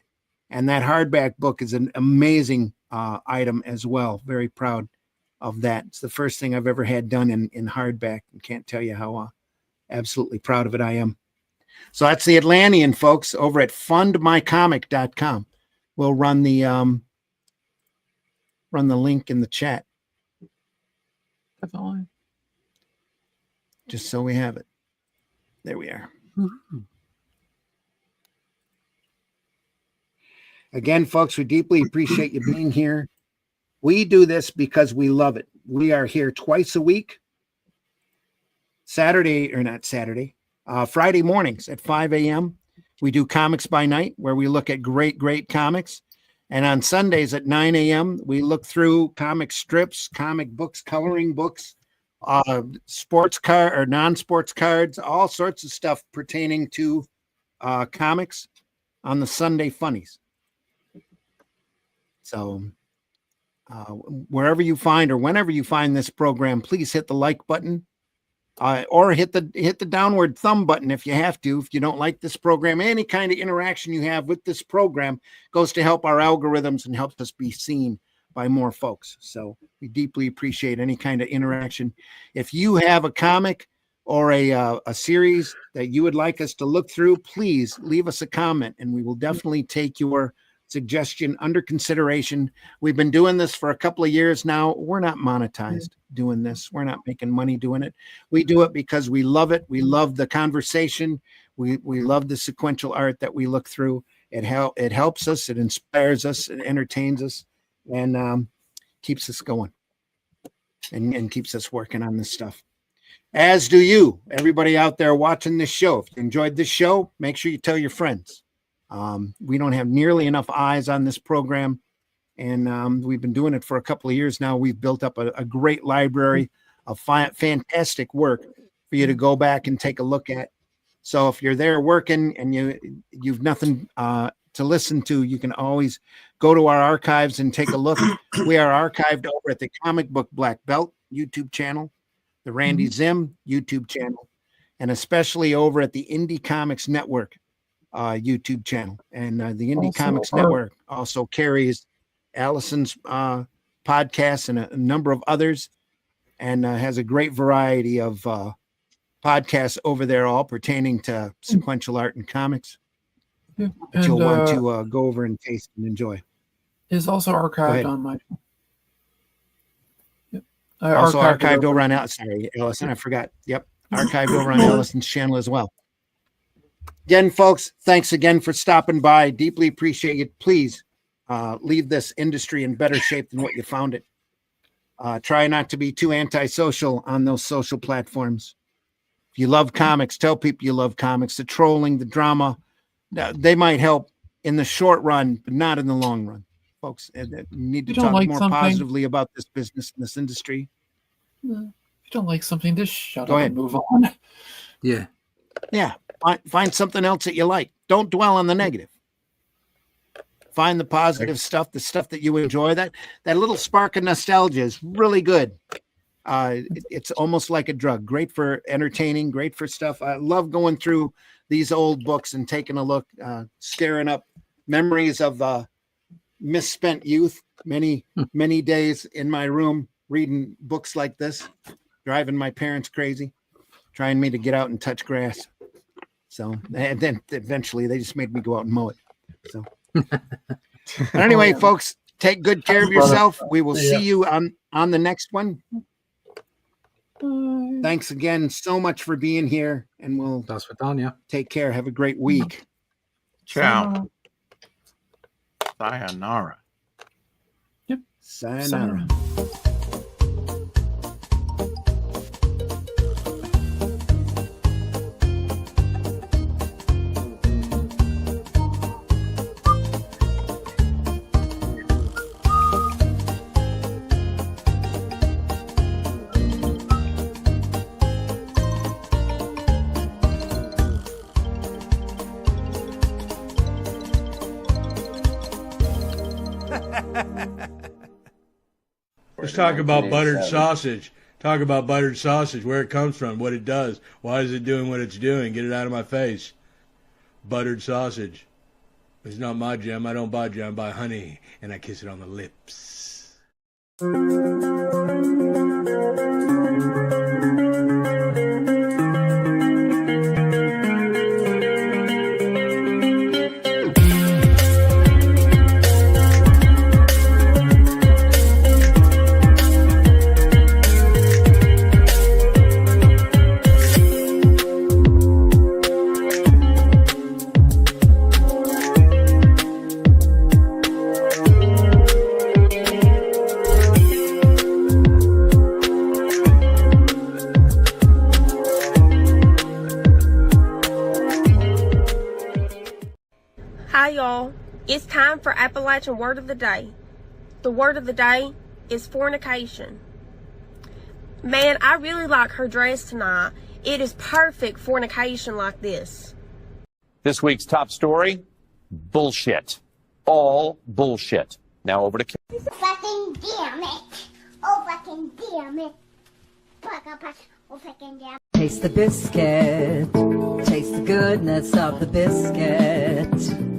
Speaker 1: And that hardback book is an amazing item as well. Very proud of that. It's the first thing I've ever had done in hardback. I can't tell you how absolutely proud of it I am. So that's the Atlantean, folks, over at fundmycomic.com. We'll run the link in the chat,
Speaker 3: Definitely.
Speaker 1: just so we have it. There we are. Again, folks, we deeply appreciate you being here. We do this because we love it. We are here twice a week. Friday mornings at 5 a.m. We do Comics by Night, where we look at great comics. And on Sundays at 9 a.m., we look through comic strips, comic books, coloring books, sports card or non-sports cards, all sorts of stuff pertaining to comics on the Sunday Funnies. So wherever you find or whenever you find this program, please hit the like button. Or hit the downward thumb button if you have to. If you don't like this program, any kind of interaction you have with this program goes to help our algorithms and helps us be seen by more folks. So we deeply appreciate any kind of interaction. If you have a comic or a series that you would like us to look through, please leave us a comment, and we will definitely take your suggestion under consideration. We've been doing this for a couple of years now. We're not monetized doing this. We're not making money doing it. We do it because we love it. We love the conversation. We love the sequential art that we look through. It helps us. It inspires us. It entertains us, and keeps us going, and keeps us working on this stuff. As do you, everybody out there watching this show. If you enjoyed this show, make sure you tell your friends. We don't have nearly enough eyes on this program, and we've been doing it for a couple of years now. We've built up a great library of fantastic work for you to go back and take a look at. So if you're there working and you've nothing to listen to, you can always go to our archives and take a look. We are archived over at the Comic Book Black Belt YouTube channel, the Randy Zim YouTube channel, and especially over at the Indie Comics Network YouTube channel. And the Indie Comics Network also carries Allison's podcasts and a number of others, and has a great variety of podcasts over there, all pertaining to sequential art and comics, that you'll want to go over and taste and enjoy.
Speaker 3: Is also archived on my. Yep.
Speaker 1: Also archived over on sorry, Allison, I forgot. Yep, archived over on Allison's channel as well. Again, folks, thanks again for stopping by. Deeply appreciate it. Please leave this industry in better shape than what you found it. Try not to be too antisocial on those social platforms. If you love comics, tell people you love comics. The trolling, the drama, they might help in the short run, but not in the long run. Folks, you need to talk more positively about this business and this industry.
Speaker 3: If you don't like something, just shut
Speaker 1: Go
Speaker 3: up
Speaker 1: ahead.
Speaker 3: and move on.
Speaker 7: Yeah.
Speaker 1: Yeah. Find something else that you like. Don't dwell on the negative. Find the positive stuff, the stuff that you enjoy. That little spark of nostalgia is really good. It's almost like a drug. Great for entertaining, great for stuff. I love going through these old books and taking a look, stirring up memories of misspent youth. Many days in my room reading books like this, driving my parents crazy, trying me to get out and touch grass. So, and then eventually they just made me go out and mow it. So, but anyway, folks, take good care of yourself. We will see you on the next one. Thanks again so much for being here, and we'll take care. Have a great week.
Speaker 4: Ciao. Sayonara.
Speaker 3: Yep.
Speaker 1: Sayonara.
Speaker 8: Let's talk about buttered sausage. Talk about buttered sausage, where it comes from, what it does. Why is it doing what it's doing? Get it out of my face. Buttered sausage. It's not my jam. I don't buy jam. I buy honey, and I kiss it on the lips.
Speaker 9: Hi y'all, it's time for Appalachian Word of the Day. The word of the day is fornication. Man, I really like her dress tonight. It is perfect fornication like this.
Speaker 10: This week's top story, bullshit. All bullshit. Now over to Kim.
Speaker 11: Fucking damn it. Oh, fucking damn it. Oh, fucking damn it.
Speaker 12: Taste the biscuit. Taste the goodness of the biscuit.